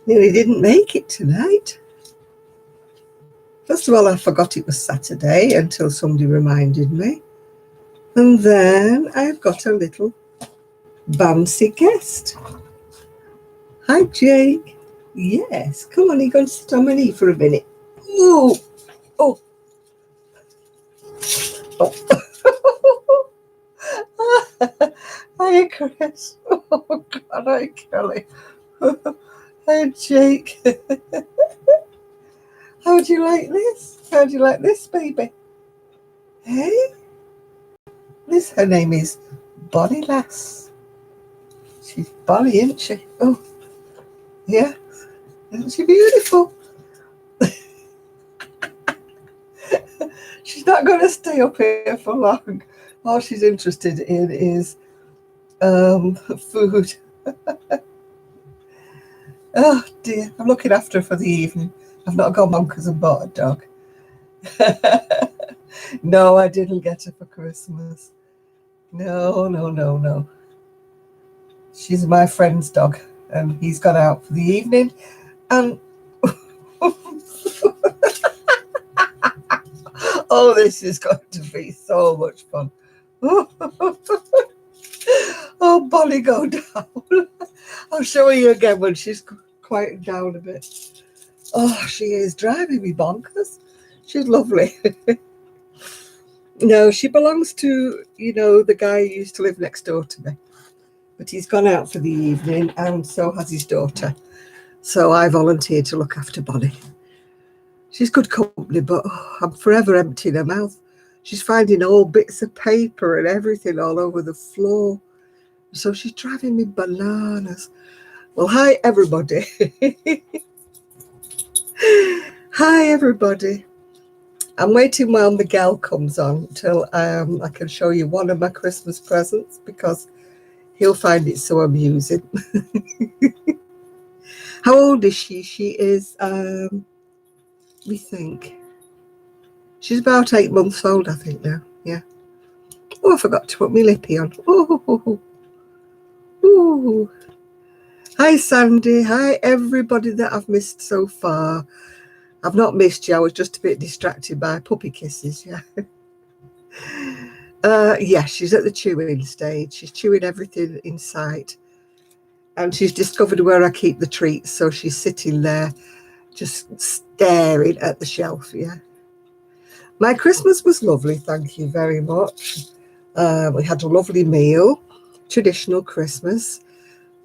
Nearly didn't make it tonight. First of all, I forgot it was Saturday until somebody reminded me. And then I've got a little bouncy guest. Hi, Jake. Yes, come on, you're going to sit on my knee for a minute. Ooh. Oh. Oh. Hi, Chris. Oh, God, hi, Kelly. Hi, Jake. How do you like this? How do you like this, baby? Hey? Her name is Bonnie Lass. She's Bonnie, isn't she? Oh, yeah. Isn't she beautiful? She's not going to stay up here for long. All she's interested in is food. Oh, dear. I'm looking after her for the evening. I've not gone bonkers and bought a dog. No, I didn't get her for Christmas. No. She's my friend's dog, and he's gone out for the evening. And oh, this is going to be so much fun. Oh, Bonnie, go down. I'll show you again when she's quieted down a bit. Oh, she is driving me bonkers. She's lovely. No, she belongs to, the guy who used to live next door to me. But he's gone out for the evening, and so has his daughter. So I volunteered to look after Bonnie. She's good company, but I'm forever emptying her mouth. She's finding old bits of paper and everything all over the floor. So she's driving me bananas. Well, hi, everybody. Hi, everybody. I'm waiting while Miguel comes on till I can show you one of my Christmas presents, because he'll find it so amusing. How old is she? She is, we think. She's about 8 months old, I think, now. Yeah. Oh, I forgot to put my lippy on. Oh. Hi, Sandy. Hi, everybody that I've missed so far. I've not missed you. I was just a bit distracted by puppy kisses, yeah. Yeah, she's at the chewing stage. She's chewing everything in sight. And she's discovered where I keep the treats, so she's sitting there just staring at the shelf, yeah. My Christmas was lovely, thank you very much. We had a lovely meal, traditional Christmas.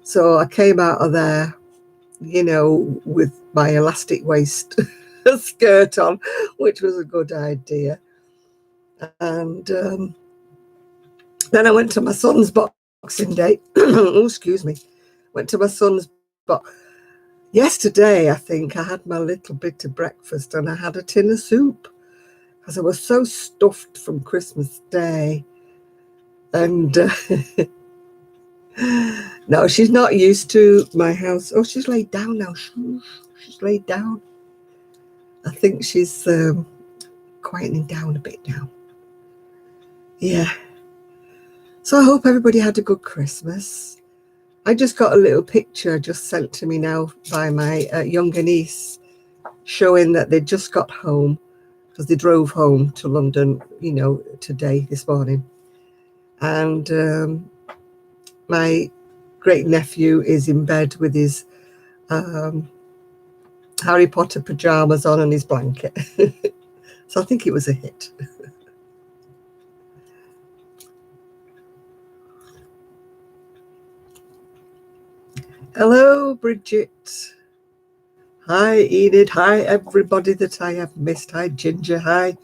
So I came out of there, with my elastic waist skirt on, which was a good idea. And then I went to my son's Boxing Day. Oh, excuse me. Went to my son's yesterday, I think, I had my little bit of breakfast and I had a tin of soup because I was so stuffed from Christmas Day. And no, she's not used to my house. Oh, she's laid down now. She's laid down. I think she's quietening down a bit now. Yeah. So I hope everybody had a good Christmas. I just got a little picture just sent to me now by my younger niece, showing that they just got home because they drove home to London, today, this morning. And my great nephew is in bed with his Harry Potter pajamas on and his blanket. So I think it was a hit. Hello, Bridget. Hi, Enid. Hi, everybody that I have missed. Hi, Ginger. Hi,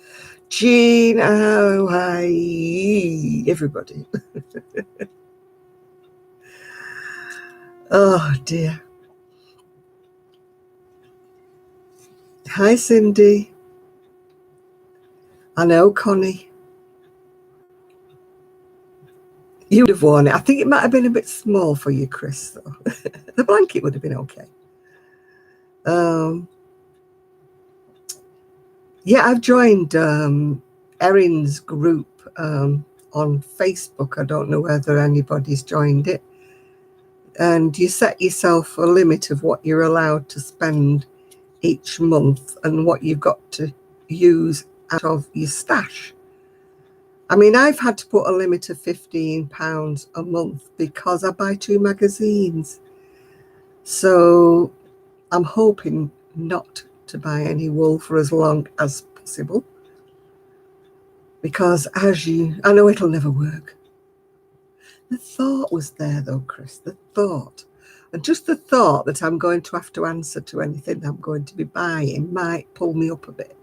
Jean. Oh, hi, everybody. Oh, dear. Hi, Cindy. I know, Connie. You would have worn it. I think it might have been a bit small for you, Chris, though. The blanket would have been okay. Yeah, I've joined Erin's group on Facebook. I don't know whether anybody's joined it. and you set yourself a limit of what you're allowed to spend each month and what you've got to use out of your stash. I mean, I've had to put a limit of £15 a month because I buy 2 magazines. So I'm hoping not to buy any wool for as long as possible, because I know it'll never work. The thought was there though, Chris, the thought. And just the thought that I'm going to have to answer to anything I'm going to be buying might pull me up a bit.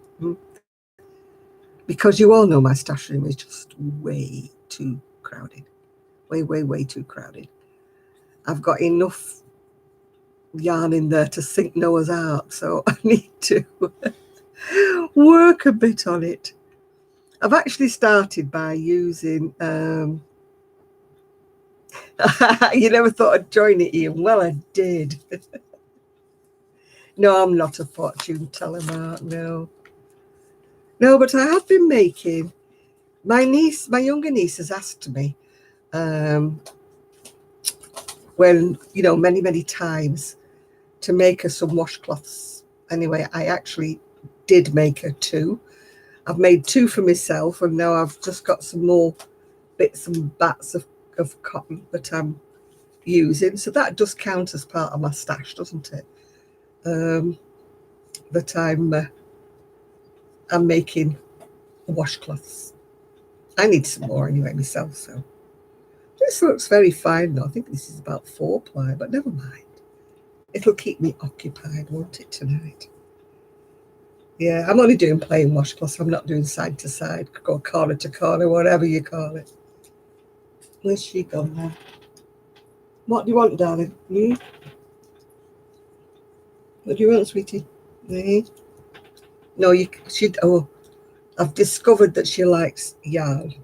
Because you all know my stash room is just way too crowded. Way too crowded. I've got enough yarn in there to sink Noah's Ark, so I need to work a bit on it. I've actually started by using you never thought I'd join it, Ian. Well, I did. No, I'm not a fortune teller, Mark. No, but I have been making. My younger niece has asked me, when, many times, to make her some washcloths. Anyway, I actually did make her 2. I've made 2 for myself, and now I've just got some more bits and bats of cotton that I'm using. So that does count as part of my stash, doesn't it? That I'm making washcloths. I need some more anyway myself. So this looks very fine though. I think this is about 4-ply, but never mind. It'll keep me occupied, won't it, tonight? Yeah, I'm only doing plain washcloths. I'm not doing side to side or corner to corner, whatever you call it. Where's she gone now? What do you want, darling? What do you want, sweetie? No, I've discovered that she likes yarn.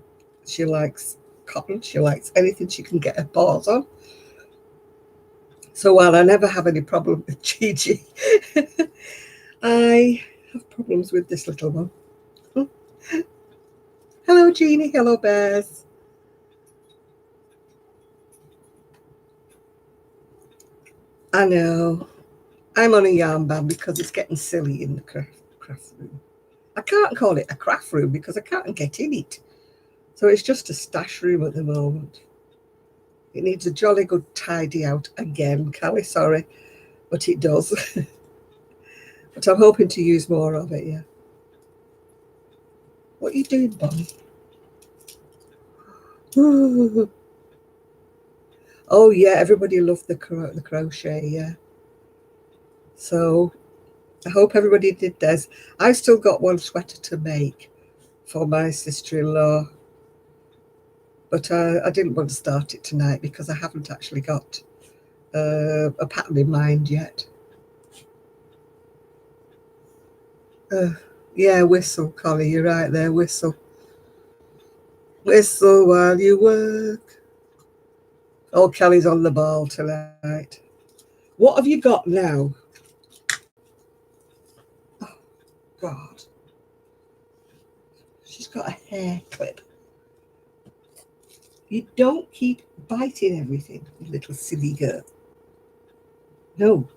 She likes cotton. She likes anything she can get her paws on. So while I never have any problem with Gigi, I have problems with this little one. Hello, Jeannie. Hello, Bears. I know. I'm on a yarn ban because it's getting silly in the craft room. I can't call it a craft room because I can't get in it. So it's just a stash room at the moment. It needs a jolly good tidy out again, Callie, sorry, but it does. But I'm hoping to use more of it, yeah. What are you doing, Bonnie? Oh, yeah, everybody loved the crochet, yeah. So I hope everybody did theirs. I've still got one sweater to make for my sister-in-law, but I didn't want to start it tonight because I haven't actually got a pattern in mind yet. Yeah, whistle, Collie, you're right there, whistle. Whistle while you work. Oh, Kelly's on the ball tonight. What have you got now? Oh, God. She's got a hair clip. You don't keep biting everything, you little silly girl. No.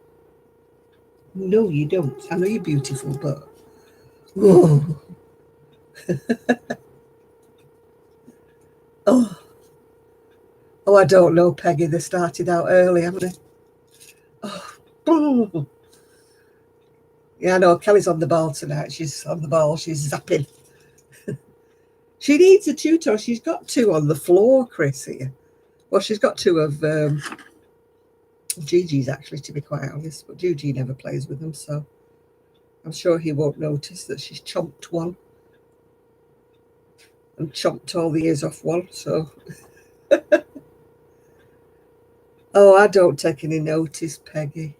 No, you don't. I know you're beautiful, but... Oh. Oh. Oh, I don't know, Peggy. They started out early, haven't they? Oh. Yeah, I know. Kelly's on the ball tonight. She's on the ball. She's zapping. She needs a tutor. She's got 2 on the floor, Chris, here. Well, she's got 2 of Gigi's, actually, to be quite honest. But Gigi never plays with them, so I'm sure he won't notice that she's chomped one. And chomped all the ears off one, so... Oh, I don't take any notice, Peggy.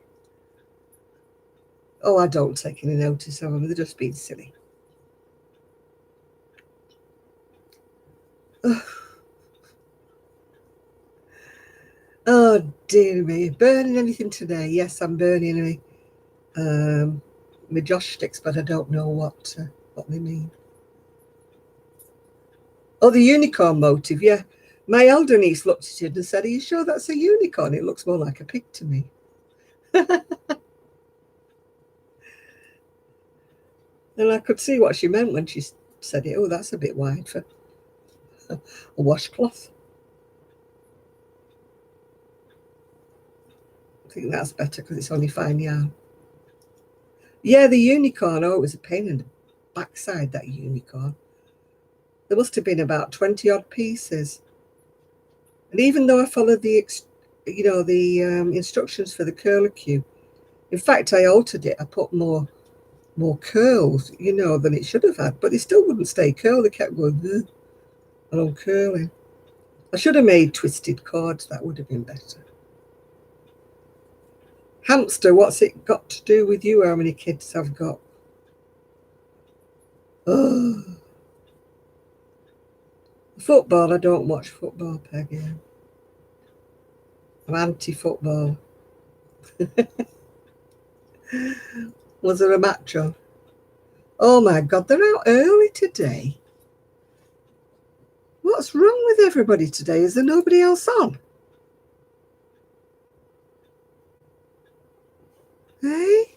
Oh, I don't take any notice of them. They're just being silly. Oh, dear me. Burning anything today? Yes, I'm burning my Josh sticks, but I don't know what they mean. Oh, the unicorn motive, yeah. My elder niece looked at it and said, "Are you sure that's a unicorn? It looks more like a pig to me." And I could see what she meant when she said it. Oh, that's a bit wide for a washcloth. I think that's better because it's only fine yarn. Yeah, the unicorn. Oh, it was a pain in the backside, that unicorn. There must have been about 20 odd pieces. And even though I followed the instructions for the curlicue, in fact, I altered it. I put more curls, than it should have had, but they still wouldn't stay curled. They kept going and uncurling. I should have made twisted cords. That would have been better. Hamster, what's it got to do with you? How many kids I've got? Oh, football. I don't watch football, Peggy. I'm anti-football. Was there a match on? Oh my God, they're out early today. What's wrong with everybody today? Is there nobody else on? Hey?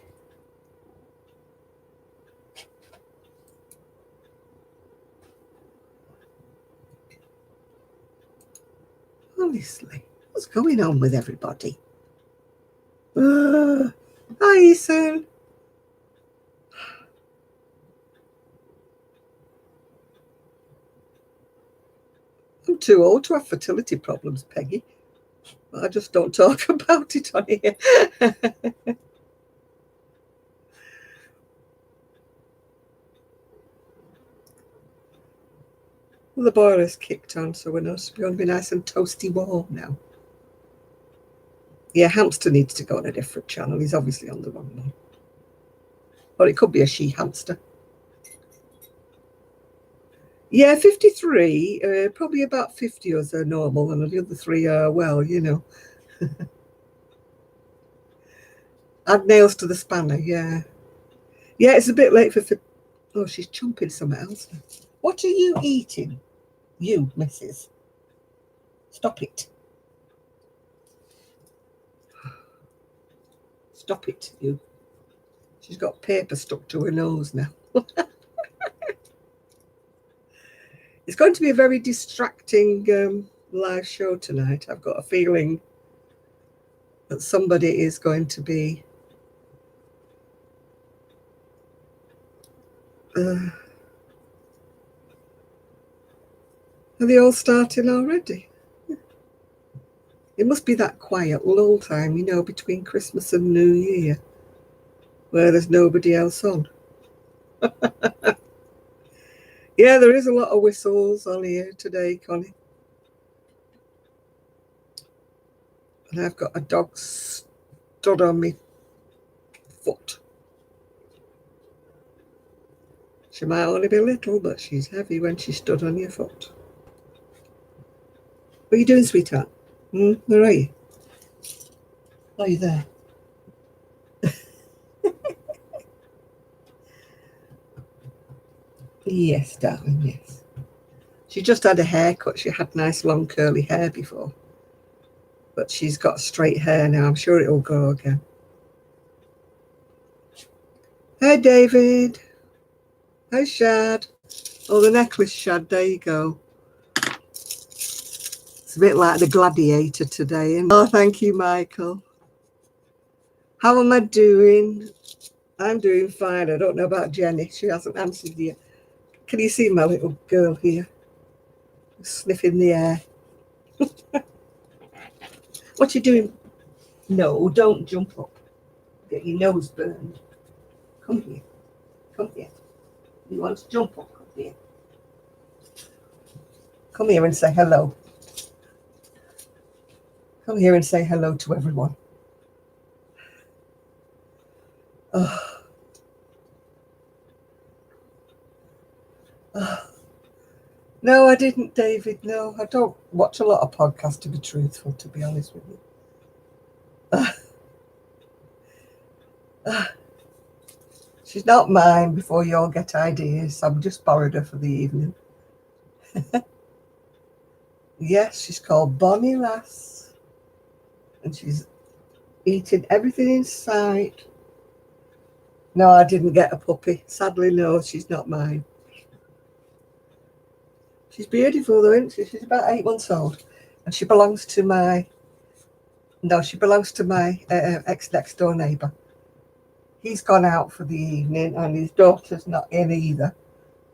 Honestly, what's going on with everybody? Hi, Ethan. I'm too old to have fertility problems, Peggy. I just don't talk about it on here. Well, the boiler's kicked on, so we're going to be nice and toasty warm now. Yeah, hamster needs to go on a different channel. He's obviously on the wrong one. Or it could be a she-hamster. Yeah, 53. Probably about 50 of us are normal, and the other 3 are, well, add nails to the spanner, yeah. Yeah, it's a bit late for... Oh, she's chomping something else. What are you eating? You, Mrs. Stop it. Stop it, you. She's got paper stuck to her nose now. It's going to be a very distracting live show tonight. I've got a feeling that somebody is going to be... are they all starting already? It must be that quiet lull time, between Christmas and New Year, where there's nobody else on. Yeah, there is a lot of whistles on here today, Connie. And I've got a dog stood on me foot. She might only be little, but she's heavy when she stood on your foot. What are you doing, sweetheart? Where are you? Are you there? Yes, darling, yes. She just had a haircut. She had nice long curly hair before. But she's got straight hair now. I'm sure it'll grow again. Hey, David. Hey, Shad. Oh, the necklace, Shad. There you go. It's a bit like the gladiator today. Isn't it? Oh, thank you, Michael. How am I doing? I'm doing fine. I don't know about Jenny. She hasn't answered yet. Can you see my little girl here? Sniffing the air. What you doing? No, don't jump up. Get your nose burned. Come here. Come here. You want to jump up? Come here. Come here and say hello. Come here and say hello to everyone. Oh. Oh. No, I didn't, David. No, I don't watch a lot of podcasts, to be truthful, to be honest with you. She's not mine before you all get ideas. I'm just borrowed her for the evening. Yes, she's called Bonnie Lass, and she's eating everything in sight. No, I didn't get a puppy. Sadly, no, she's not mine. She's beautiful though, isn't she? She's about 8 months old, and she belongs to my ex next door neighbour. He's gone out for the evening, and his daughter's not in either,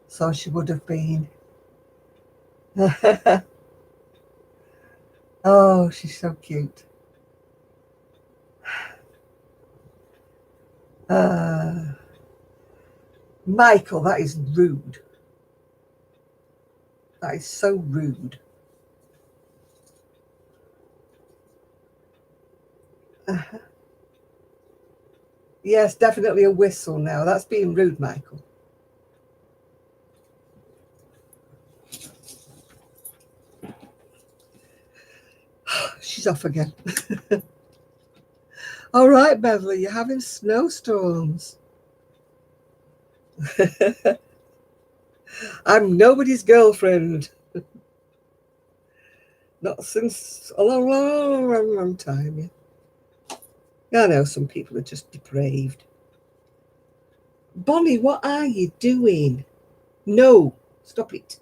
so she would have been. Oh, she's so cute. Michael, that is rude. That is so rude. Yes, definitely a whistle now. That's being rude, Michael. She's off again. All right, Beverly, you're having snowstorms. I'm nobody's girlfriend. Not since a long, long, long, long time. Yeah. I know some people are just depraved. Bonnie, what are you doing? No, stop it.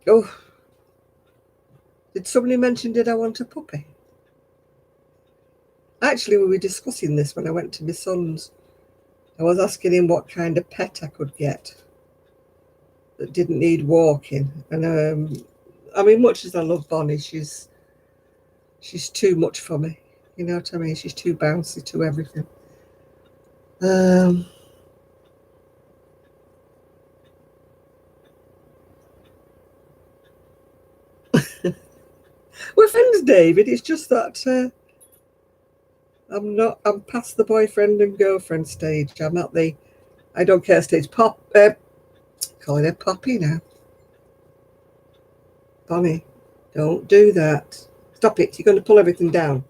Oh, did somebody mention, did I want a puppy? Actually, we were discussing this when I went to my son's. I was asking him what kind of pet I could get that didn't need walking. And I mean, much as I love Bonnie, she's too much for me. You know what I mean? She's too bouncy to everything. We're friends, David. It's just that I'm past the boyfriend and girlfriend stage. I'm at the I don't care stage. Calling her Poppy now. Bonnie, don't do that. Stop it. You're going to pull everything down.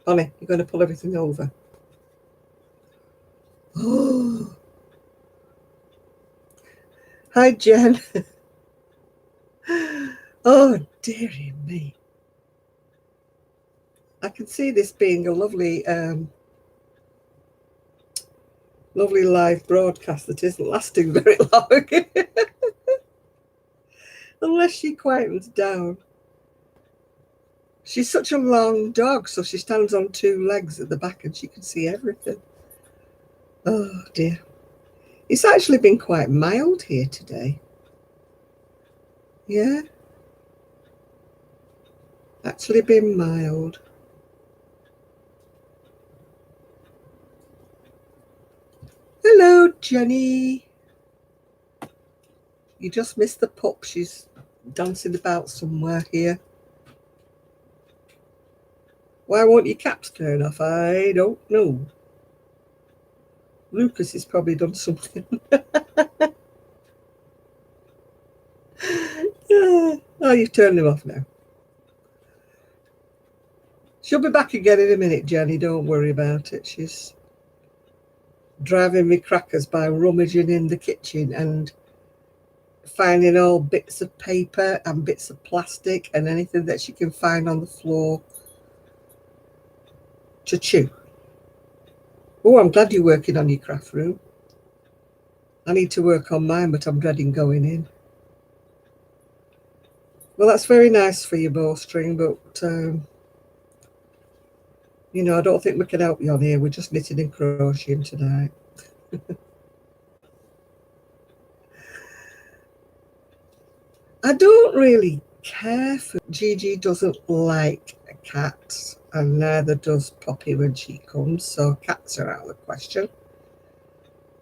Bonnie, you're going to pull everything over. Oh. Hi, Jen. Oh, dearie me. I can see this being a lovely live broadcast that isn't lasting very long. Unless she quietens down. She's such a long dog, so she stands on 2 legs at the back and she can see everything. Oh, dear. It's actually been quite mild here today. Yeah. Actually been mild. Hello, Jenny. You just missed the pup. She's dancing about somewhere here. Why won't your caps turn off? I don't know. Lucas has probably done something. Oh, you've turned them off now. She'll be back again in a minute, Jenny. Don't worry about it. She's driving me crackers by rummaging in the kitchen and finding all bits of paper and bits of plastic and anything that she can find on the floor to chew. Oh, I'm glad you're working on your craft room. I need to work on mine, but I'm dreading going in. Well, that's very nice for your bowstring, but you know, I don't think we can help you on here. We're just knitting and crocheting tonight. I don't really care for Gigi. Doesn't like cats, and neither does Poppy when she comes, so cats are out of the question.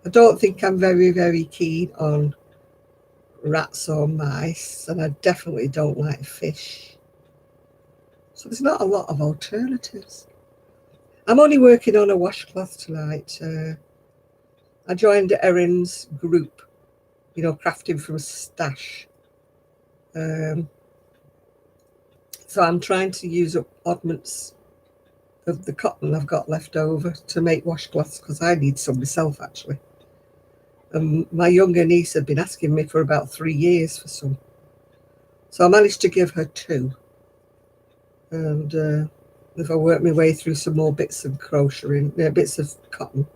I don't think I'm very, very keen on rats or mice, and I definitely don't like fish. So there's not a lot of alternatives. I'm only working on a washcloth tonight. I joined Erin's group, you know, crafting from stash. So I'm trying to use up oddments of the cotton I've got left over to make washcloths, because I need some myself, actually. And my younger niece had been asking me for about 3 years for some. So I managed to give her 2. And if I work my way through some more bits of crocheting, bits of cotton,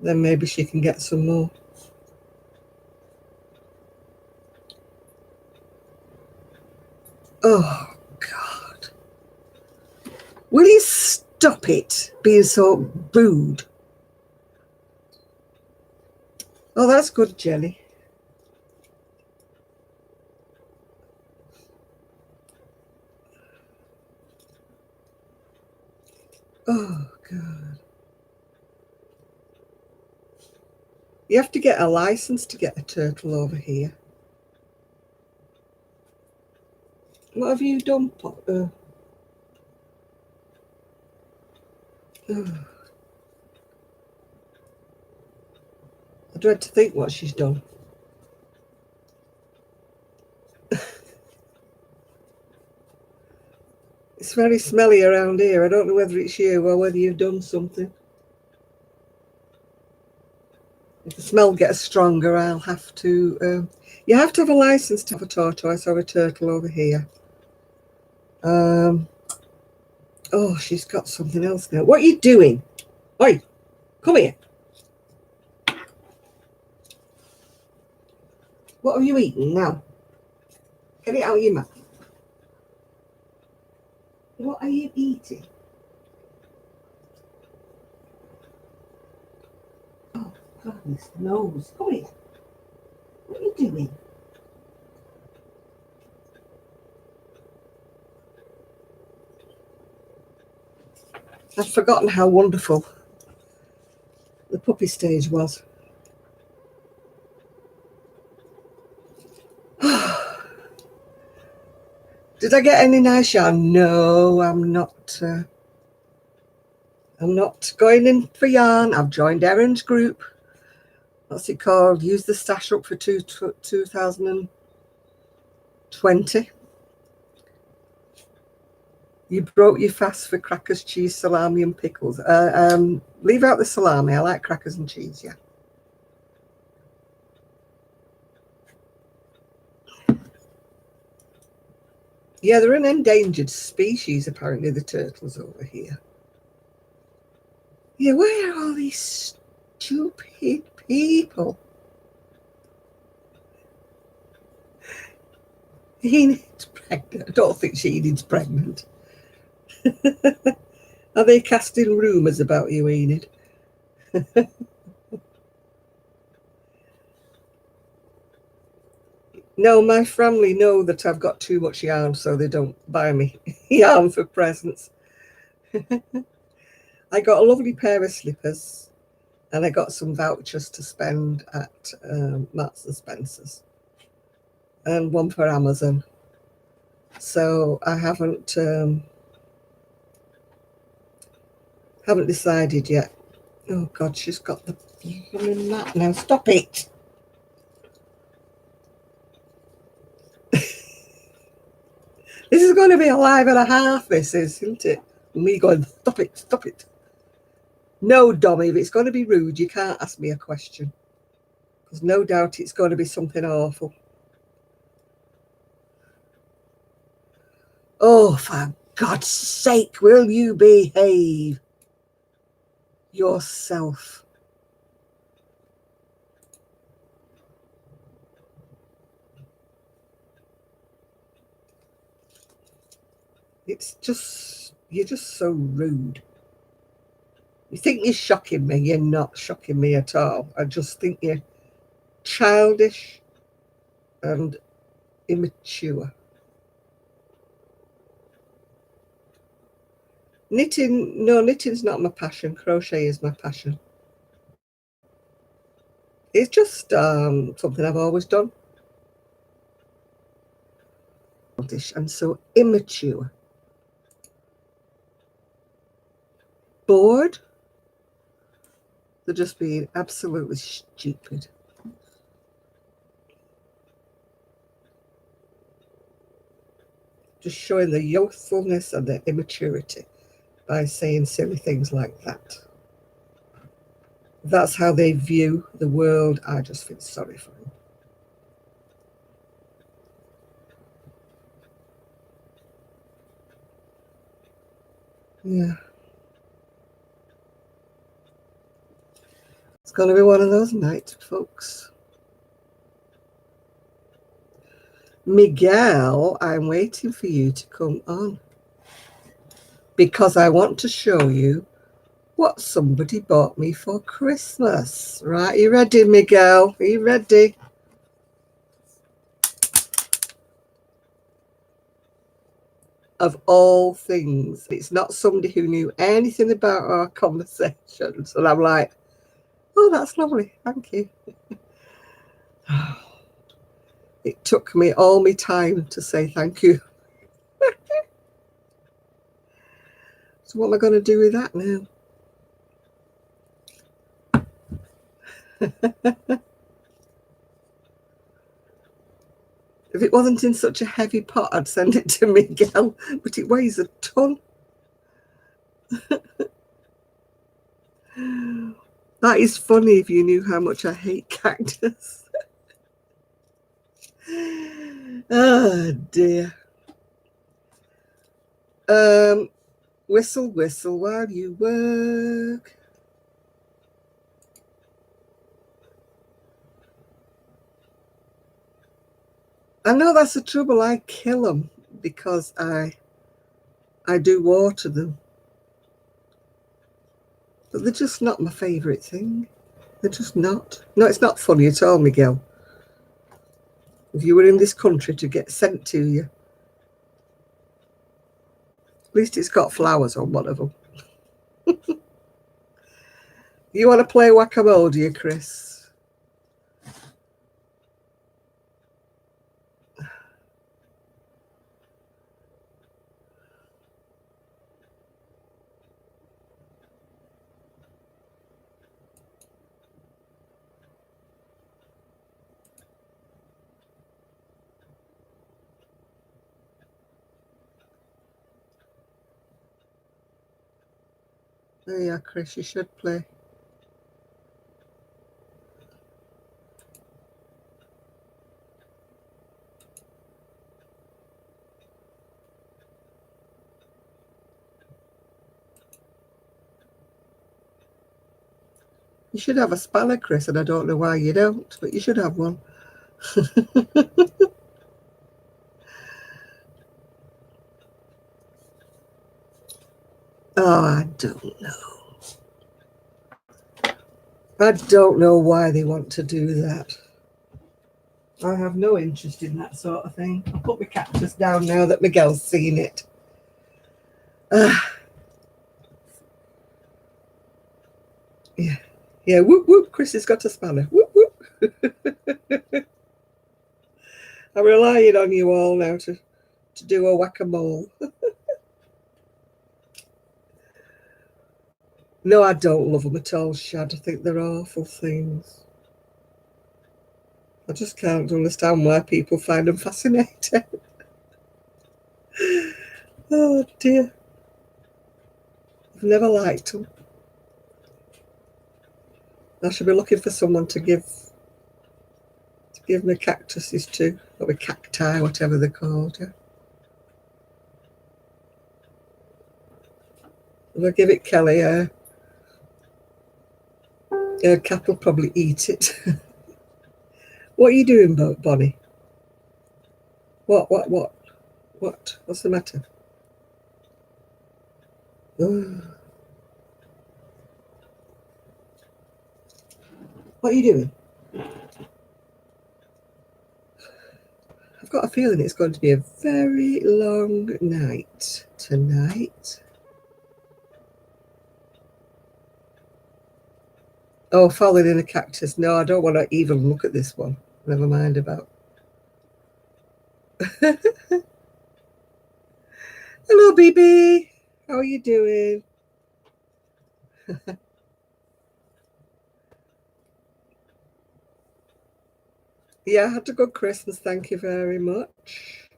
then maybe she can get some more. Oh, God. Will you stop it being so rude? Oh, that's good, Jenny. Oh, God. You have to get a license to get a turtle over here. What have you done, oh. I dread to think what she's done. It's very smelly around here. I don't know whether it's you or whether you've done something. If the smell gets stronger, I'll have to... you have to have a license to have a tortoise or a turtle over here. Oh, she's got something else now. What are you doing? Oi, come here. What have you eaten now? Get it out of your mouth. What are you eating? Oh, goodness knows. Come here. What are you doing? I've forgotten how wonderful the puppy stage was. Did I get any nice yarn? No, I'm not. I'm not going in for yarn. I've joined Erin's group. What's it called? Use the stash up for 2020. You broke your fast for crackers, cheese, salami, and pickles. Leave out the salami. I like crackers and cheese, yeah. Yeah, they're an endangered species, apparently, the turtles over here. Yeah, where are all these stupid people? Enid's pregnant. I don't think Enid's pregnant. Are they casting rumours about you, Enid? No, my family know that I've got too much yarn, so they don't buy me yarn for presents. I got a lovely pair of slippers, and I got some vouchers to spend at Marks and Spencer's, and one for Amazon. So I haven't decided yet. Oh God, she's got the blooming mat now. Stop it! This is going to be a live and a half. This is, isn't it? Me going, stop it, stop it. No, Dommy, if it's going to be rude, you can't ask me a question, because no doubt it's going to be something awful. Oh, for God's sake, will you behave yourself? It's just, you're just so rude. You think you're shocking me. You're not shocking me at all. I just think you're childish and immature. Knitting, no, knitting's not my passion. Crochet is my passion. It's just something I've always done. And so immature. Bored? They're just being absolutely stupid. Just showing the youthfulness and the immaturity by saying silly things like that. That's how they view the world. I just feel sorry for them. Yeah. It's going to be one of those nights, folks. Miguel, I'm waiting for you to come on because I want to show you what somebody bought me for Christmas. Right, you ready, Miguel? Are you ready? Of all things, it's not somebody who knew anything about our conversations. And I'm like, oh, that's lovely. Thank you. It took me all my time to say thank you. So what am I going to do with that now? If it wasn't in such a heavy pot, I'd send it to Miguel, but it weighs a ton. That is funny if you knew how much I hate cactus. Oh dear. Whistle, whistle while you work. I know that's the trouble. I kill them because I do water them. But they're just not my favourite thing. They're just not. No, it's not funny at all, Miguel. If you were in this country to get sent to you, at least it's got flowers on one of them. You want to play whack-a-mole, do you, Chris? Oh yeah, Chris, you should play. You should have a spanner, Chris, and I don't know why you don't, but you should have one. Oh, I don't know. I don't know why they want to do that. I have no interest in that sort of thing. I'll put my cactus down now that Miguel's seen it. Yeah. Yeah, whoop, whoop. Chris has got a spanner. Whoop, whoop. I'm relying on you all now to do a whack-a-mole. No, I don't love them at all, Shad. I think they're awful things. I just can't understand why people find them fascinating. Oh dear. I've never liked them. I should be looking for someone to give me cactuses to, or a cacti, whatever they're called. Yeah. If I give it Kelly, Cat will probably eat it. What are you doing, Bonnie? What? What's the matter? Oh. What are you doing? I've got a feeling it's going to be a very long night tonight. Oh, falling in a cactus. No, I don't want to even look at this one. Never mind about. Hello, BB. How are you doing? Yeah, I had a good Christmas. Thank you very much.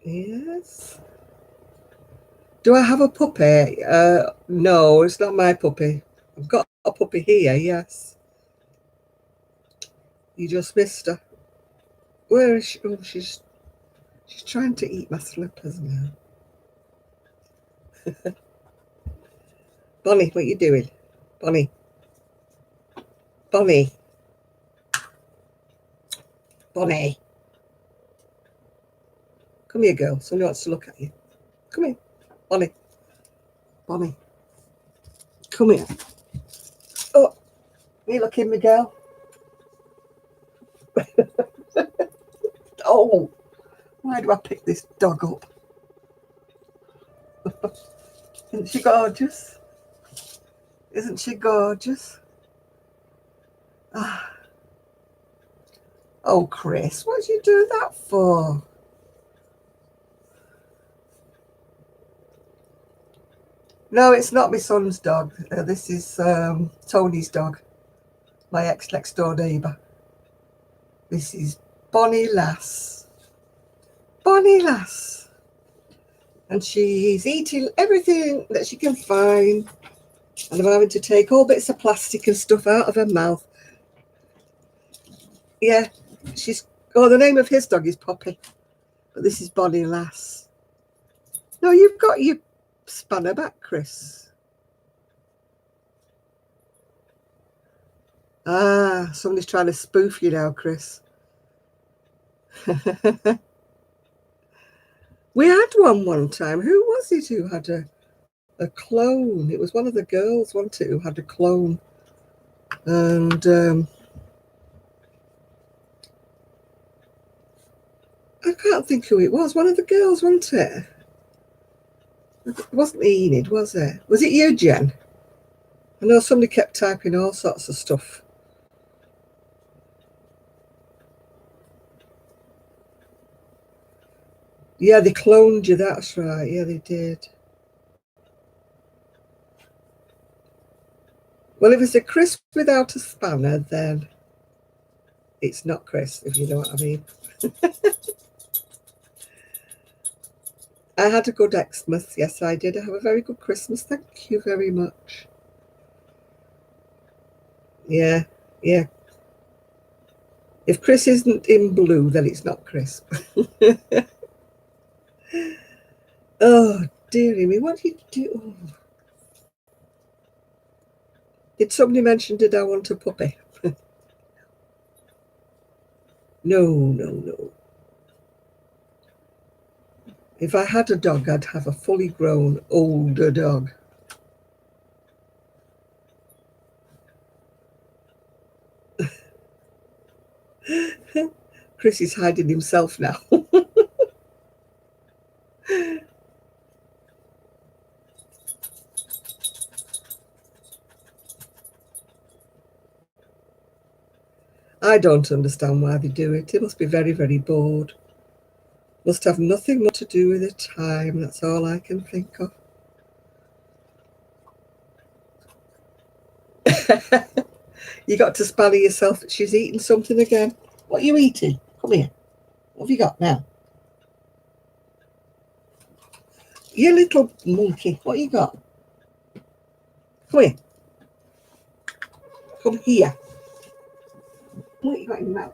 Yes. Do I have a puppy? No, it's not my puppy. I've got a puppy here, yes. You just missed her. Where is she? Oh, she's trying to eat my slippers now. Bonnie, what are you doing? Bonnie. Bonnie. Bonnie. Come here, girl. Somebody wants to look at you. Come here. Bonnie. Bonnie. Come here. Oh, you looking, me girl? Oh, why do I pick this dog up? Isn't she gorgeous? Isn't she gorgeous? Ah. Oh, Chris, what did you do that for? No, it's not my son's dog. This is Tony's dog, my ex-next door neighbour. This is Bonnie Lass. Bonnie Lass. And she's eating everything that she can find. And I'm having to take all bits of plastic and stuff out of her mouth. Yeah, the name of his dog is Poppy. But this is Bonnie Lass. No, you've got your spanner back, Chris. Ah, somebody's trying to spoof you now, Chris. We had one time. Who was it who had a clone? It was one of the girls, wasn't it, who had a clone? And I can't think who it was. One of the girls, wasn't it? It wasn't Enid, was it? Was it you, Jen? I know somebody kept typing all sorts of stuff. Yeah, they cloned you, that's right. Yeah, they did. Well, if it's a Chris without a spanner, then it's not Chris, if you know what I mean. I had a good Xmas. Yes, I did. I have a very good Christmas. Thank you very much. Yeah, yeah. If Chris isn't in blue, then it's not Chris. Oh, dearie me. What did you do? Oh. Did somebody mention, did I want a puppy? No, no, no. If I had a dog, I'd have a fully grown, older dog. Chris is hiding himself now. I don't understand why they do it. It must be very, very bored. Must have nothing more to do with the time. That's all I can think of. You got to spanner yourself. She's eating something again. What are you eating? Come here. What have you got now? You little monkey. What you got? Come here. Come here. What you got in your mouth?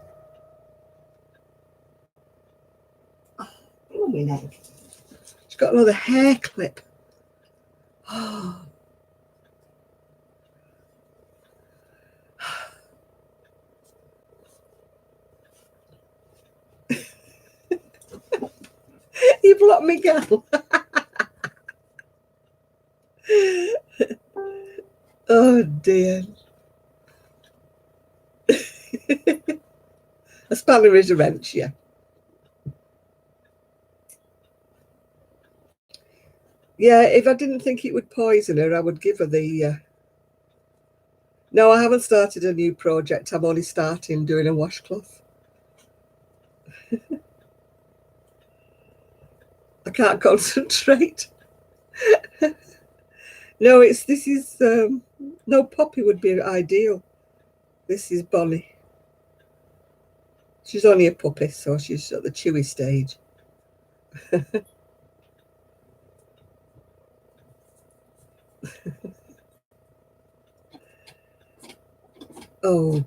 Oh, my neck. She's got another hair clip. Oh. You've let me go. Oh dear. A spanner is a wrench, yeah. Yeah, if I didn't think it would poison her, I would give her the... No, I haven't started a new project. I'm only starting doing a washcloth. I can't concentrate. No, this is... no, Poppy would be ideal. This is Bonnie. She's only a puppy, so she's at the chewy stage. Oh,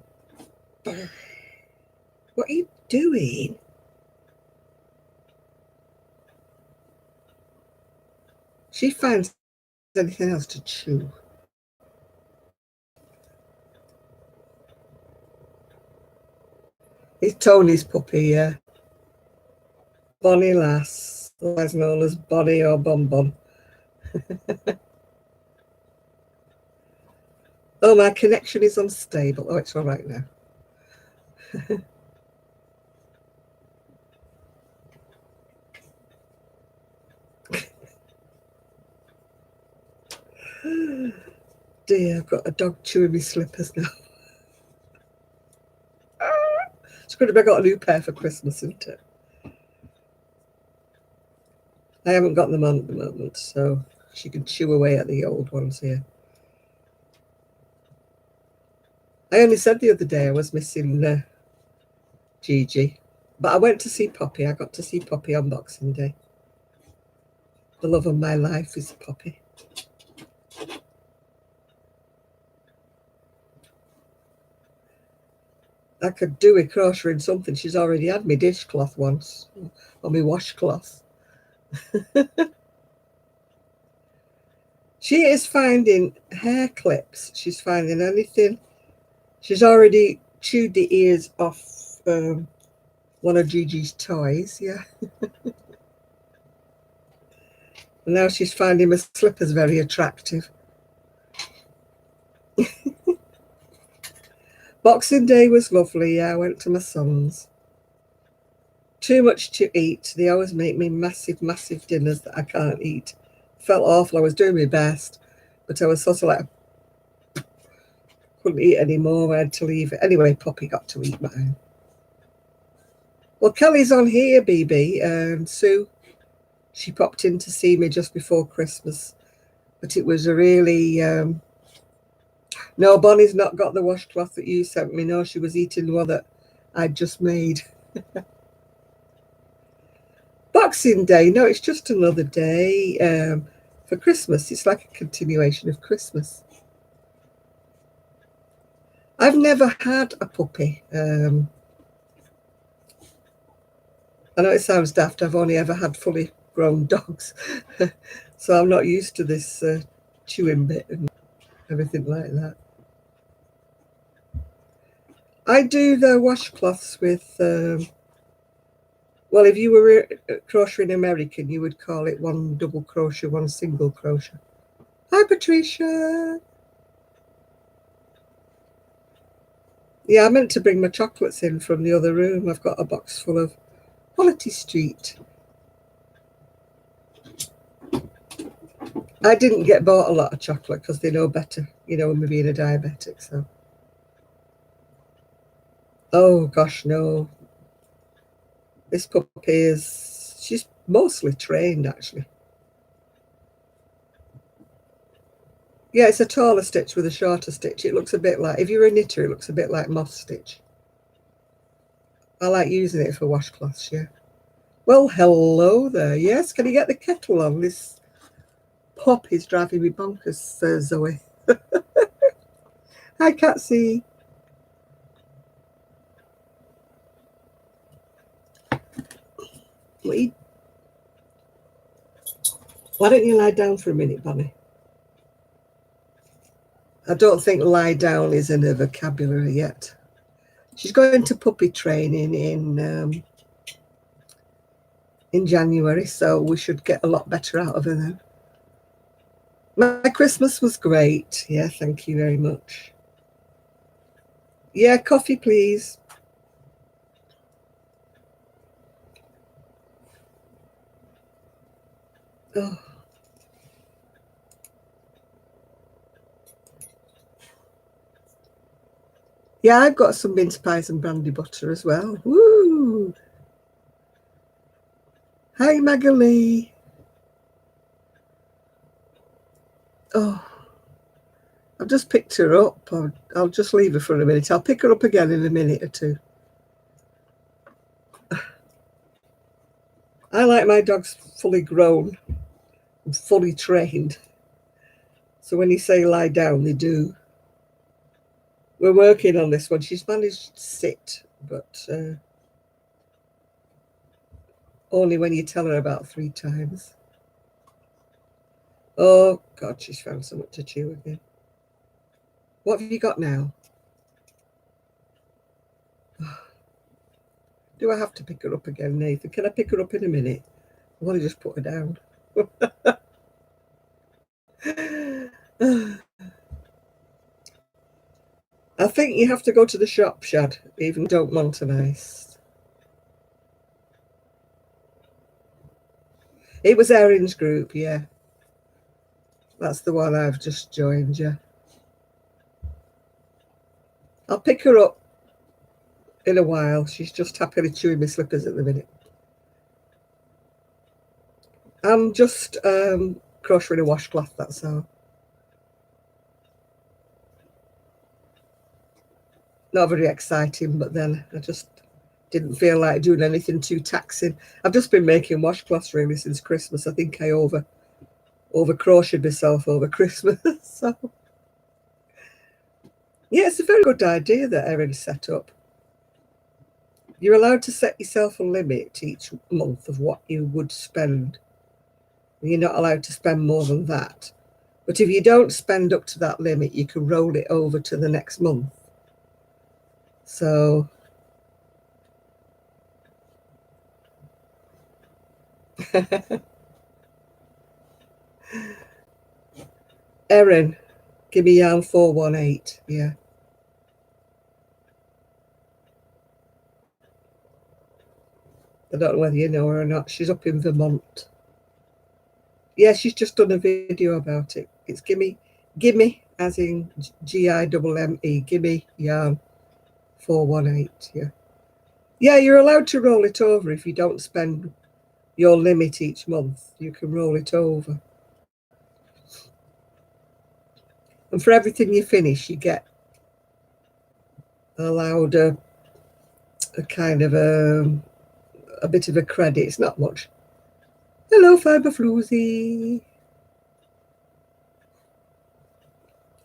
what are you doing? She finds anything else to chew. It's Tony's puppy, yeah. Bonnie Lass, otherwise known as Bonnie or Bonbon. Oh, my connection is unstable. Oh, it's all right now. Dear, I've got a dog chewing my slippers now. It's good if I got a new pair for Christmas, isn't it? I haven't got them on at the moment, so she can chew away at the old ones here. I only said the other day I was missing Gigi, but I went to see Poppy. I got to see Poppy on Boxing Day. The love of my life is Poppy. I could do with crocheting something. She's already had me dishcloth once, or my washcloth. She is finding hair clips. She's finding anything. She's already chewed the ears off one of Gigi's toys, yeah. And now she's finding my slippers very attractive. Boxing Day was lovely, yeah. I went to my son's. Too much to eat. They always make me massive, massive dinners that I can't eat. Felt awful. I was doing my best, but I was sort of like, couldn't eat anymore. I had to leave it. Anyway, Poppy got to eat mine. Well, Kelly's on here, BB. Sue, she popped in to see me just before Christmas, but it was a really... No, Bonnie's not got the washcloth that you sent me. No, she was eating the one that I'd just made. Boxing Day, no, it's just another day for Christmas. It's like a continuation of Christmas. I've never had a puppy. I know it sounds daft. I've only ever had fully grown dogs. So I'm not used to this chewing bit and everything like that. I do the washcloths with, well, if you were crocheting American, you would call it one double crochet, one single crochet. Hi, Patricia. Yeah, I meant to bring my chocolates in from the other room. I've got a box full of Quality Street. I didn't get bought a lot of chocolate because they know better, you know, me being a diabetic, so. Oh, gosh, no. This puppy she's mostly trained, actually. Yeah, it's a taller stitch with a shorter stitch. It looks a bit like, if you're a knitter, it looks a bit like moss stitch. I like using it for washcloths, yeah. Well, hello there. Yes, can you get the kettle on? This pop is driving me bonkers, Zoe. Hi, Catsy. Why don't you lie down for a minute, Bonnie? I don't think lie down is in her vocabulary yet. She's going to puppy training in January, so we should get a lot better out of her then. My Christmas was great. Yeah, thank you very much. Yeah, coffee, please. Oh. Yeah, I've got some mince pies and brandy butter as well. Woo! Hi, Magali. Oh, I've just picked her up. I'll just leave her for a minute. I'll pick her up again in a minute or two. I like my dogs fully grown and fully trained. So when you say lie down, they do. We're working on this one. She's managed to sit, but only when you tell her about 3 times. Oh, God, she's found something to chew again. What have you got now? Do I have to pick her up again, Nathan? Can I pick her up in a minute? I want to just put her down. I think you have to go to the shop, Shad, even if you don't want an ice. It was Erin's group, yeah. That's the one I've just joined, yeah. I'll pick her up in a while. She's just happily chewing my slippers at the minute. I'm just crocheting a washcloth, that's all. Not very exciting, but then I just didn't feel like doing anything too taxing. I've just been making washcloths really since Christmas. I think I over crocheted myself over Christmas. So yeah, it's a very good idea that Erin set up. You're allowed to set yourself a limit each month of what you would spend. You're not allowed to spend more than that. But if you don't spend up to that limit, you can roll it over to the next month. So Erin, give me yarn 418. Yeah. I don't know whether you know her or not. She's up in Vermont. Yeah, she's just done a video about it. It's gimme, as in GIMME, gimme yarn 418. Yeah. Yeah, you're allowed to roll it over if you don't spend your limit each month. You can roll it over. And for everything you finish, you get allowed a kind of a bit of a credit. It's not much. Hello, Fibre Floozy.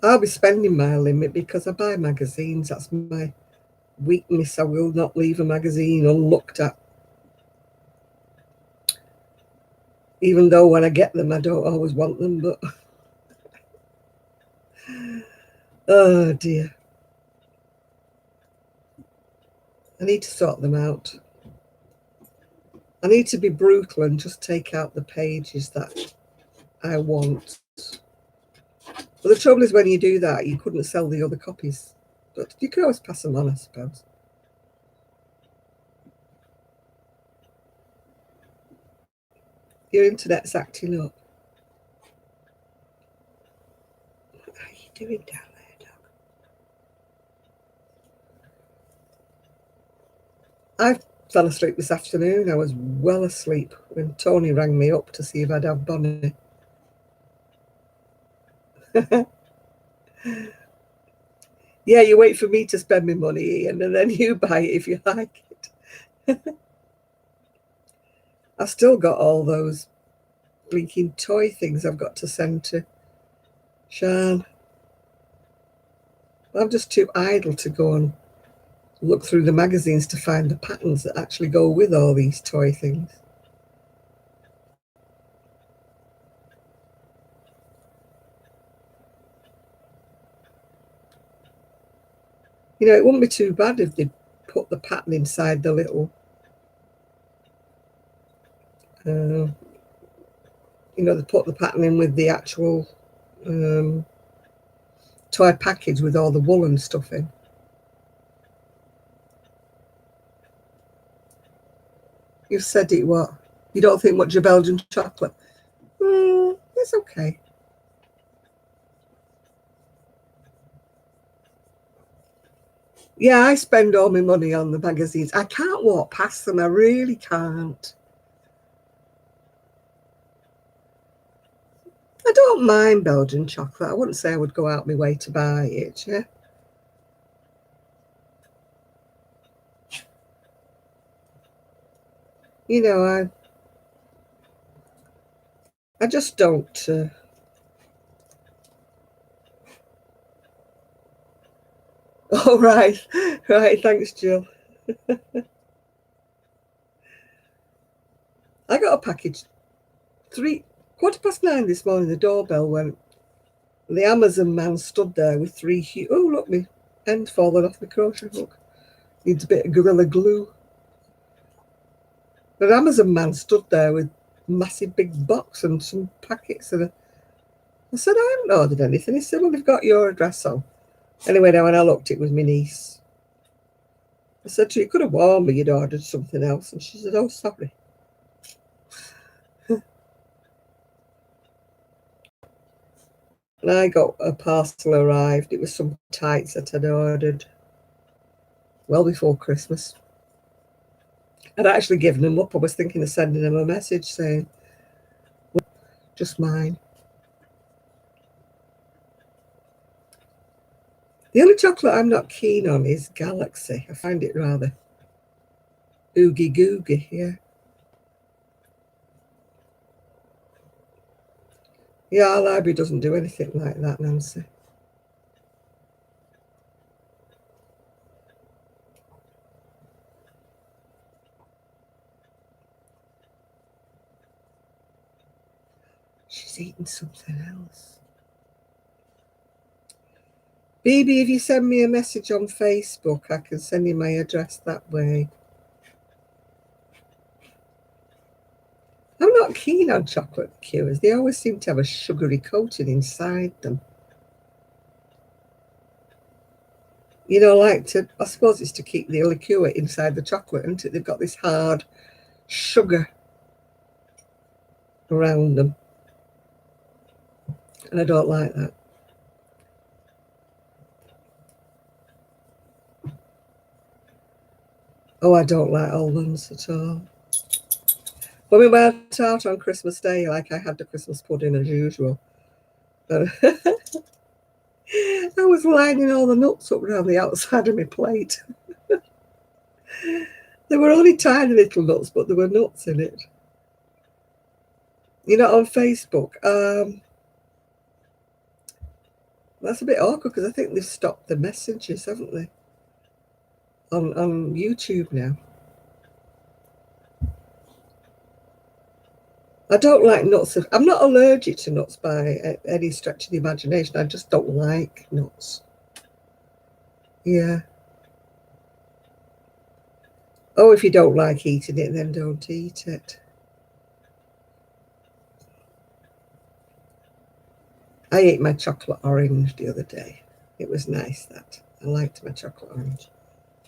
I'll be spending my limit because I buy magazines. That's my weakness. I will not leave a magazine unlooked at. Even though when I get them, I don't always want them, but oh dear. I need to sort them out. I need to be brutal and just take out the pages that I want. But the trouble is when you do that, you couldn't sell the other copies. But you could always pass them on, I suppose. Your internet's acting up. What are you doing down there, dog? I fell asleep this afternoon. I was well asleep when Tony rang me up to see if I'd have Bonnie. Yeah, you wait for me to spend my money, Ian, and then you buy it if you like it. I've still got all those blinking toy things I've got to send to Shan. I'm just too idle to go and look through the magazines to find the patterns that actually go with all these toy things. You know, it wouldn't be too bad if they put the pattern inside the little, you know, they put the pattern in with the actual toy package with all the wool and stuff in. You've said it, what? You don't think much of Belgian chocolate? It's okay. Yeah, I spend all my money on the magazines. I can't walk past them. I really can't. I don't mind Belgian chocolate. I wouldn't say I would go out my way to buy it, yeah. You know, I just don't Oh, right. Right. Thanks, Jill. I got a package 9:15 this morning. The doorbell went. The Amazon man stood there with three oh, look, me end fallen off the crochet hook. Needs a bit of Gorilla Glue. The Amazon man stood there with a massive big box and some packets. And I said, I haven't ordered anything. He said, well, they've got your address on. Anyway, now when I looked, it was my niece. I said to her, you could have warned me you'd ordered something else. And she said, oh, sorry. And I got a parcel arrived. It was some tights that I'd ordered well before Christmas. I'd actually given them up. I was thinking of sending them a message saying, well, just mine. The only chocolate I'm not keen on is Galaxy. I find it rather oogie googie, yeah. Yeah, our library doesn't do anything like that, Nancy. She's eating something else. Baby, if you send me a message on Facebook, I can send you my address that way. I'm not keen on chocolate liqueurs. They always seem to have a sugary coating inside them. You know, I suppose it's to keep the liqueur inside the chocolate, isn't it? They've got this hard sugar around them. And I don't like that. Oh, I don't like almonds at all. When we went out on Christmas Day, like I had the Christmas pudding as usual. But I was lining all the nuts up around the outside of my plate. They were only tiny little nuts, but there were nuts in it. You know, on Facebook, that's a bit awkward because I think they've stopped the messages, haven't they? On YouTube now. I don't like nuts. I'm not allergic to nuts by any stretch of the imagination. I just don't like nuts. Yeah. Oh, if you don't like eating it, then don't eat it. I ate my chocolate orange the other day. It was nice, that. I liked my chocolate orange.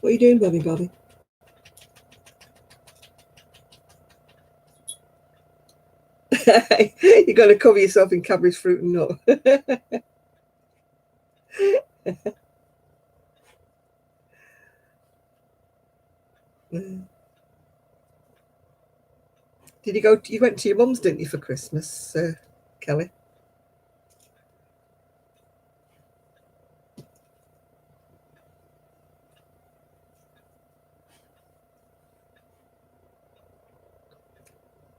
What are you doing, Bobby? You're going to cover yourself in Cadbury's fruit and nut. Did you go? You went to your mum's, didn't you, for Christmas, Kelly?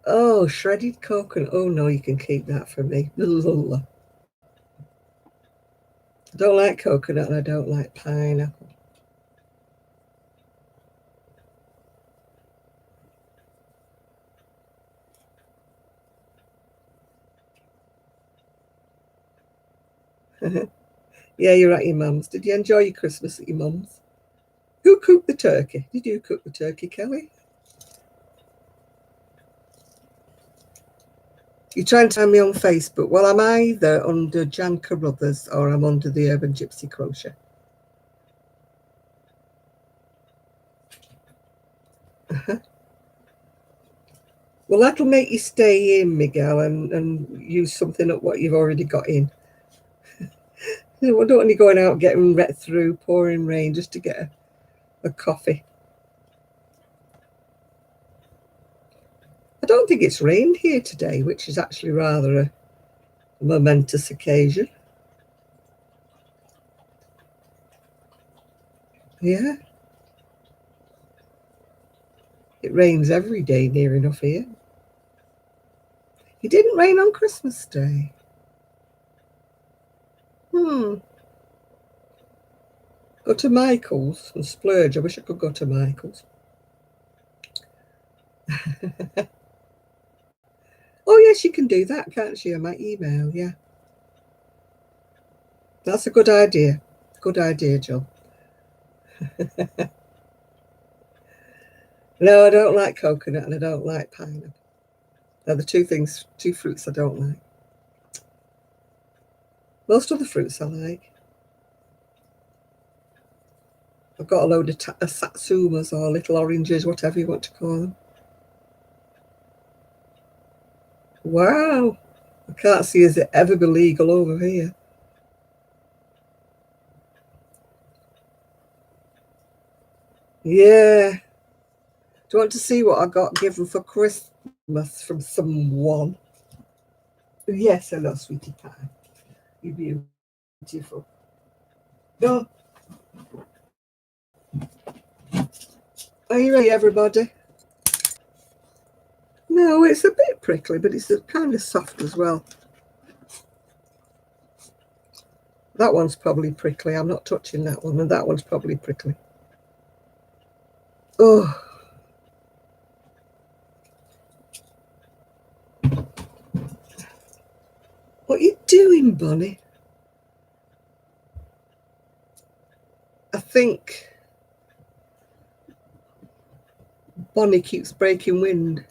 Oh, shredded coconut. Oh no, you can keep that for me. I don't like coconut and I don't like pineapple. Yeah, you're at your mum's. Did you enjoy your Christmas at your mum's? Who cooked the turkey? Did you cook the turkey, Kelly? You're trying to find me on Facebook. Well, I'm either under Jan Carruthers or I'm under the Urban Gypsy Crochet. Well, that'll make you stay in, Miguel, and use something up what you've already got in. I don't want you going out getting wet through pouring rain just to get a coffee. I don't think it's rained here today, which is actually rather a momentous occasion. Yeah. It rains every day near enough here. It didn't rain on Christmas Day. Go to Michael's and splurge. I wish I could go to Michael's. Oh, yes, you can do that, can't you? On my email, yeah. That's a good idea. Good idea, John. No, I don't like coconut and I don't like pineapple. They're the two fruits I don't like. Most of the fruits I like. I've got a load of satsumas or little oranges, whatever you want to call them. Wow. I can't see as it ever be legal over here. Yeah. Do you want to see what I got given for Christmas from someone? Yes, hello, sweetie pie. You're beautiful. Go. Are you ready, everybody? No, it's a bit prickly, but it's kind of soft as well. That one's probably prickly. I'm not touching that one, and that one's probably prickly. Oh. What are you doing, Bonnie? I think Bonnie keeps breaking wind.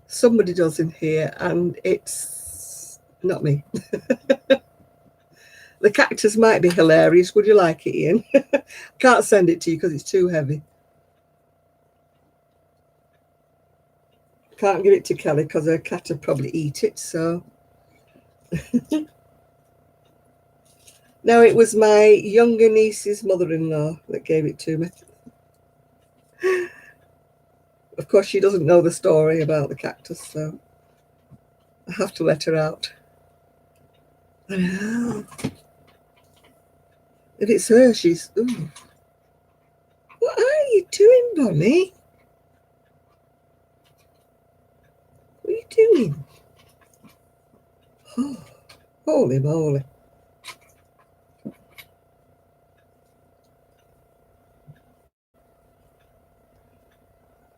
Somebody does in here, and it's not me. The cactus might be hilarious. Would you like it, Ian? Can't send it to you because it's too heavy. Can't give it to Kelly because her cat would probably eat it, so. No, it was my younger niece's mother-in-law that gave it to me. Of course, she doesn't know the story about the cactus, so I have to let her out. I know. If it's her, she's... Ooh. What are you doing, Bonnie? What are you doing? Oh, holy moly.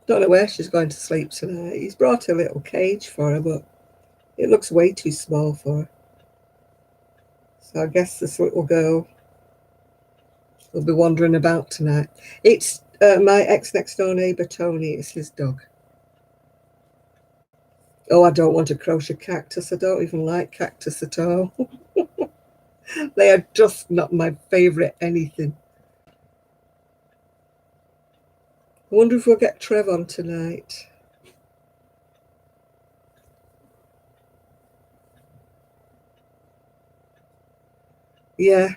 Don't know where she's going to sleep tonight. He's brought a little cage for her, but it looks way too small for her. So I guess this little girl will be wandering about tonight. It's my ex-next door neighbour, Tony. It's his dog. Oh, I don't want a crochet cactus. I don't even like cactus at all. They are just not my favourite anything. I wonder if we'll get Trev on tonight. Yeah.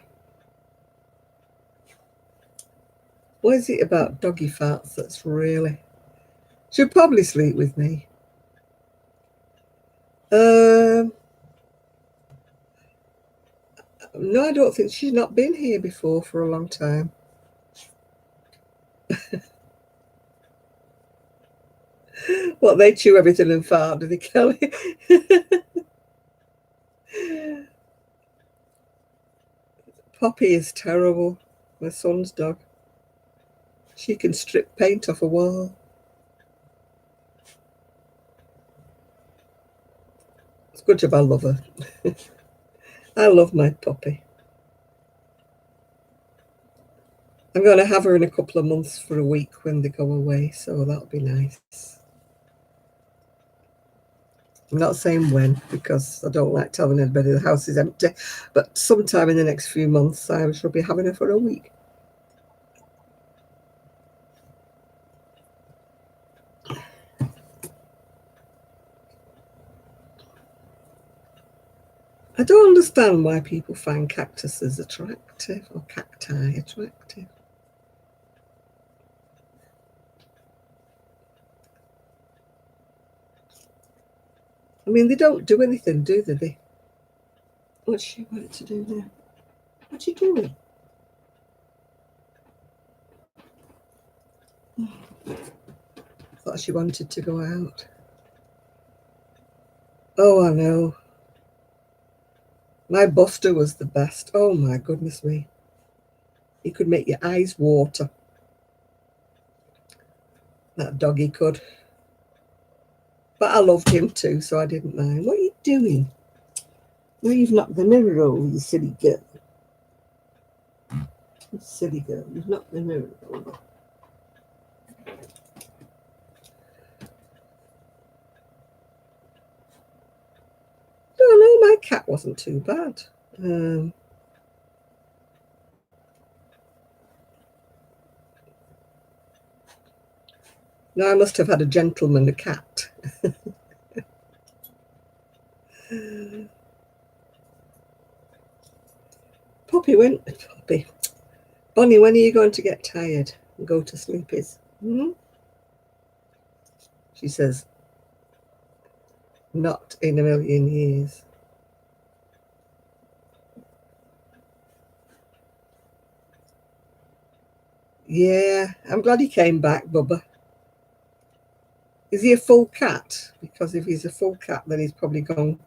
What is it about doggy farts that's really... She'll probably sleep with me. No, I don't think she's not been here before for a long time. What, they chew everything and fart, do they, Kelly? Poppy is terrible. My son's dog. She can strip paint off a wall. It's a good job I love her. I love my puppy. I'm going to have her in a couple of months for a week when they go away, so that'll be nice. I'm not saying when, because I don't like telling everybody the house is empty, but sometime in the next few months I shall be having her for a week. I don't understand why people find cactuses attractive or cacti attractive. I mean, they don't do anything, do they? What's she wanting to do now? What's she doing? Thought she wanted to go out. Oh, I know. My Buster was the best. Oh, my goodness me. He could make your eyes water. That doggy could. But I loved him too, so I didn't mind. What are you doing? No, you've knocked the mirror over, you silly girl. You silly girl, you've knocked the mirror over. No, my cat wasn't too bad. No, I must have had a gentleman, a cat. Poppy. Bonnie, when are you going to get tired and go to sleepies? She says, not in a million years. Yeah, I'm glad he came back, Bubba. Is he a full cat? Because if he's a full cat, then he's probably gone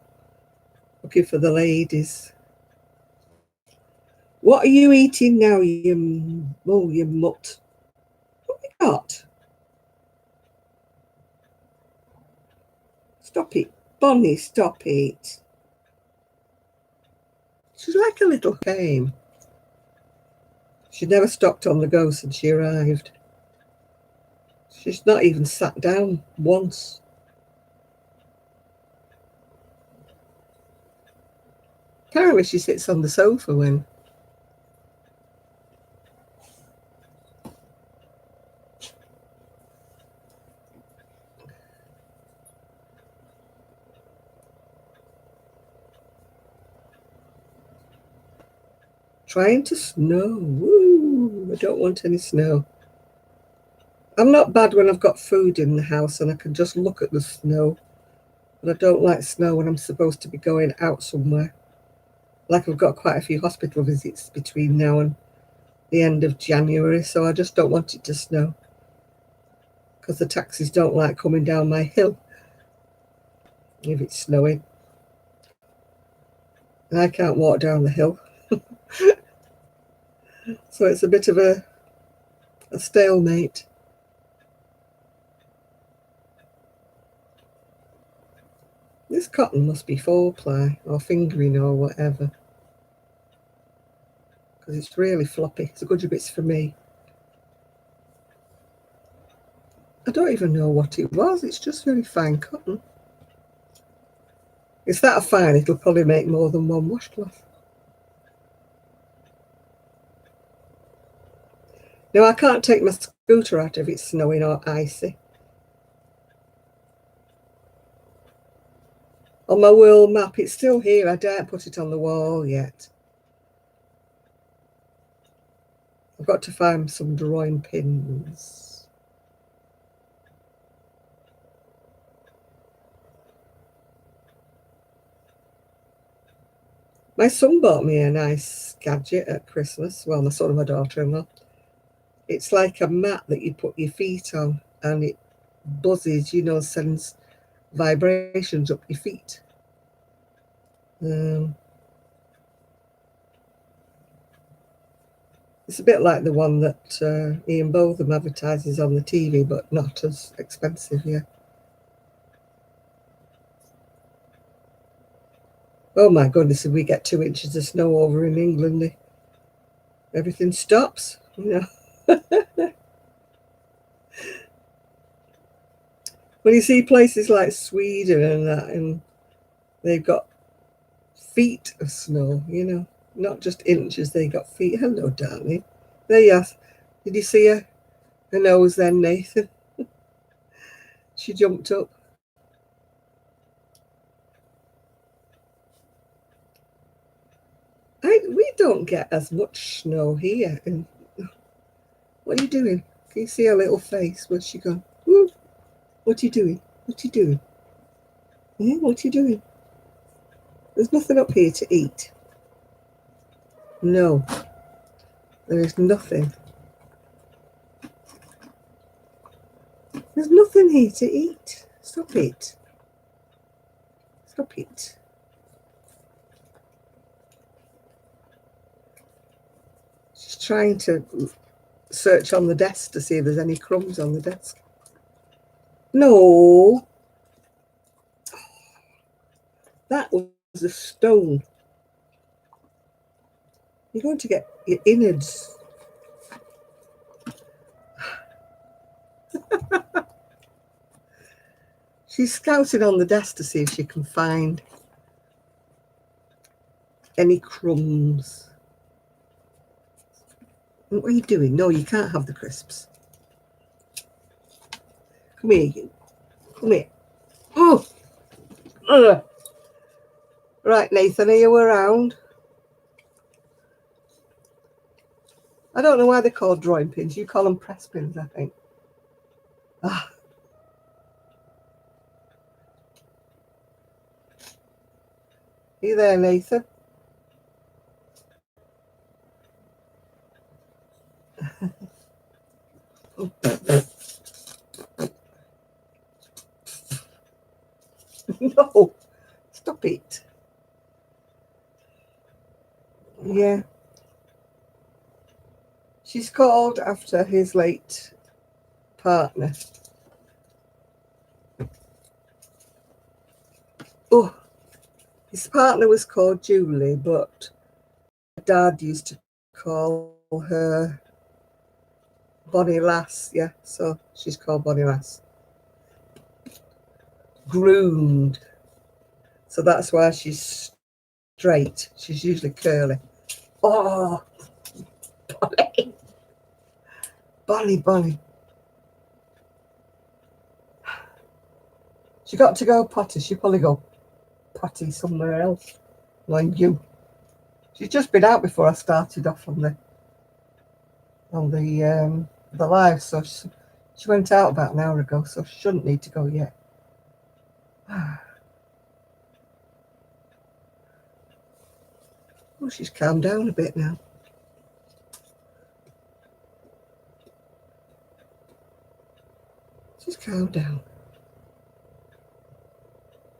looking for the ladies. What are you eating now, you mutt? What have you got? Stop it. Bonnie, stop it. She's like a little game. She never stopped on the go since she arrived. She's not even sat down once. Apparently she sits on the sofa when... Trying to snow. Woo! I don't want any snow. I'm not bad when I've got food in the house and I can just look at the snow. But I don't like snow when I'm supposed to be going out somewhere. Like I've got quite a few hospital visits between now and the end of January, so I just don't want it to snow. Because the taxis don't like coming down my hill if it's snowing. And I can't walk down the hill. So it's a bit of a stalemate. This cotton must be 4-ply or fingering or whatever. Because it's really floppy. It's a good job it's for me. I don't even know what it was. It's just very fine cotton. It's that fine, it'll probably make more than one washcloth. Now, I can't take my scooter out if it's snowing or icy. On my world map, it's still here. I daren't put it on the wall yet. I've got to find some drawing pins. My son bought me a nice gadget at Christmas. Well, my son and my daughter-in-law. It's like a mat that you put your feet on and it buzzes, sends vibrations up your feet. It's a bit like the one that Ian Botham advertises on the TV, but not as expensive, yeah. Oh my goodness, if we get 2 inches of snow over in England, everything stops, When you see places like Sweden and that, and they've got feet of snow, not just inches, they got feet. Hello, darling. There you are. Did you see her nose then, Nathan? She jumped up. We don't get as much snow here. And what are you doing? Can you see her little face? Where's she gone? Woo. What are you doing? What are you doing? Yeah, what are you doing? There's nothing up here to eat. No, there is nothing. There's nothing here to eat. Stop it. Stop it. She's trying to search on the desk to see if there's any crumbs on the desk. No. That was a stone. You're going to get your innards. She's scouting on the desk to see if she can find any crumbs. What are you doing? No, you can't have the crisps. Come here, you. Come here. Oh! Right, Nathan, are you around? I don't know why they're called drawing pins. You call them press pins, I think. Ah. Are you there, Nathan? No, stop it. Yeah. She's called after his late partner. Oh, his partner was called Julie, but Dad used to call her Bonnie Lass. Yeah, so she's called Bonnie Lass. Groomed. So that's why she's straight. She's usually curly. Oh, Bonnie. Bonnie. She got to go potty. She'll probably go potty somewhere else. Like you. She's just been out before I started off on the live, so she went out about an hour ago, so she shouldn't need to go yet. Oh, she's calmed down a bit now. She's calmed down.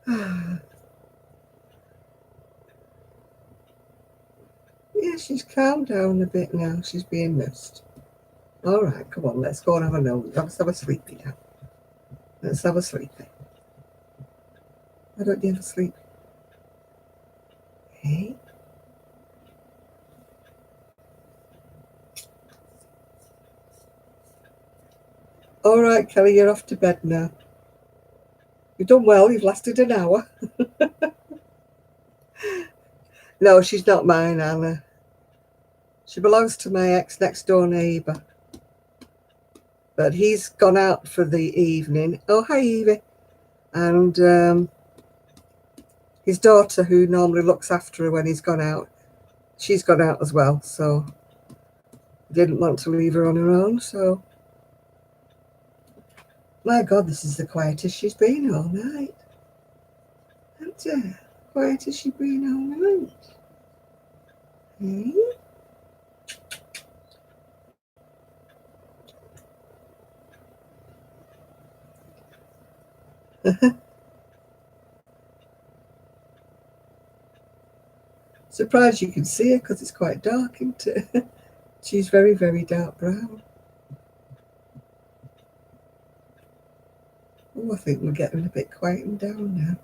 Yeah, she's calmed down a bit now. She's being nursed. All right, come on, let's go and have a nose. Let's have a sleepy now. Let's have a sleepy. Why don't you have a sleep? Hey? All right, Kelly, you're off to bed now. You've done well. You've lasted an hour. No, she's not mine, Anna. She belongs to my ex-next door neighbour. But he's gone out for the evening. Oh, hi, Evie. And his daughter, who normally looks after her when he's gone out, she's gone out as well. So didn't want to leave her on her own. So, my God, this is the quietest she's been all night. Hasn't it? Quietest she's been all night. Hmm? Surprised you can see her because it's quite dark, isn't it? She's very, very dark brown. Oh, I think we're getting a bit quieting down now.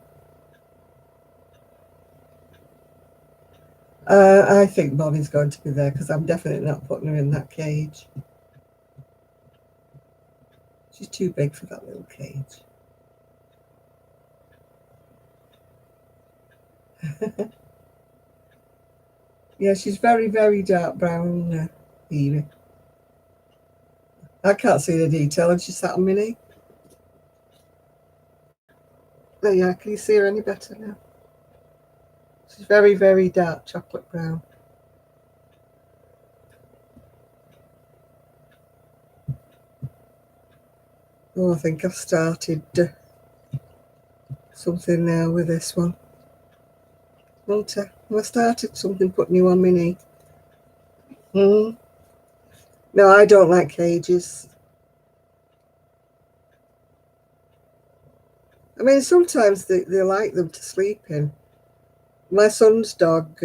I think Bonnie's going to be there because I'm definitely not putting her in that cage. She's too big for that little cage. Yeah, she's very, very dark brown, Evie. I can't see the detail, and she sat on my knee. There you are. Can you see her any better now? She's very, very dark chocolate brown. Oh, I think I've started something now with this one. Won't I? I started something putting you on my knee. No, I don't like cages. I mean, sometimes they like them to sleep in. My son's dog,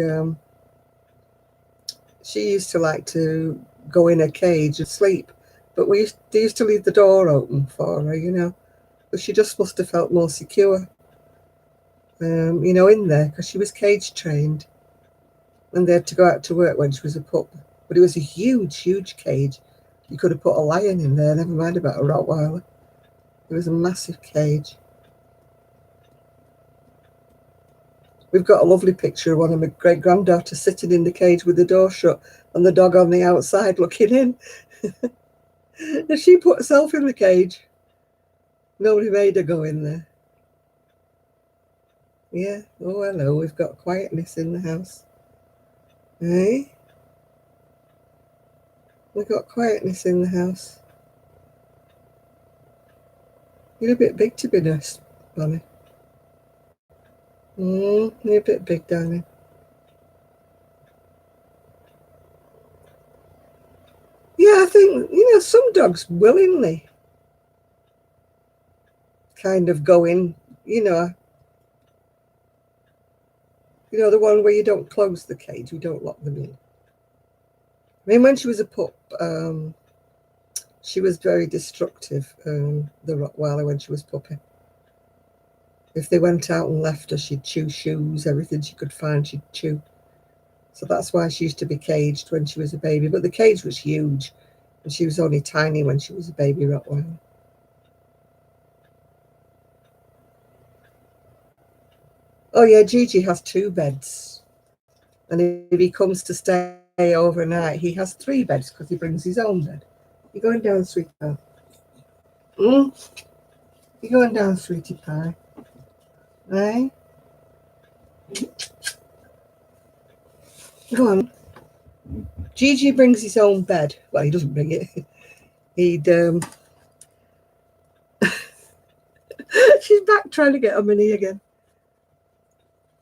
she used to like to go in her cage and sleep, but they used to leave the door open for her, you know. But she just must have felt more secure, you know, in there, because she was cage trained, and they had to go out to work when she was a pup. But it was a huge, huge cage. You could have put a lion in there, never mind about a Rottweiler. It was a massive cage. We've got a lovely picture of one of my great-granddaughters sitting in the cage with the door shut and the dog on the outside looking in. And she put herself in the cage. Nobody made her go in there. Yeah, oh hello, we've got quietness in the house. Hey? We've got quietness in the house. You're a bit big to be nurse, Bonnie. You're a bit big, darling. Yeah, I think, you know, some dogs willingly kind of go in, you know, the one where you don't close the cage, you don't lock them in. I mean, when she was a pup, she was very destructive, the Rottweiler, when she was puppy. If they went out and left her, she'd chew shoes, everything she could find, she'd chew. So that's why she used to be caged when she was a baby. But the cage was huge, and she was only tiny when she was a baby Rottweiler. Oh yeah, Gigi has 2 beds. And if he comes to stay overnight, he has 3 beds because he brings his own bed. You're going down, sweetheart. You're going down, sweetie pie. Right? Go on. Gigi brings his own bed. Well, he doesn't bring it. He'd she's back trying to get on my knee again.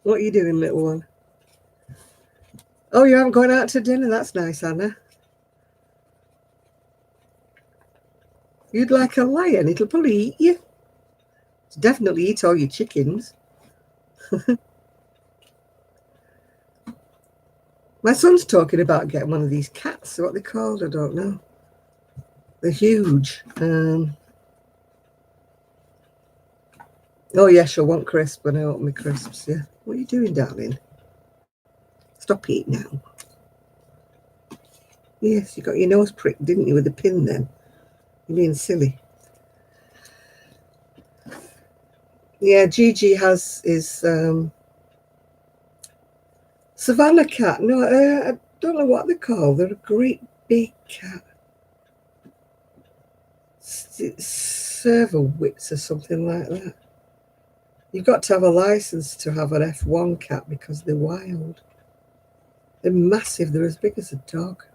What are you doing, little one? Oh, you haven't gone out to dinner? That's nice, Anna. You'd like a lion? It'll probably eat you. It'll definitely eat all your chickens. My son's talking about getting one of these cats. What they're called, I don't know. They're huge. Oh, yeah, she'll want crisp when I open my crisps, yeah. What are you doing, darling? Stop eating now. Yes, you got your nose pricked, didn't you, with the pin then? You're being silly. Yeah, Gigi has his Savannah cat. No, I don't know what they're called. They're a great big cat. Server-wits or something like that. You've got to have a license to have an F1 cat because they're wild. They're massive. They're as big as a dog.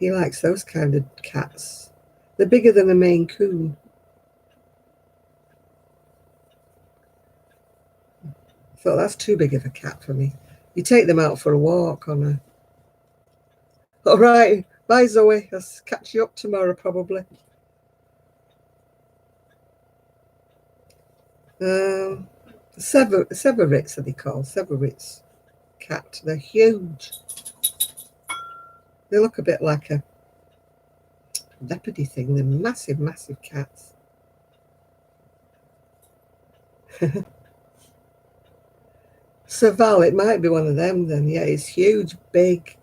He likes those kind of cats. They're bigger than a Maine Coon. I thought that's too big of a cat for me. You take them out for a walk on a... All right. Bye, Zoe. I'll catch you up tomorrow, probably. Severits are they called? Severits cat. They're huge. They look a bit like a leopardy thing. They're massive, massive cats. Serval, it might be one of them then. Yeah, it's huge, big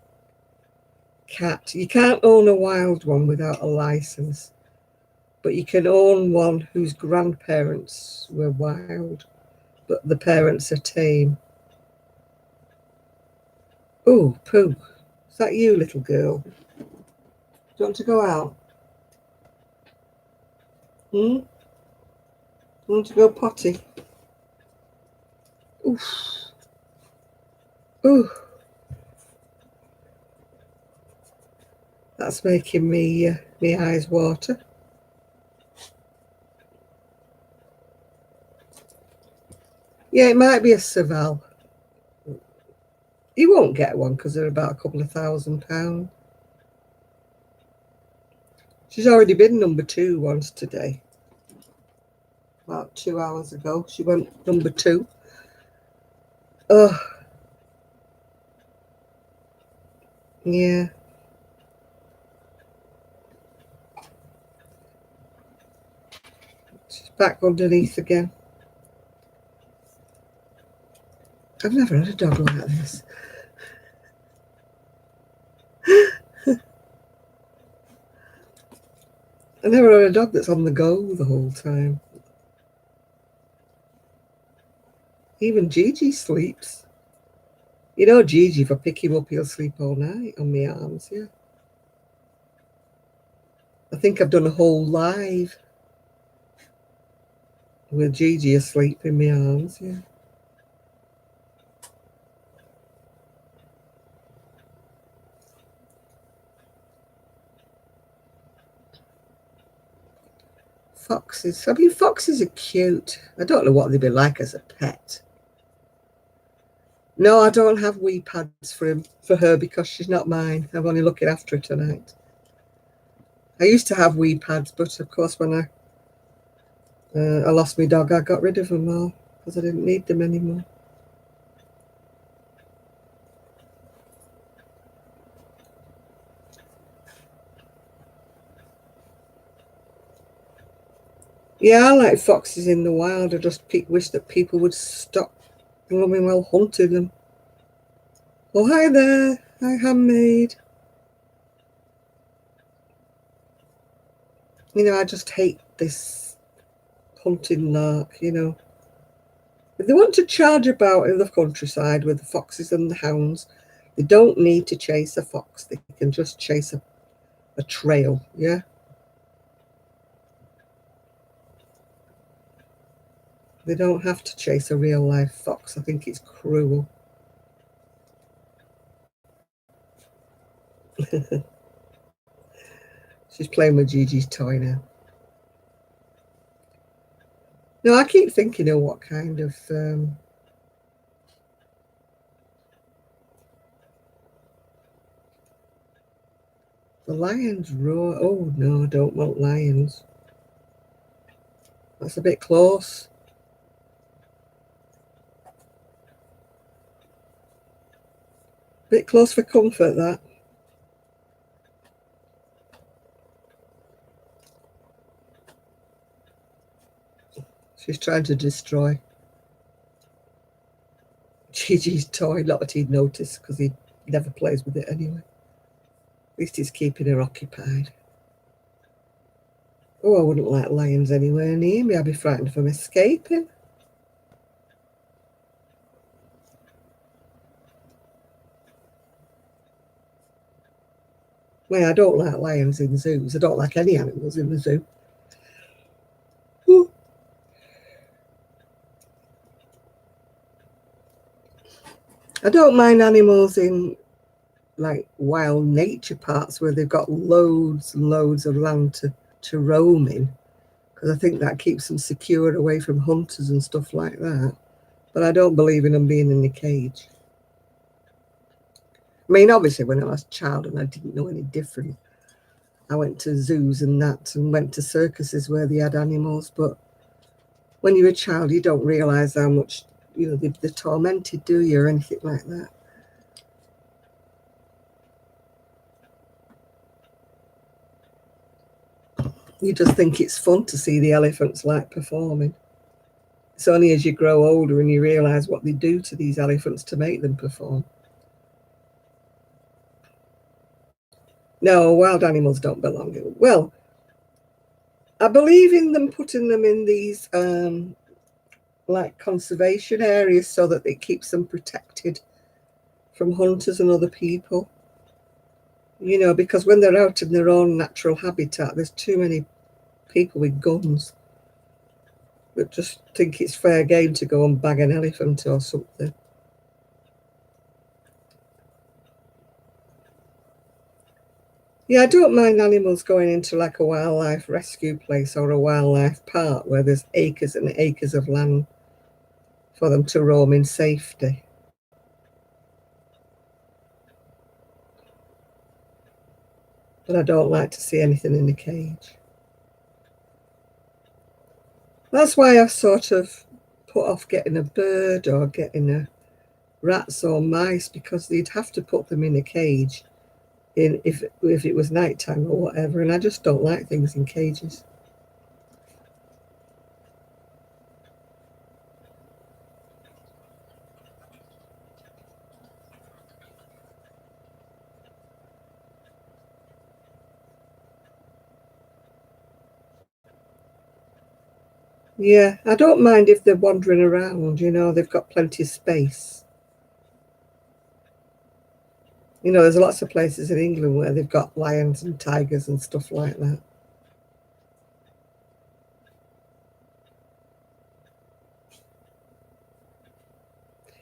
cat. You can't own a wild one without a license, but you can own one whose grandparents were wild, but the parents are tame. Oh, Pooh. Is that you, little girl? Do you want to go out? You want to go potty? Oof. Ooh. That's making me eyes water. Yeah, it might be a Serval. You won't get one because they're about a couple of £1,000. She's already been number 2 once today. About 2 hours ago, she went number 2. Oh, Yeah. She's back underneath again. I've never had a dog like this. I've never had a dog that's on the go the whole time. Even Gigi sleeps. You know, Gigi, if I pick him up, he'll sleep all night on my arms, yeah. I think I've done a whole live with Gigi asleep in my arms, yeah. Foxes. I mean, foxes are cute. I don't know what they'd be like as a pet. No, I don't have wee pads for her because she's not mine. I'm only looking after her tonight. I used to have wee pads, but of course when I lost my dog, I got rid of them all because I didn't need them anymore. Yeah, I like foxes in the wild. I just wish that people would stop blooming well hunting them. Oh, hi there. Hi, handmaid. You know, I just hate this hunting lark, you know. If they want to charge about in the countryside with the foxes and the hounds, they don't need to chase a fox. They can just chase a trail, yeah? They don't have to chase a real life fox. I think it's cruel. She's playing with Gigi's toy now. No, I keep thinking of what kind of the lions roar. Oh no, I don't want lions. That's a bit close. Bit close for comfort, that. She's trying to destroy Gigi's toy. Not that he'd notice because he never plays with it anyway. At least he's keeping her occupied. Oh, I wouldn't like lions anywhere near me. I'd be frightened of them escaping. Well, I don't like lions in zoos. I don't like any animals in the zoo. Ooh. I don't mind animals in like wild nature parks where they've got loads and loads of land to roam in, because I think that keeps them secure away from hunters and stuff like that. But I don't believe in them being in a cage. I mean, obviously, when I was a child and I didn't know any different, I went to zoos and that and went to circuses where they had animals. But when you're a child, you don't realise how much, you know, they're tormented, do you, or anything like that. You just think it's fun to see the elephants like performing. It's only as you grow older and you realise what they do to these elephants to make them perform. No, wild animals don't belong. Well, I believe in them putting them in these like conservation areas so that it keeps them protected from hunters and other people. You know, because when they're out in their own natural habitat, there's too many people with guns that just think it's fair game to go and bag an elephant or something. Yeah, I don't mind animals going into like a wildlife rescue place or a wildlife park where there's acres and acres of land for them to roam in safety. But I don't like to see anything in a cage. That's why I've sort of put off getting a bird or getting a rats or mice, because they'd have to put them in a cage if it was nighttime or whatever, and I just don't like things in cages. Yeah, I don't mind if they're wandering around, they've got plenty of space. There's lots of places in England where they've got lions and tigers and stuff like that.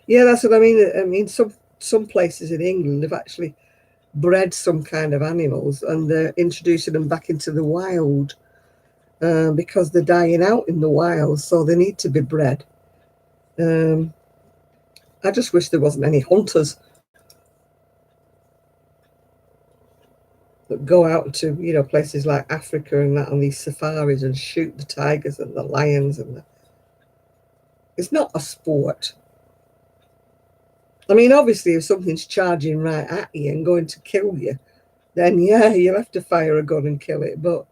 Yeah, that's what I mean. I mean, some places in England have actually bred some kind of animals and they're introducing them back into the wild because they're dying out in the wild, so they need to be bred. I just wish there wasn't any hunters that go out to places like Africa and that on these safaris and shoot the tigers and the lions it's not a sport. I mean, obviously, if something's charging right at you and going to kill you, then yeah, you'll have to fire a gun and kill it. But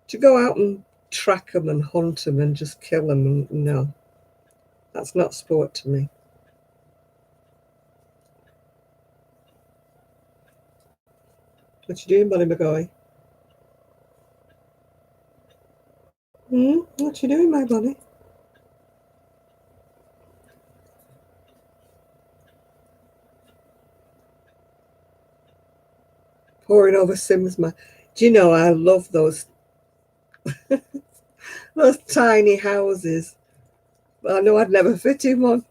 to go out and track them and hunt them and just kill them, no, that's not sport to me. What you doing, Bonnie McGoy? What you doing, my Bonnie? Pouring over Sims, do you know I love those those tiny houses? I know I'd never fit in one.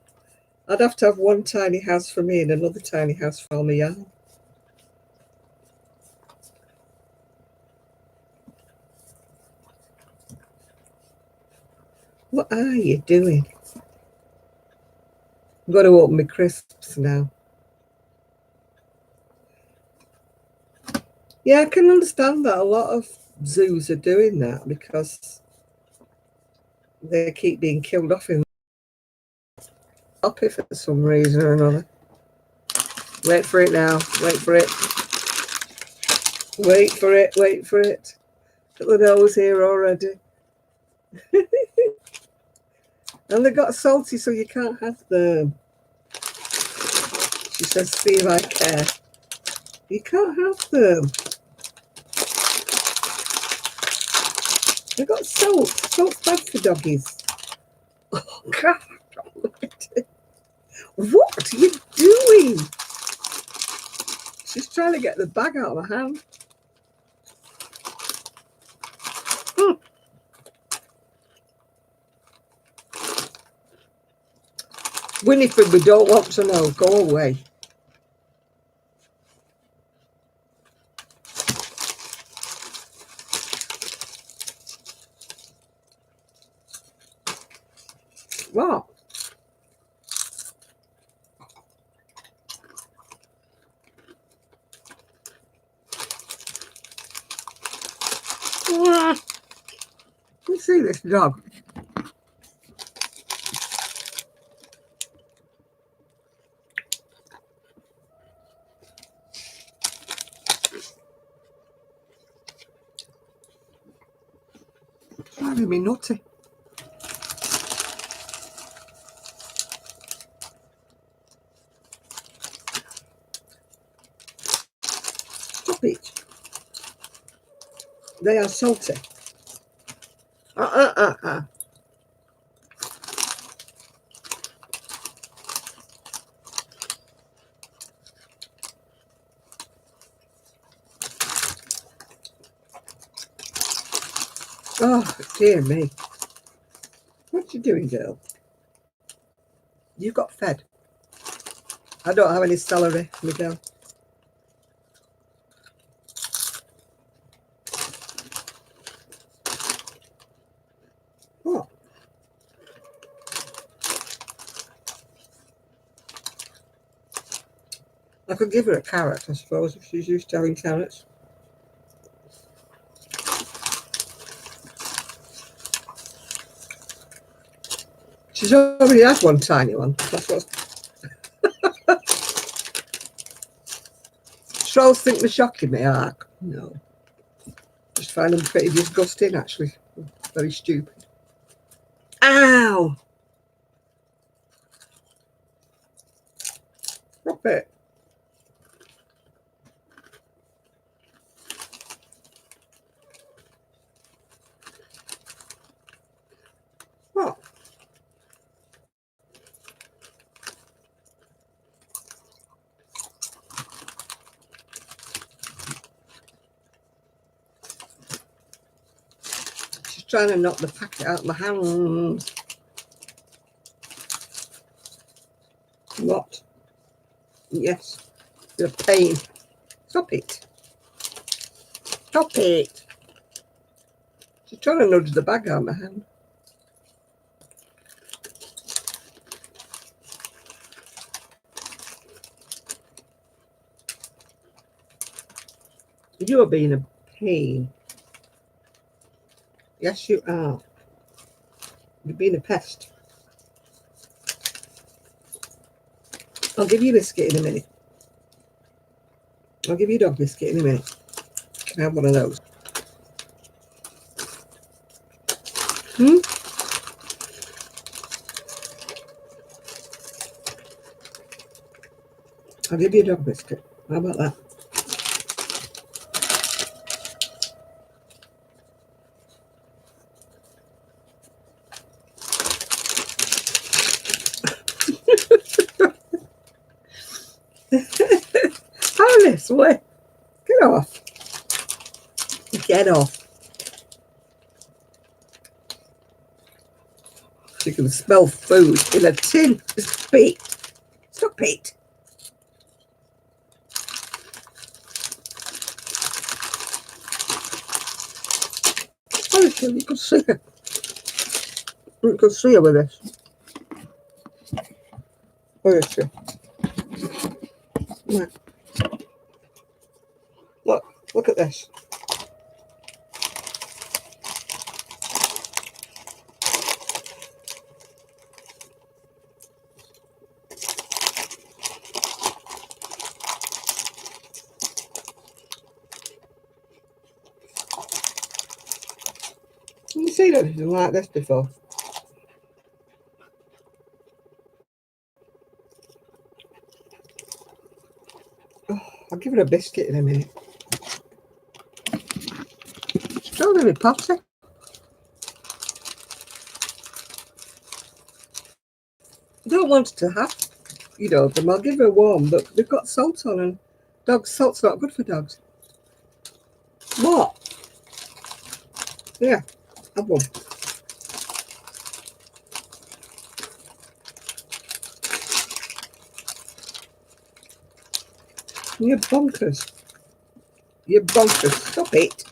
I'd have to have one tiny house for me and another tiny house for my yarn. What are you doing? I've got to open my crisps now. Yeah, I can understand that a lot of zoos are doing that because they keep being killed off in for some reason or another. Wait for it now. Wait for it. Wait for it. Wait for it. Look at those here already. And they got salty, so you can't have them. She says, see if I care. You can't have them. They got salt. Salt's bad for doggies. Oh, God. Look at it. What are you doing? She's trying to get the bag out of my hand. Winifred, we don't want to know. Go away. What? You see this dog? Driving me nutty. Stop it. They are salty. Oh, dear me. What you doing, girl? You got fed. I don't have any celery, Miguel. What? I could give her a carrot, I suppose, if she's used to having carrots. She's already had one tiny one. That's what's trolls think they're shocking me, Ark? No. Just find them pretty disgusting, actually. Very stupid. Ow! Stop it. What? She's trying to knock the packet out of my hands. What? Yes. You're a pain. Stop it. Stop it. She's trying to nudge the bag out of my hand. You're being a pain. Yes, you are. You're being a pest. I'll give you a biscuit in a minute. I'll give you a dog biscuit in a minute. Can I have one of those? I'll give you a dog biscuit. How about that? Alice, wait. Get off. Get off. You can smell food in a tin. Stop it. Stop it. Honestly, you could see her. You could see her with this. Where is she? Look at this. Have you seen anything like this before? Oh, I'll give her a biscuit in a minute. She's not really potty. I don't want her to have, them. I'll give her warm, but they've got salt on, and salt's not good for dogs. What? Yeah, have one. You're bonkers. You're bonkers. Stop it.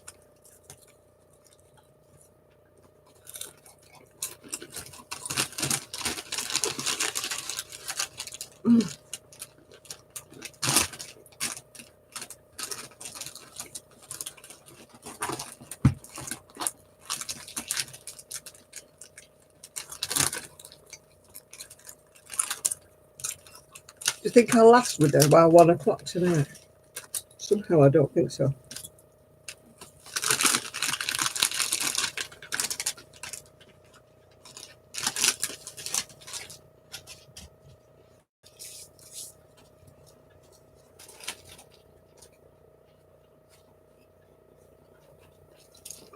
Do you think I'll last with her by 1 o'clock tonight? Somehow I don't think so.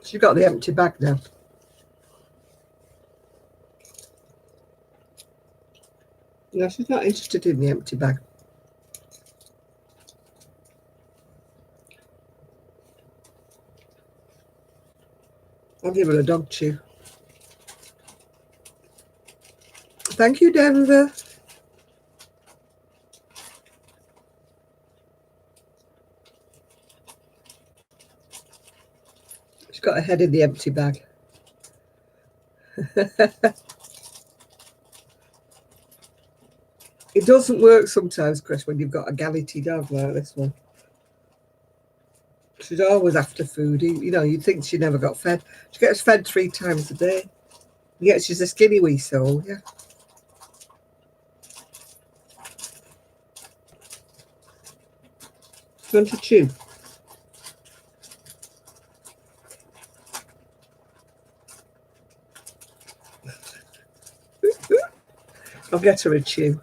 She's got the empty bag now. No, she's not interested in the empty bag. I'll give her a dog chew. Thank you, Denver. She's got her head in the empty bag. It doesn't work sometimes, Chris, when you've got a gallety dog like this one. She's always after food. You'd think she never got fed. She gets fed 3 times a day. Yeah, she's a skinny wee soul, yeah. you want to chew? I'll get her a chew.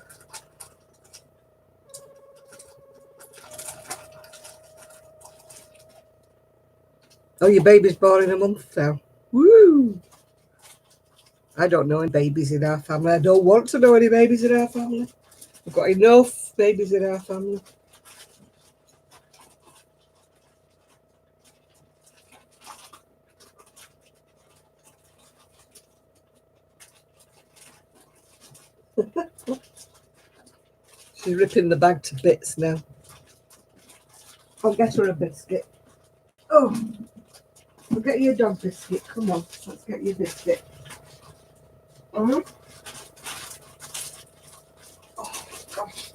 Oh, your baby's born in a month now. Woo! I don't know any babies in our family. I don't want to know any babies in our family. We've got enough babies in our family. She's ripping the bag to bits now. I'll get her a biscuit. Oh, I'll get you a dog biscuit. Come on, let's get you a biscuit. Oh, gosh.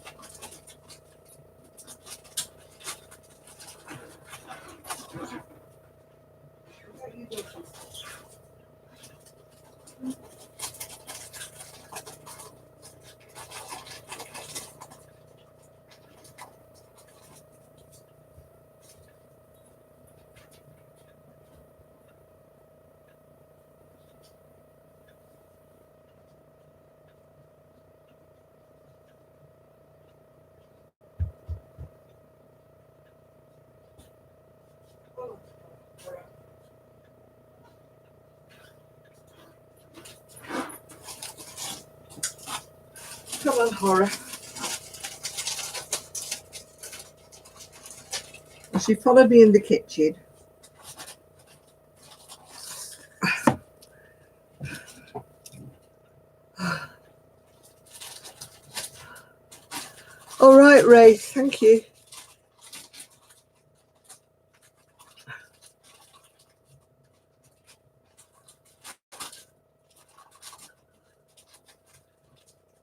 Come on, Horror. She followed me in the kitchen. All right, Ray, thank you.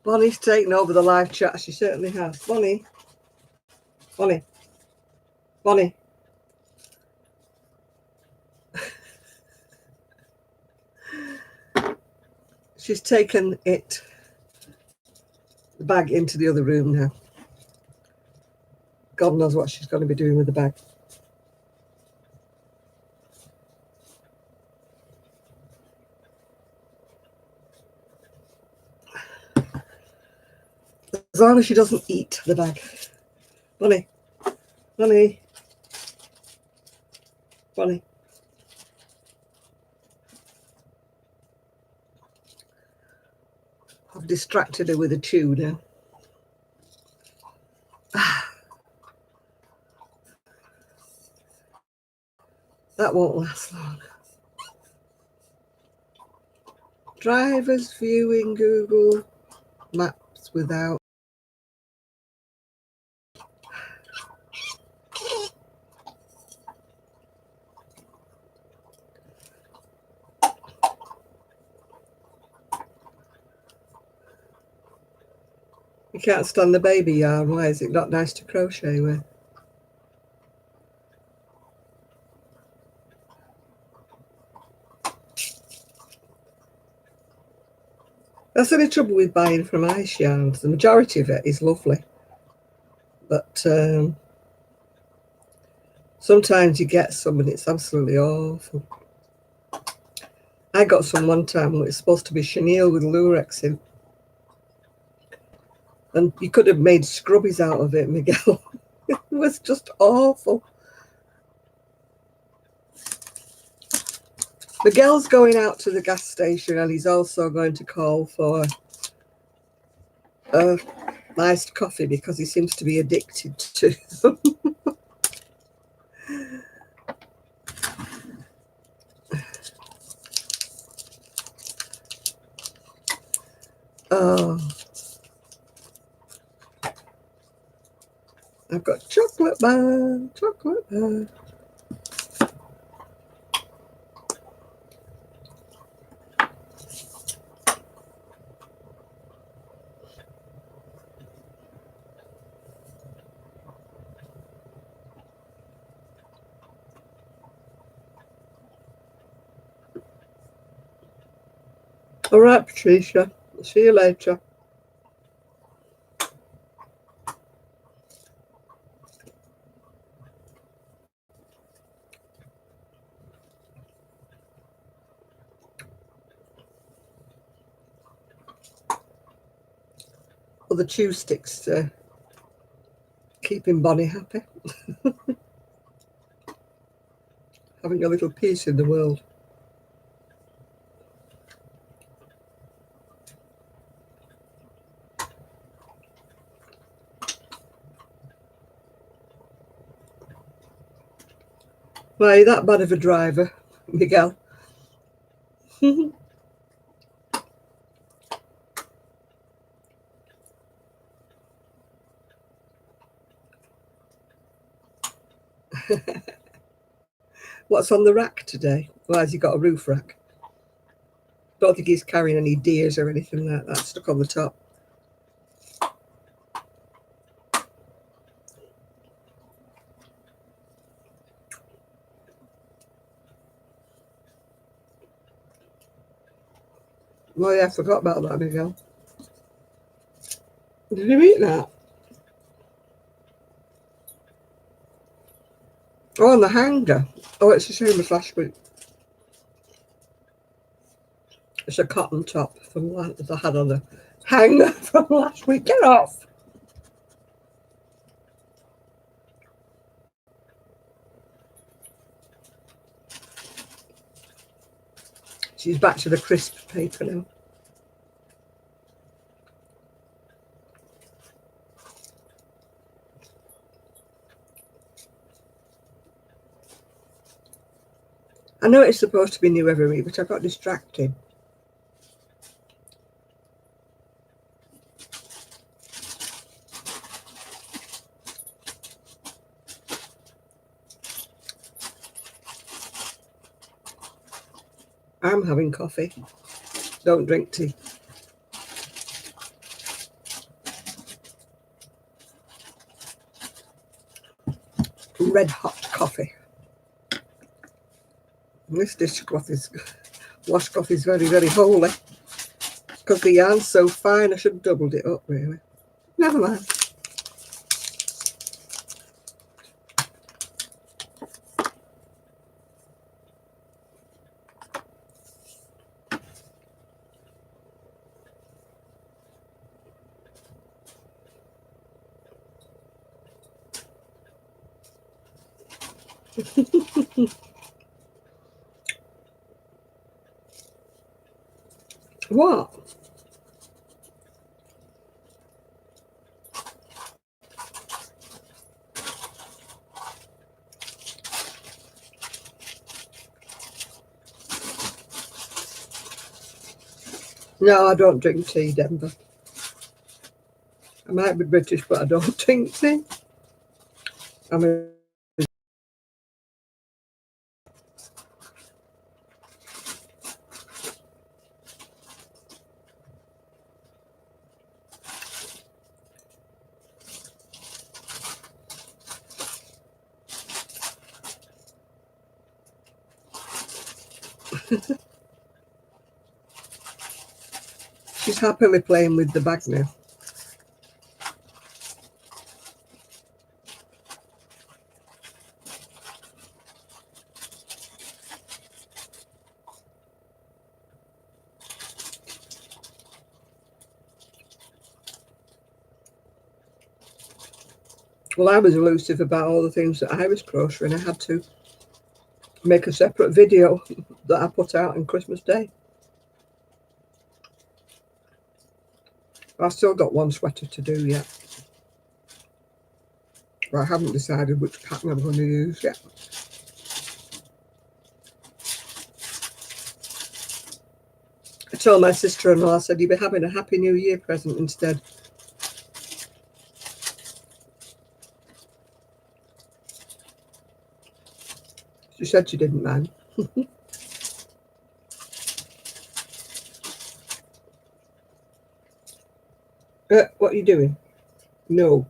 Bonnie's taken over the live chat. She certainly has. Bonnie. Bonnie. Bonnie. She's taken the bag into the other room now. God knows what she's going to be doing with the bag. As long as she doesn't eat the bag. Bonnie. Bonnie. Bonnie. I've distracted her with a chew now. That won't last long. Drivers viewing Google Maps without. You can't stand the baby yarn. Why is it not nice to crochet with? That's the only trouble with buying from ice yarns. The majority of it is lovely. But sometimes you get some and it's absolutely awful. I got some one time and it was supposed to be chenille with lurex in. And you could have made scrubbies out of it, Miguel. It was just awful. Miguel's going out to the gas station and he's also going to call for iced coffee because he seems to be addicted to them. Oh, I've got chocolate bar, chocolate bar. All right, Patricia. I'll see you later. other chew sticks to keeping Bonnie happy. Having a little peace in the world. Why are you that bad of a driver, Miguel? What's on the rack today? Why has he got a roof rack? Don't think he's carrying any deers or anything like that stuck on the top. Oh yeah, I forgot about that, Miguel. Did you eat that? Oh, on the hanger. Oh, it's the same as last week. It's a cotton top from that I had on the hanger from last week. Get off! She's back to the crisp paper now. I know it's supposed to be new every week, but I got distracted. I'm having coffee. Don't drink tea. Red hot coffee. And this washcloth is very, very holy. Because the yarn's so fine, I should have doubled it up, really. Never mind. What? No, I don't drink tea, Denver. I might be British, but I don't drink tea. I mean, she's happily playing with the bag now. Well, I was elusive about all the things that I was crocheting. I had to make a separate video that I put out on Christmas Day. I've still got one sweater to do yet. But I haven't decided which pattern I'm going to use yet. I told my sister-in-law, I said, you'll be having a Happy New Year present instead. She said she didn't mind. What are you doing? No.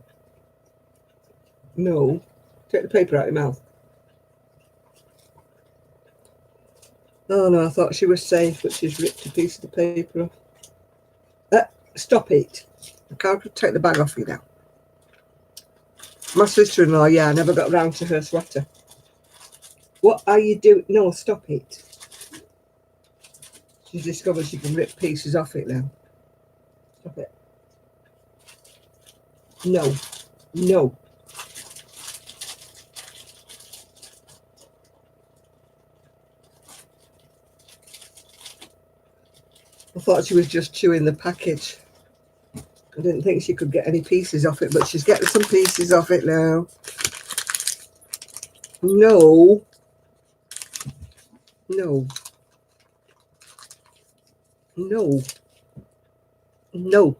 No. Take the paper out of your mouth. Oh no, I thought she was safe, but she's ripped a piece of the paper off. Stop it. I can't take the bag off you now. My sister-in-law, yeah, I never got around to her sweater. What are you doing? No, stop it. She's discovered she can rip pieces off it now. Stop it. No. No. I thought she was just chewing the package. I didn't think she could get any pieces off it, but she's getting some pieces off it now. No. No. No. No.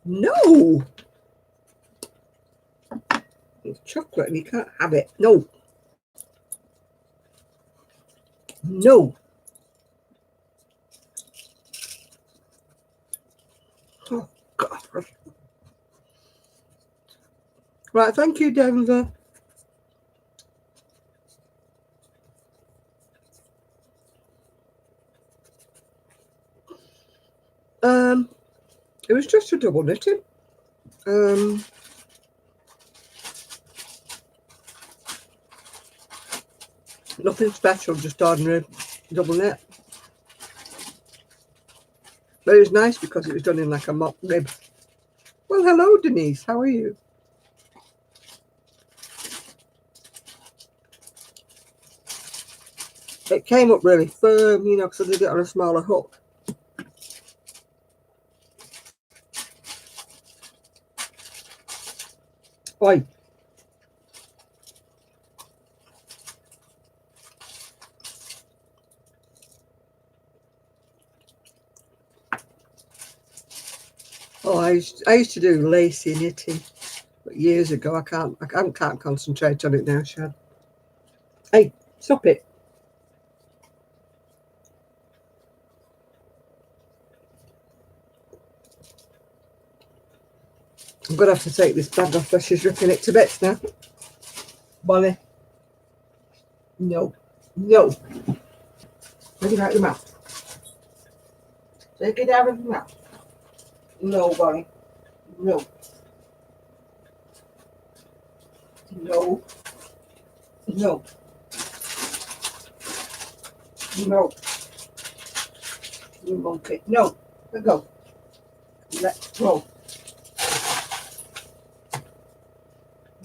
No. It's chocolate and you can't have it. No. No. Oh, God. Right, thank you, Denver. It was just a double knitting. Nothing special, just ordinary double knit. But it was nice because it was done in like a mock rib. Well, hello, Denise. How are you? It came up really firm, you know, because I did it on a smaller hook. Oi. Oh, I used to do lacy knitting, but years ago. I can't concentrate on it now, Shad. Hey, stop it. I'm gonna have to take this bag off, but she's ripping it to bits now. Bonnie. No. No. Take it out of your mouth. Take it out of your mouth. No, Bonnie. No. No. No. No. You monkey. No. Let go. Let go.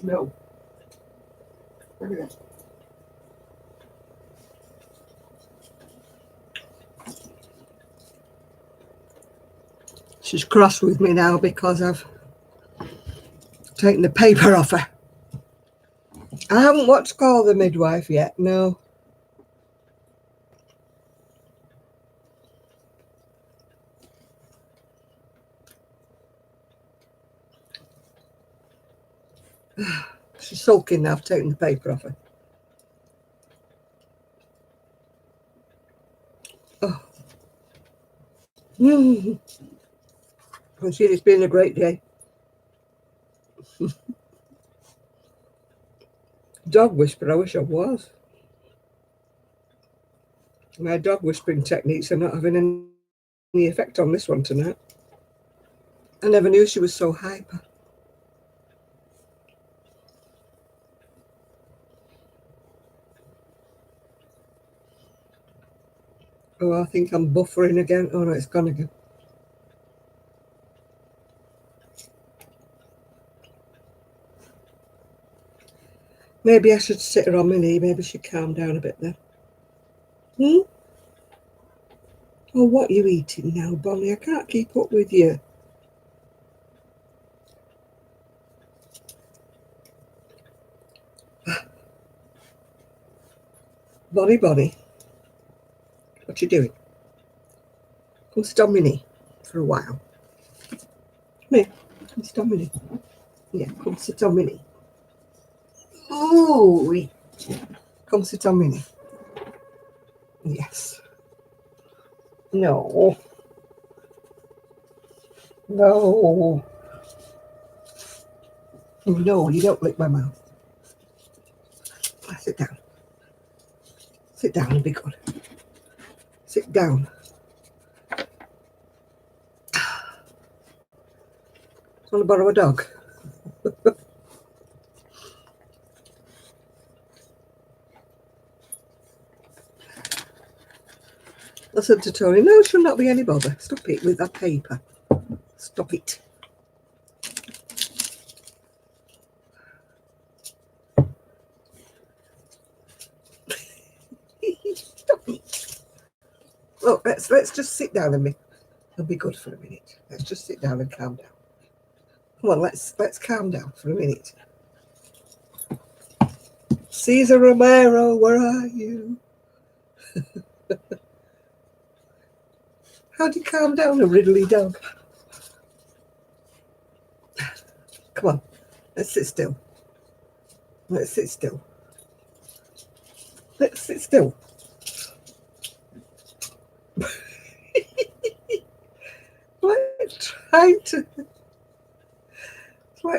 No. Look at that. She's cross with me now because I've taken the paper off her. I haven't watched Call the Midwife yet, no. She's sulking now. I've taken the paper off her. Oh. I see it's been a great day. Dog whisper, I wish I was. My dog whispering techniques are not having any effect on this one tonight. I never knew she was so hyper. Oh, I think I'm buffering again. Oh no, it's gone again. Maybe I should sit her on my knee. Maybe she'd calm down a bit then. Oh, what are you eating now, Bonnie? I can't keep up with you. Bonnie, what you doing? Come sit on my knee for a while. Come here. Come sit on my knee. Yeah, come sit on my knee. Oh, come sit on my knee. Yes. No. No. No, you don't lick my mouth. Sit down. Sit down and be good. Sit down. Want to borrow a dog? I said to Tony, no, she'll not be any bother. Stop it with that paper. Stop it. Stop it. Look, let's just sit down a minute. It'll be good for a minute. Let's just sit down and calm down. Come on, let's calm down for a minute. Cesar Romero, where are you? How do you calm down a Ridley dog? Come on, let's sit still. Let's sit still. Let's sit still.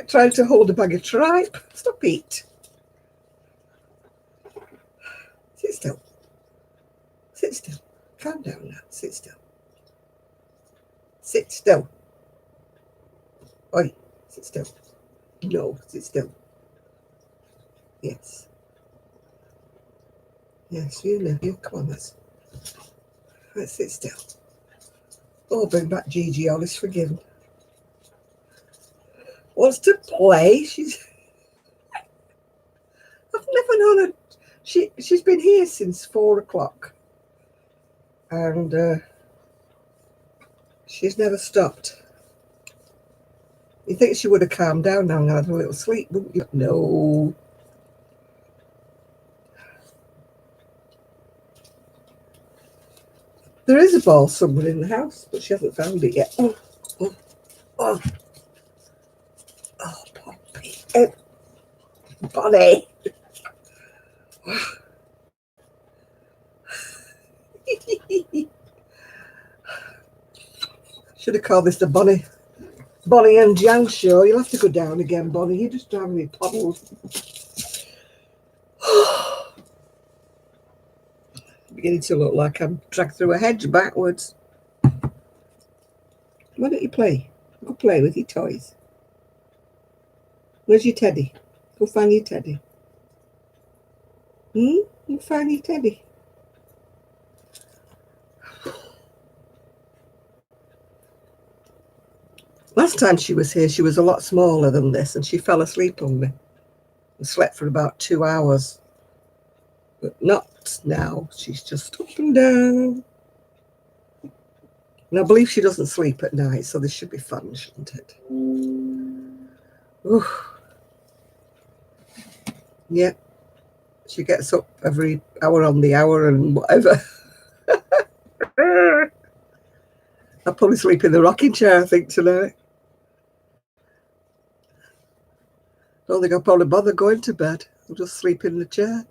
Trying to hold a bag of tripe. Stop it. Sit still. Sit still. Calm down now. Sit still. Sit still. Oi, sit still. No, sit still. Yes. Yes, you know. You come on, let's sit still. Oh, bring back Gigi. All is forgiven. Wants to play. I've never known her. She's been here since 4 o'clock, and she's never stopped. You think she would have calmed down now and had a little sleep, wouldn't you? No. There is a ball somewhere in the house, but she hasn't found it yet. Oh, oh, oh. Oh, Poppy. Bonnie. Should have called this the Bonnie and Jan show. You'll have to go down again, Bonnie. You're just driving me puddles. Beginning to look like I'm dragged through a hedge backwards. Why don't you play? Go play with your toys. Where's your teddy? Go find your teddy. Go find your teddy. Last time she was here, she was a lot smaller than this, and she fell asleep on me and slept for about 2 hours. But not now. She's just up and down. And I believe she doesn't sleep at night, so this should be fun, shouldn't it? Ooh. Yeah. She gets up every hour on the hour and whatever. I'll probably sleep in the rocking chair, I think, tonight. Don't think I'll probably bother going to bed. I'll just sleep in the chair.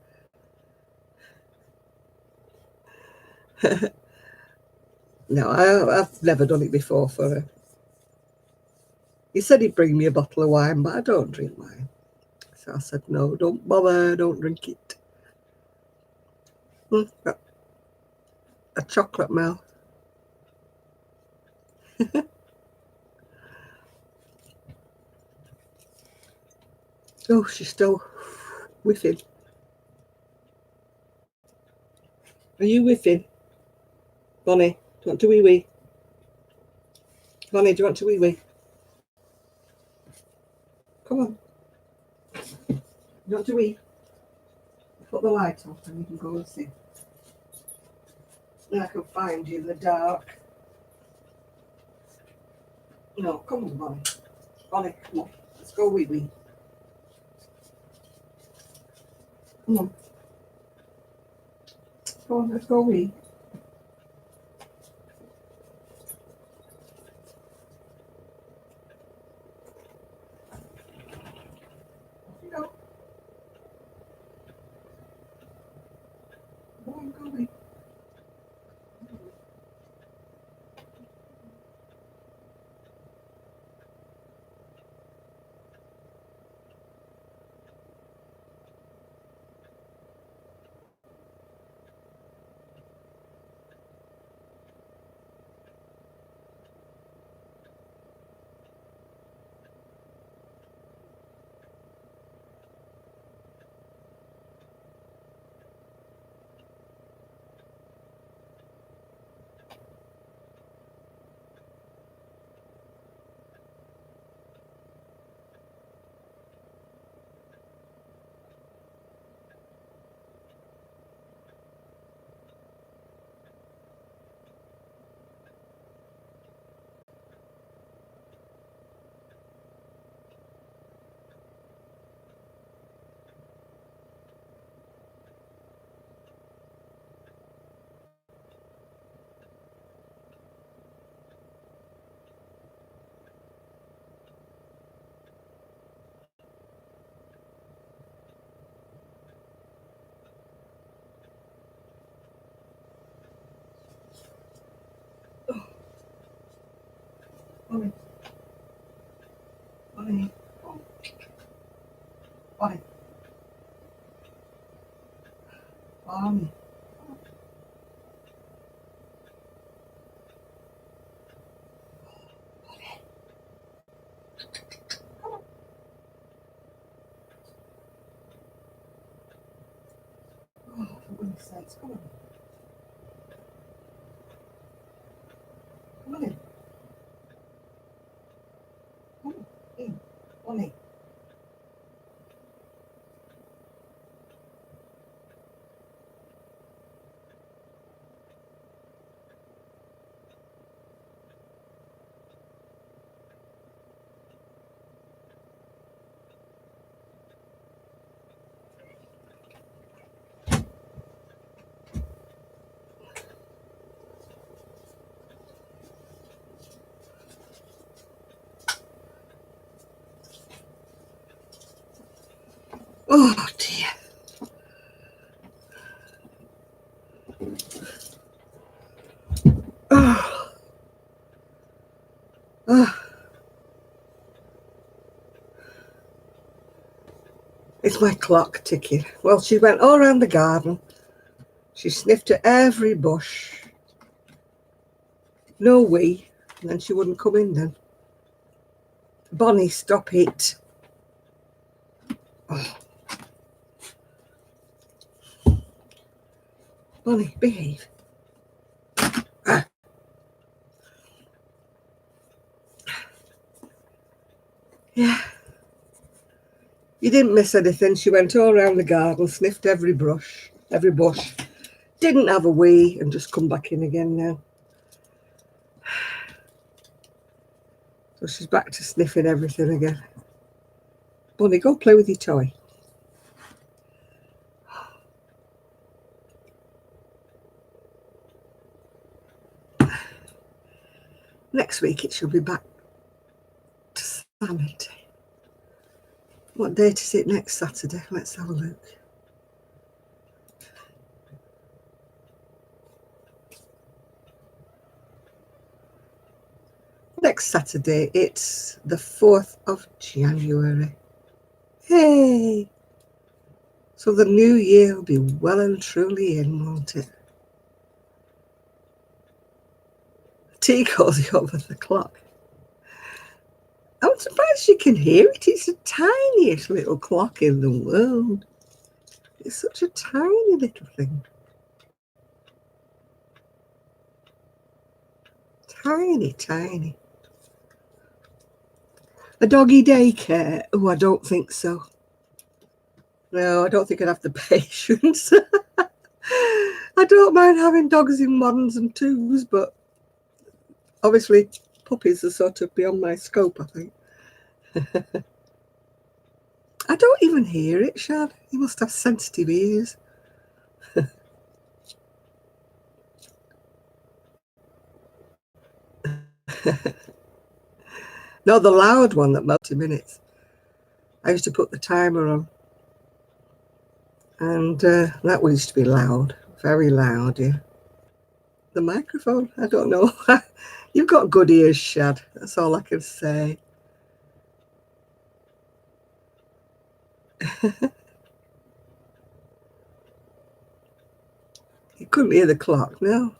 No, I've never done it before for her. He said he'd bring me a bottle of wine, but I don't drink wine. So I said, no, don't bother, don't drink it. Got a chocolate mouth. Oh, she's still whiffing. Are you whiffing? Bonnie, do you want to wee-wee? Bonnie, do you want to wee-wee? Come on. You want to wee? Put the light off and you can go and see. Then I can find you in the dark. No, come on, Bonnie. Bonnie, come on. Let's go wee-wee. Come on. Come on, let's go wee. Go. Go on, go wee. Bonnie. Bonnie. Bonnie. Bonnie. Oh, for goodness sakes, come on. Come on in. Come on in. Bonnie. Oh dear. Oh. Oh. It's my clock ticking. Well, she went all around the garden. She sniffed at every bush. No wee. And then she wouldn't come in then. Bonnie, stop it. Oh. Bonnie, behave. Ah. Yeah. You didn't miss anything. She went all around the garden, sniffed every bush. Didn't have a wee and just come back in again now. So she's back to sniffing everything again. Bonnie, go play with your toy. Next week it should be back to sanity. What date is it next Saturday? Let's have a look. Next Saturday, it's the 4th of January. Hey! So the new year will be well and truly in, won't it? Tea calls you over the clock. I'm surprised you can hear it. It's the tiniest little clock in the world. It's such a tiny little thing. Tiny, tiny. A doggy daycare? Oh, I don't think so. No, I don't think I'd have the patience. I don't mind having dogs in ones and twos, but obviously puppies are sort of beyond my scope, I think. I don't even hear it, Shad. You must have sensitive ears. No, the loud one that most minutes. I used to put the timer on. And that one used to be loud. Very loud, yeah. The microphone? I don't know. You've got good ears, Shad. That's all I can say. You couldn't hear the clock, no.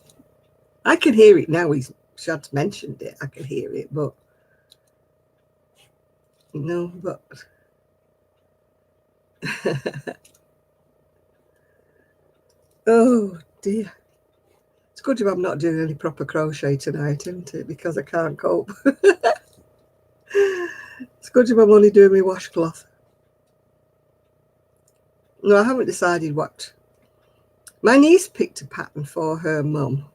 I can hear it now. Shad's mentioned it. I can hear it, but no, but oh dear. It's good job I'm not doing any proper crochet tonight, isn't it? Because I can't cope. It's good job I'm only doing my washcloth. No, I haven't decided what. My niece picked a pattern for her mum,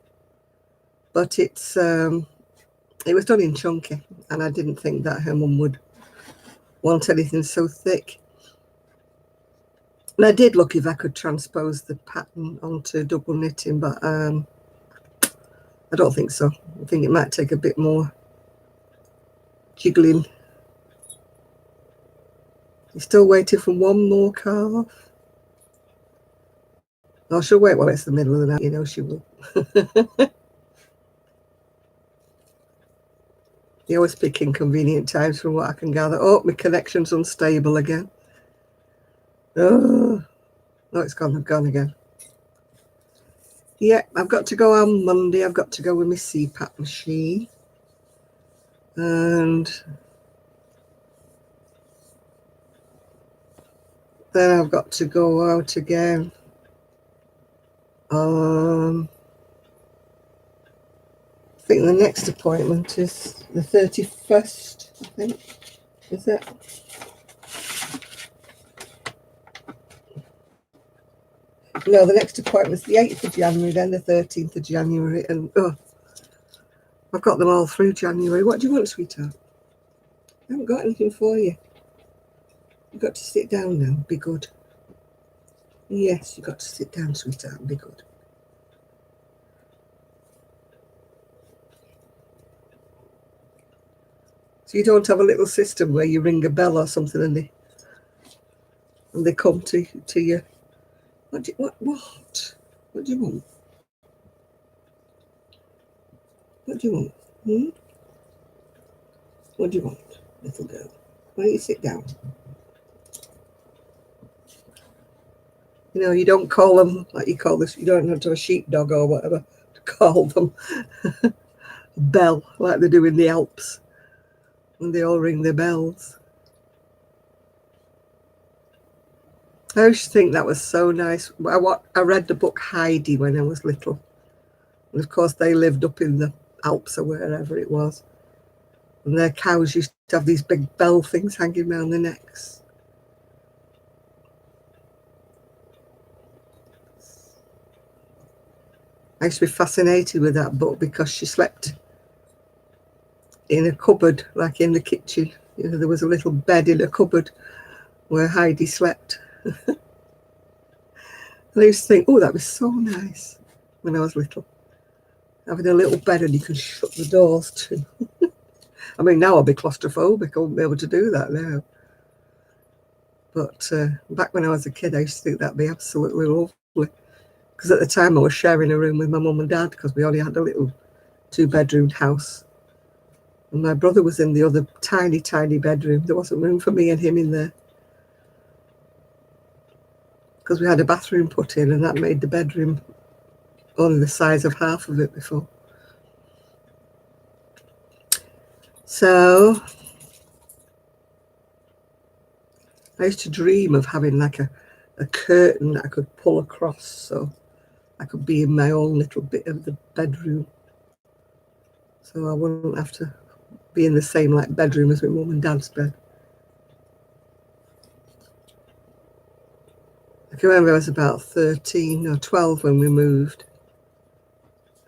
but it was done in chunky, and I didn't think that her mum would want anything so thick. And I did look if I could transpose the pattern onto double knitting, but I don't think so. I think it might take a bit more jiggling. You're still waiting for one more calf? Oh, she'll wait while it's the middle of the night, you know she will. You always pick inconvenient times from what I can gather. Oh, my connection's unstable again. Oh, no, it's gone again. Yeah, I've got to go on Monday. I've got to go with my CPAP machine. And then I've got to go out again. I think the next appointment is the 31st, I think. Is it? No, the next appointment is the 8th of January, then the 13th of January. And I've got them all through January. What do you want, sweetheart? I haven't got anything for you. You've got to sit down now. Be good. Yes, you've got to sit down, sweetheart, and be good. So you don't have a little system where you ring a bell or something and they come to you. What do you want? What do you want? What do you want? What do you want, little girl? Why don't you sit down? You know, you don't call them like you call this. You don't have to have a sheepdog or whatever to call them a bell like they do in the Alps, and they all ring their bells. I used to think that was so nice. I read the book Heidi when I was little, and of course they lived up in the Alps or wherever it was, and their cows used to have these big bell things hanging around their necks. I used to be fascinated with that book because she slept in a cupboard, like in the kitchen. You know, there was a little bed in a cupboard where Heidi slept. And I used to think, oh, that was so nice when I was little. Having a little bed and you could shut the doors too. I mean, now I'll be claustrophobic. I won't be able to do that now. But back when I was a kid, I used to think that'd be absolutely lovely. Because at the time I was sharing a room with my mum and dad because we only had a little 2-bedroom house. And my brother was in the other tiny, tiny bedroom. There wasn't room for me and him in there. Because we had a bathroom put in and that made the bedroom only the size of half of it before. So I used to dream of having like a curtain that I could pull across so I could be in my own little bit of the bedroom. So I wouldn't have to be in the same like bedroom as my mum and dad's bed. I can remember I was about 13 or 12 when we moved.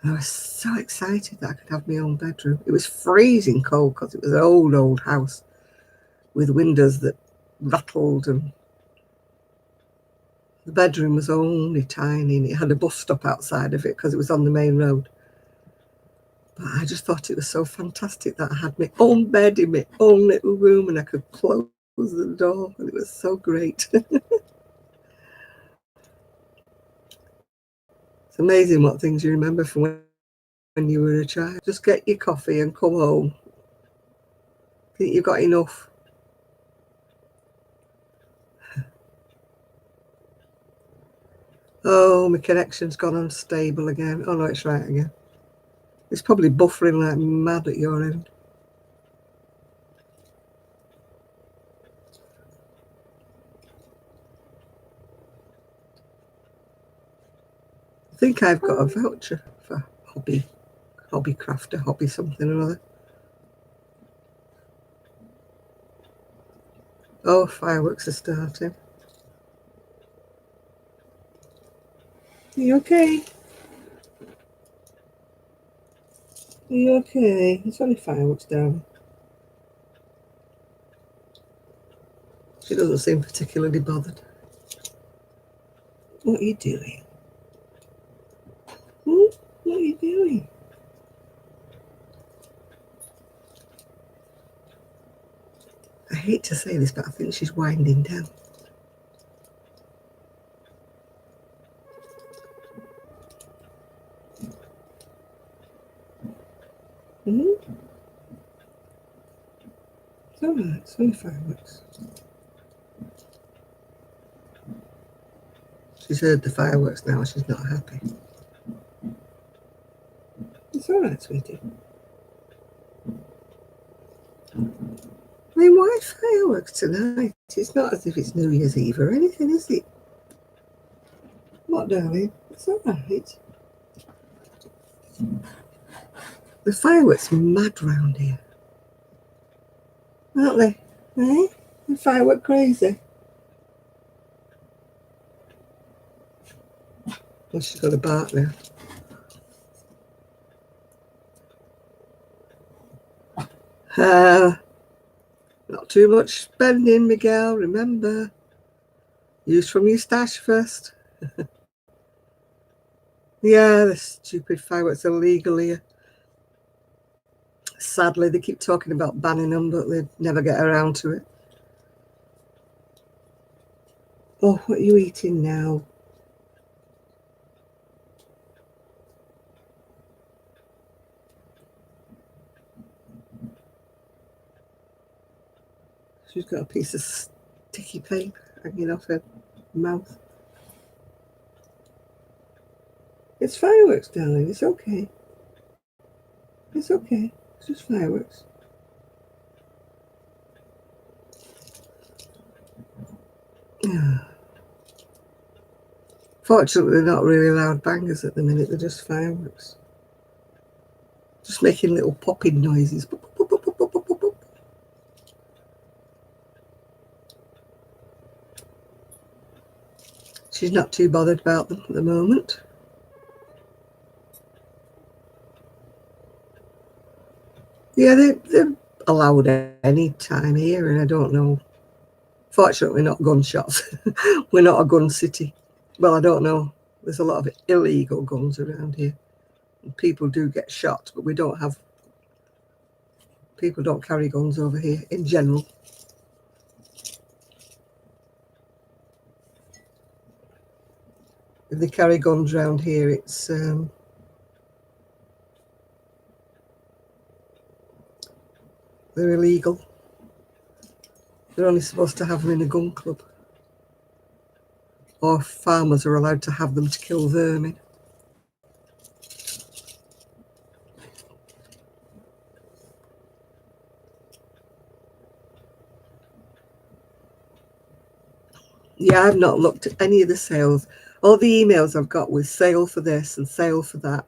And I was so excited that I could have my own bedroom. It was freezing cold because it was an old house with windows that rattled, and the bedroom was only tiny and it had a bus stop outside of it because it was on the main road. But I just thought it was so fantastic that I had my own bed in my own little room and I could close the door, and it was so great. It's amazing what things you remember from when you were a child. Just get your coffee and come home. Think you've got enough? Oh, my connection's gone unstable again. Oh no, it's right again. It's probably buffering like mad at your end. I think I've got a voucher for hobby crafter, hobby something or other. Oh, fireworks are starting. Are you okay? Are you okay? It's only fireworks down. She doesn't seem particularly bothered. What are you doing? What are you doing? I hate to say this, but I think she's winding down. It's alright, it's only fireworks. She's heard the fireworks now, she's not happy. It's alright, sweetie. I mean, why fireworks tonight? It's not as if it's New Year's Eve or anything, is it? What, darling? It's alright. The fireworks are mad round here, aren't they? Eh? The firework crazy. Well, she's got a bark now. Not too much spending, Miguel, remember. Use from your stash first. Yeah, the stupid fireworks are legal here. Sadly, they keep talking about banning them, but they never get around to it. Oh, what are you eating now? She's got a piece of sticky paper hanging off her mouth. It's fireworks, darling. It's okay. It's okay. It's just fireworks. Fortunately, they're not really loud bangers at the minute. They're just fireworks. Just making little popping noises. Boop, boop, boop, boop, boop, boop, boop. She's not too bothered about them at the moment. Yeah, they're allowed any time here, and I don't know. Fortunately, not gunshots. We're not a gun city. Well, I don't know. There's a lot of illegal guns around here. People do get shot, but we don't have... People don't carry guns over here in general. If they carry guns around here, it's... they're illegal. They're only supposed to have them in a gun club. Or farmers are allowed to have them to kill vermin. Yeah, I've not looked at any of the sales. All the emails I've got with sale for this and sale for that.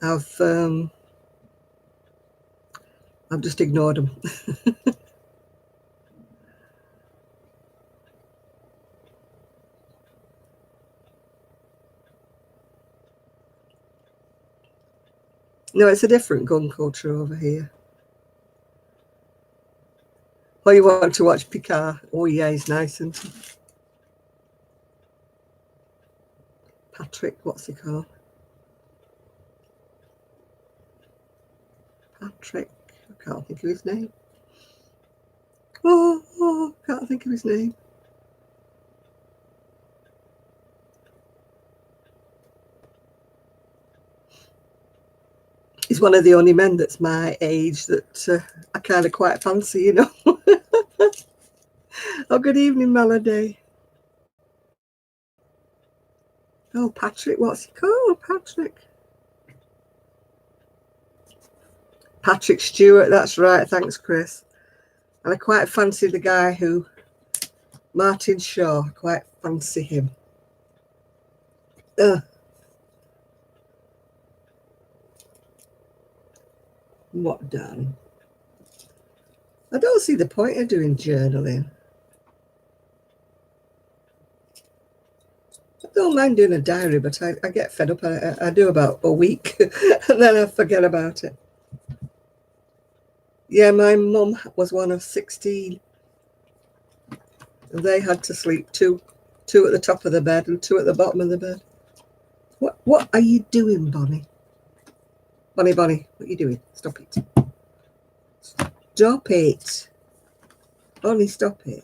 I've just ignored them. No, it's a different gun culture over here. Oh, you want to watch Picard? Oh, yeah, he's nice, isn't he? Patrick, what's he called? Patrick, I can't think of his name. Oh, can't think of his name. He's one of the only men that's my age that I kind of quite fancy, you know. Oh, good evening, Melody. Oh, Patrick, what's he called? Patrick Stewart, that's right. Thanks, Chris. And I quite fancy the guy who, Martin Shaw, I quite fancy him. What, darling? I don't see the point of doing journaling. I don't mind doing a diary, but I get fed up. I do about a week and then I forget about it. Yeah, my mum was one of 16. They had to sleep two at the top of the bed and two at the bottom of the bed. What are you doing, Bonnie? Bonnie, what are you doing? Stop it. Stop it. Bonnie, stop it.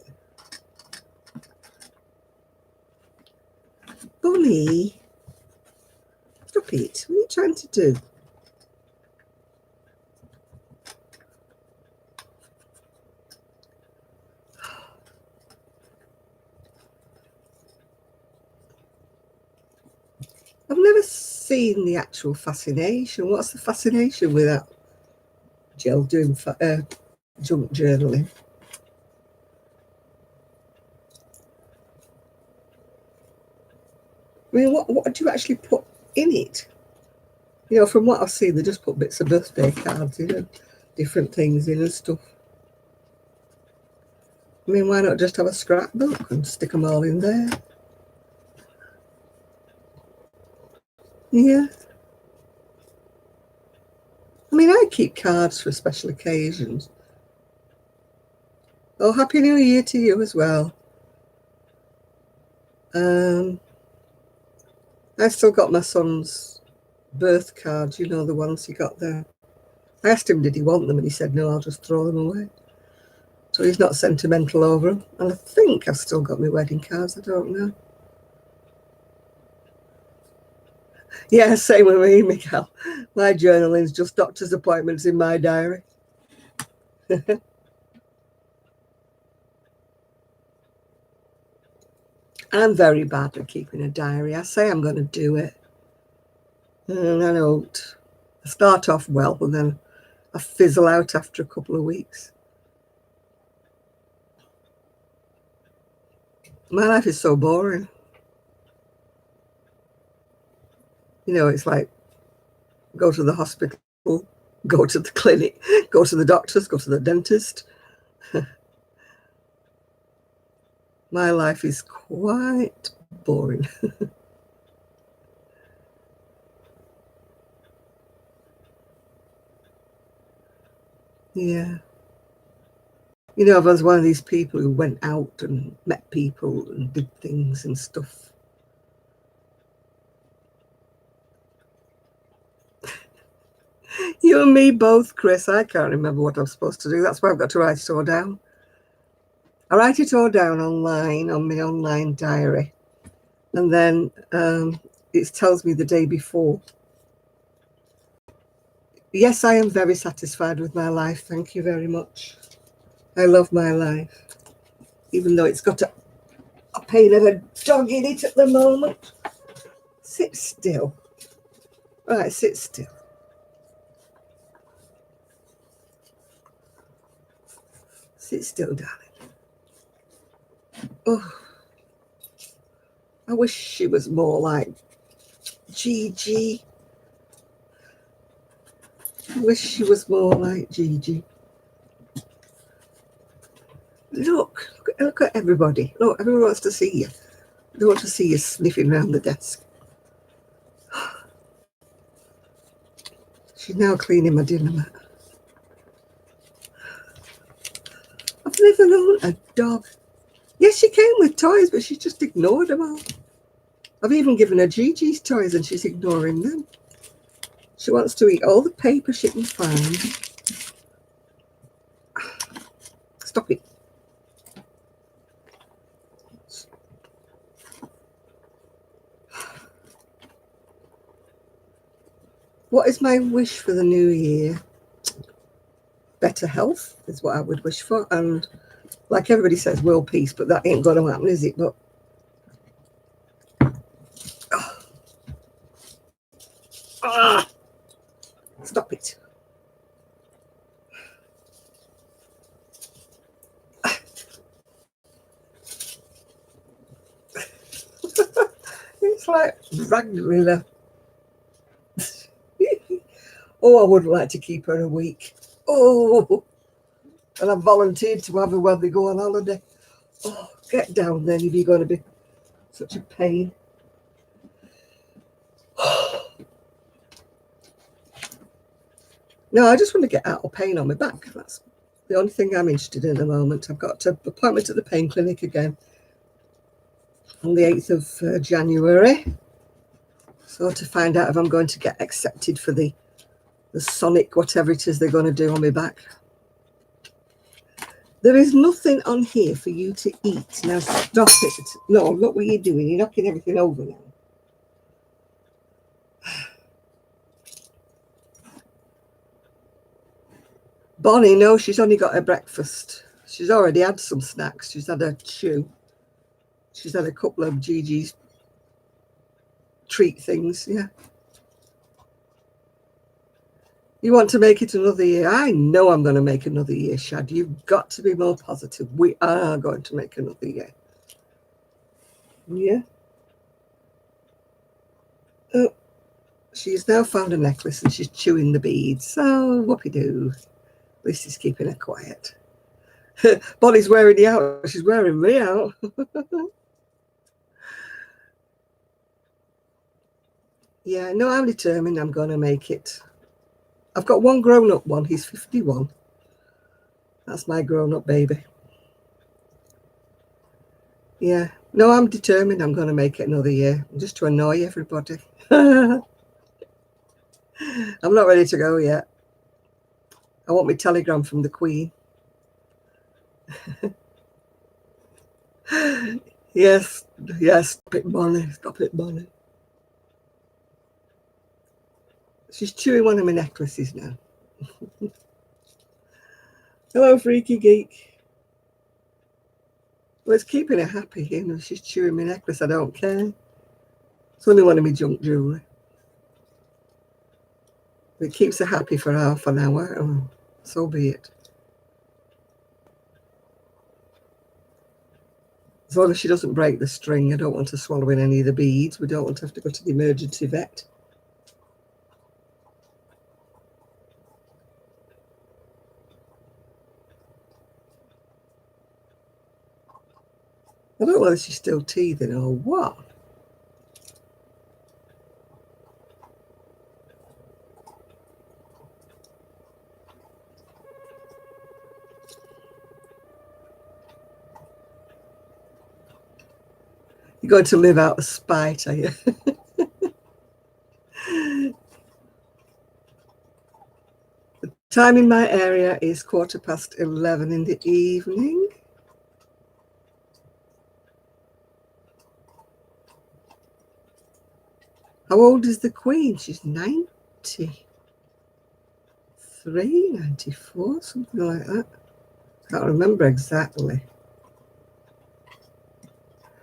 Bonnie, stop it. What are you trying to do? seen the actual fascination. What's the fascination with that, Jill, doing junk journaling? I mean, what do you actually put in it? You know, from what I've seen, they just put bits of birthday cards in and different things in and stuff. I mean, why not just have a scrapbook and stick them all in there? Yeah. I mean, I keep cards for special occasions. Oh, Happy New Year to you as well. I've still got my son's birth cards, you know, the ones he got there. I asked him, did he want them? And he said, no, I'll just throw them away. So he's not sentimental over them. And I think I've still got my wedding cards. I don't know. Yeah, same with me, Miguel. My journaling's just doctor's appointments in my diary. I'm very bad at keeping a diary. I say I'm going to do it, and I don't. I start off well, and then I fizzle out after a couple of weeks. My life is so boring. You know, it's like go to the hospital, go to the clinic, go to the doctors, go to the dentist. My life is quite boring. Yeah. You know, I was one of these people who went out and met people and did things and stuff. You and me both, Chris. I can't remember what I'm supposed to do. That's why I've got to write it all down. I write it all down online on my online diary. And then it tells me the day before. Yes, I am very satisfied with my life. Thank you very much. I love my life, even though it's got a pain of a dog in it at the moment. Sit still. Right, sit still. Sit still, darling. Oh, I wish she was more like Gigi. I wish she was more like Gigi. Look at everybody. Look, everyone wants to see you. They want to see you sniffing around the desk. She's now cleaning my dinner mat. I've never known a dog. Yes, she came with toys, but she just ignored them all. I've even given her Gigi's toys and she's ignoring them. She wants to eat all the paper she can find. Stop it. What is my wish for the new year? Better health is what I would wish for. And like everybody says, world peace, but that ain't going to happen, is it? But stop it. It's like Ragnarilla. Oh, I wouldn't like to keep her a week. Oh, and I've volunteered to have her when they go on holiday. Oh, get down then if you're going to be such a pain. No, I just want to get out of pain on my back. That's the only thing I'm interested in at the moment. I've got an appointment at the pain clinic again on the 8th of January. So to find out if I'm going to get accepted for the sonic, whatever it is they're going to do on my back. There is nothing on here for you to eat. Now stop it. No, look what you're doing. You're knocking everything over now. Bonnie, no, she's only got her breakfast. She's already had some snacks. She's had a chew. She's had a couple of Gigi's treat things, yeah. You want to make it another year? I know I'm going to make another year, Shad. You've got to be more positive. We are going to make another year. Yeah. Oh, she's now found a necklace and she's chewing the beads. So, whoopee-doo. At least he's keeping her quiet. Bonnie's wearing you out. She's wearing me out. Yeah, no, I'm determined I'm going to make it. I've got one grown-up one. He's 51. That's my grown-up baby. Yeah. No, I'm determined I'm going to make it another year. Just to annoy everybody. I'm not ready to go yet. I want my telegram from the Queen. Yes, stop it, Bonnie. Stop it, Bonnie. She's chewing one of my necklaces now. Hello, Freaky Geek. Well, it's keeping her happy, you know. She's chewing my necklace. I don't care. It's only one of my junk jewellery. It keeps her happy for half an hour. Oh, so be it. As long as she doesn't break the string, I don't want her swallowing any of the beads. We don't want to have to go to the emergency vet. I don't know whether she's still teething or what. You're going to live out of spite, are you? The time in my area is 11:15 in the evening. How old is the Queen? She's 93, 94, something like that. Can't remember exactly.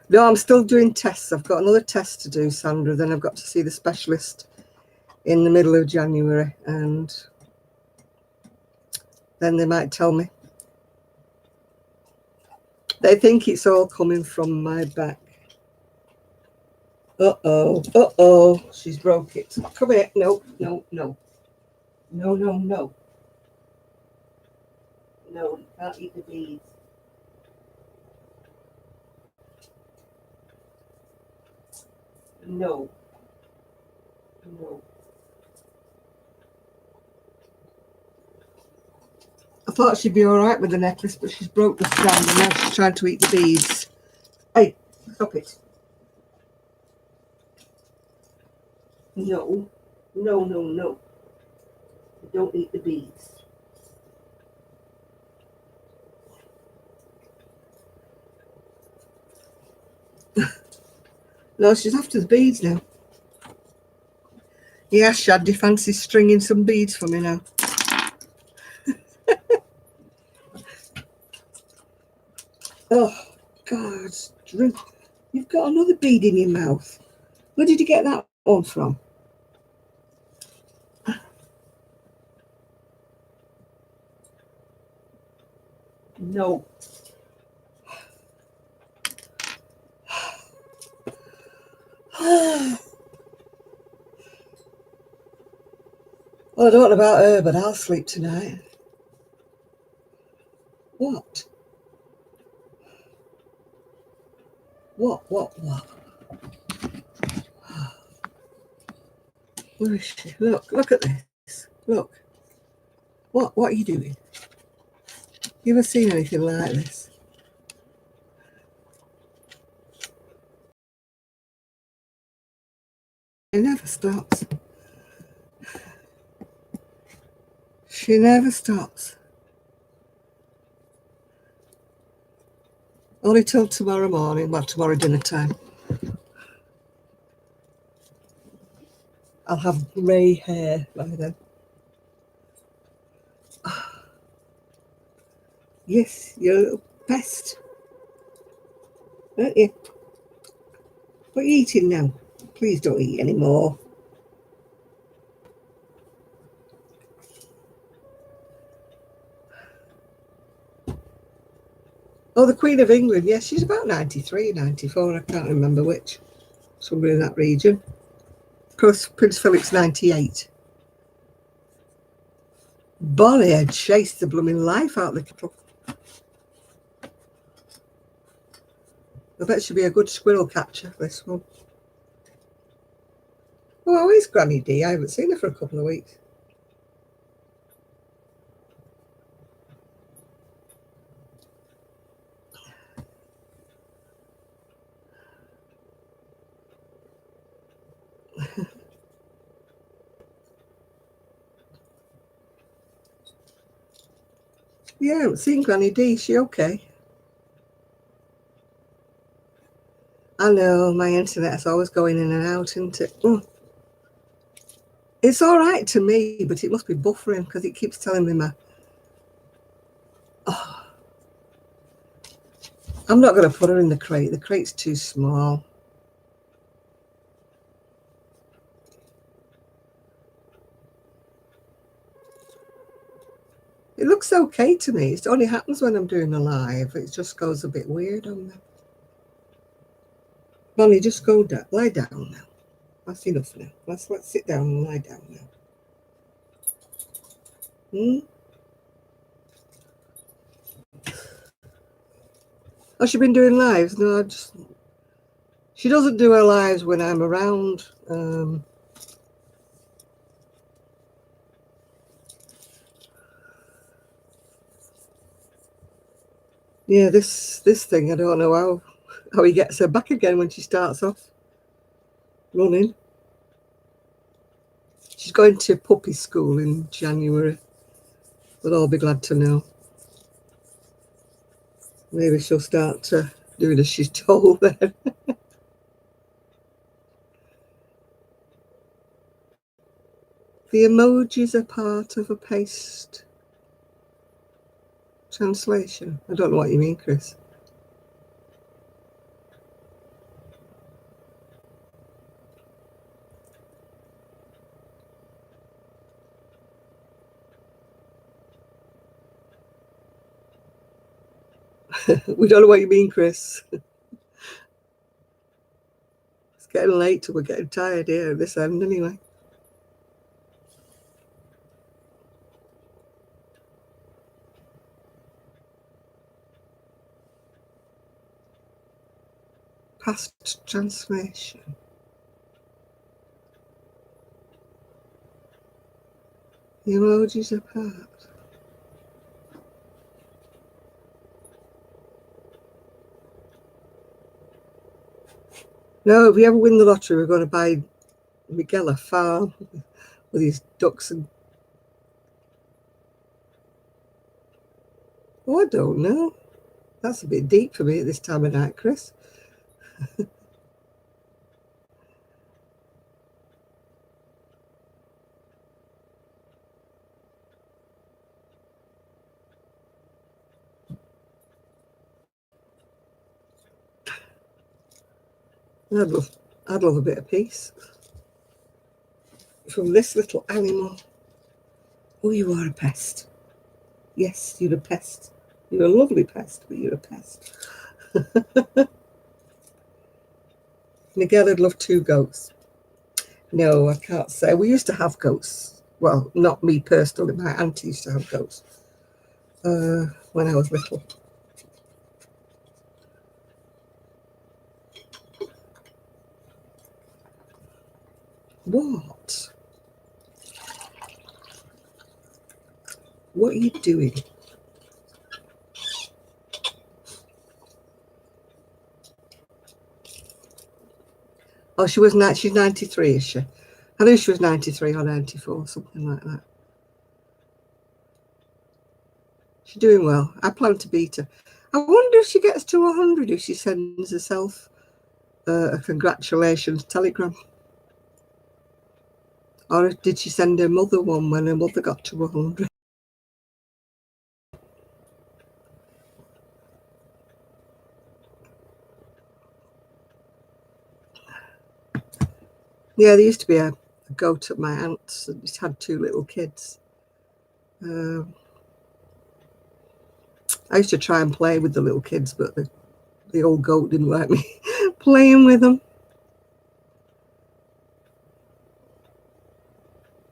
No, I'm still doing tests. I've got another test to do, Sandra. Then I've got to see the specialist in the middle of January, and then they might tell me. They think it's all coming from my back. Uh-oh. She's broke it. Come here. No. No, you can't eat the beads. No. I thought she'd be all right with the necklace, but she's broke the strand and now she's trying to eat the beads. Hey, stop it. No. You don't eat the beads. No, she's after the beads now. Yeah, Shad, do you fancy stringing some beads for me now? Oh, God. You've got another bead in your mouth. Where did you get that one from? No. Well, I don't know about her, but I'll sleep tonight. What? What? Where is she? Look at this. Look. What are you doing? You ever seen anything like this? She never stops. She never stops. Only till tomorrow morning. Well, tomorrow dinner time. I'll have grey hair by then. Yes, you're a little pest. Aren't you? What are you eating now? Please don't eat anymore. Oh, the Queen of England. Yes, she's about 93, 94. I can't remember which. Somewhere in that region. Of course, Prince Philip's 98. Bonnie had chased the blooming life out of the kettle. I bet she'll be a good squirrel catcher, this one. Oh, where's Granny D? I haven't seen her for a couple of weeks. Yeah, I haven't seen Granny D. Is she okay? I know, my internet's always going in and out, isn't it? It's all right to me, but it must be buffering because it keeps telling me my... Oh. I'm not going to put her in the crate. The crate's too small. It looks okay to me. It only happens when I'm doing a live. It just goes a bit weird on me. Bonnie, just go down. Lie down now. That's enough now. Let's sit down and lie down now. Has she been doing lives? No, she doesn't do her lives when I'm around. Yeah, this thing, I don't know how he gets her back again when she starts off running. She's going to puppy school in January. We'll all be glad to know. Maybe she'll start doing as she's told then. The emojis are part of a paste translation. I don't know what you mean, Chris. We don't know what you mean, Chris. It's getting late, so we're getting tired here at this end anyway. Past transformation. The emojis are part. No, if we ever win the lottery, we're going to buy Miguel a farm with his ducks and... Oh, I don't know. That's a bit deep for me at this time of night, Chris. I'd love a bit of peace from this little animal. Oh, you are a pest. Yes, you're a pest. You're a lovely pest, but you're a pest. Miguel would love 2 goats. No, I can't say. We used to have goats. Well, not me personally. My auntie used to have goats when I was little. What? What are you doing? Oh, she's 93, is she? I knew she was 93 or 94, something like that. She's doing well. I plan to beat her. I wonder if she gets to 100, if she sends herself a congratulations telegram. Or did she send her mother one when her mother got to 100? Yeah, there used to be a goat at my aunt's, and it had 2 little kids. I used to try and play with the little kids, but the old goat didn't like me playing with them.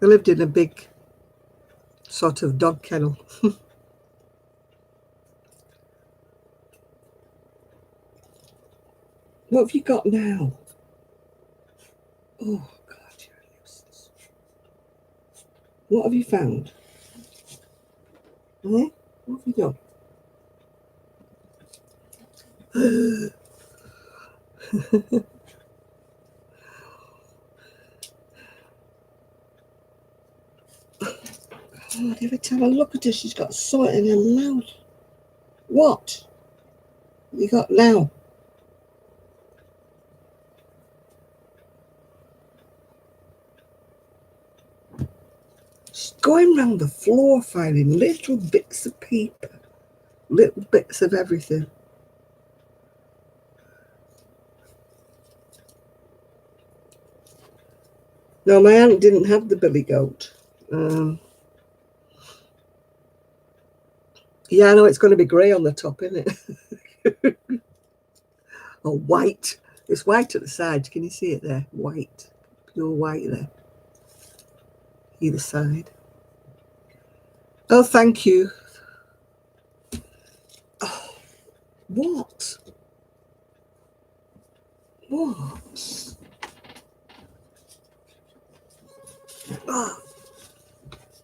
They lived in a big sort of dog kennel. What have you got now? Oh, God, you're useless. What have you found? Eh? What have you done? God, every time I look at her, she's got something in her mouth. What have you got now? She's going round the floor finding little bits of paper, little bits of everything. No, my aunt didn't have the billy goat. Yeah, I know it's going to be grey on the top, isn't it? Or white. It's white at the sides. Can you see it there? White. Pure white there. Either side. Oh, thank you. Oh, what? What? Oh,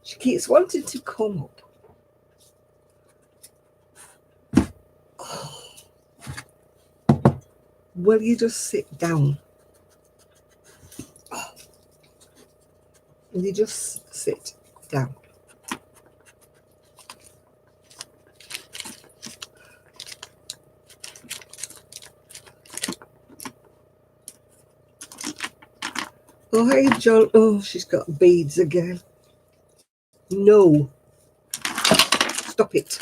she keeps wanting to come up. Oh, will you just sit down? Oh, will you just sit down? Oh, hey, John. Oh, she's got beads again. No. Stop it.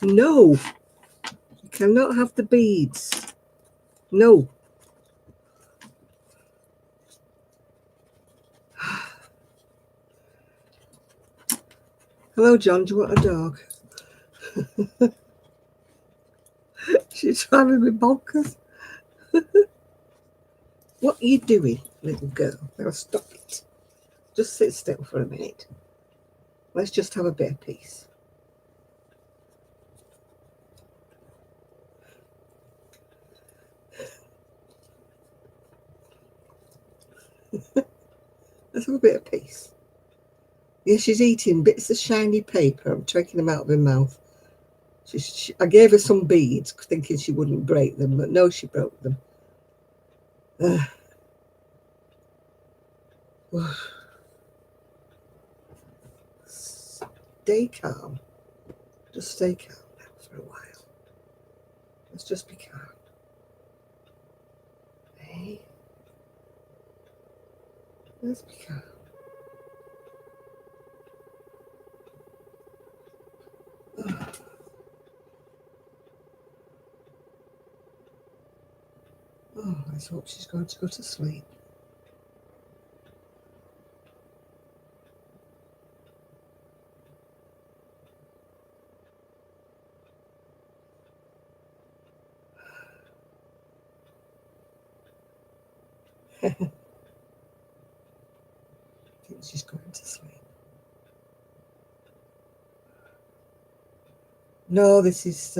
No. You cannot have the beads. No. Hello, John. Do you want a dog? She's driving me bonkers. What are you doing, little girl? Now stop it. Just sit still for a minute. Let's just have a bit of peace. Let's have a bit of peace. Yeah, she's eating bits of shiny paper. I'm taking them out of her mouth. I gave her some beads, thinking she wouldn't break them, but no, she broke them. Stay calm. Just stay calm now for a while. Let's just be calm. Hey? Let's be calm. Oh. Oh, let's hope she's going to go to sleep. I think she's going to sleep. No, this is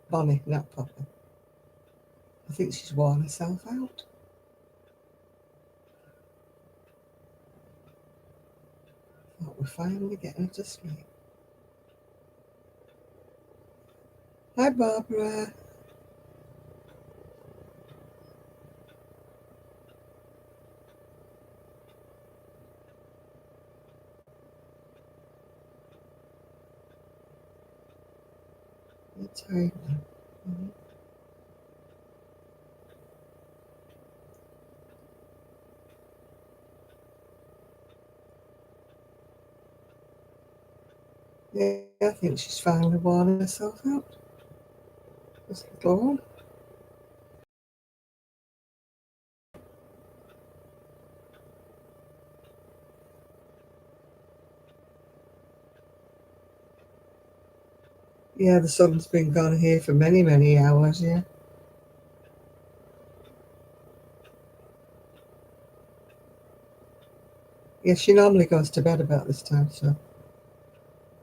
Bonnie, not Papa. I think she's worn herself out. Thought we're finally getting her to sleep. Hi, Barbara. You're tired now. Mm-hmm. Yeah, I think she's finally worn herself out. This little one. Yeah, the sun's been gone here for many, many hours, yeah. Yeah, she normally goes to bed about this time, so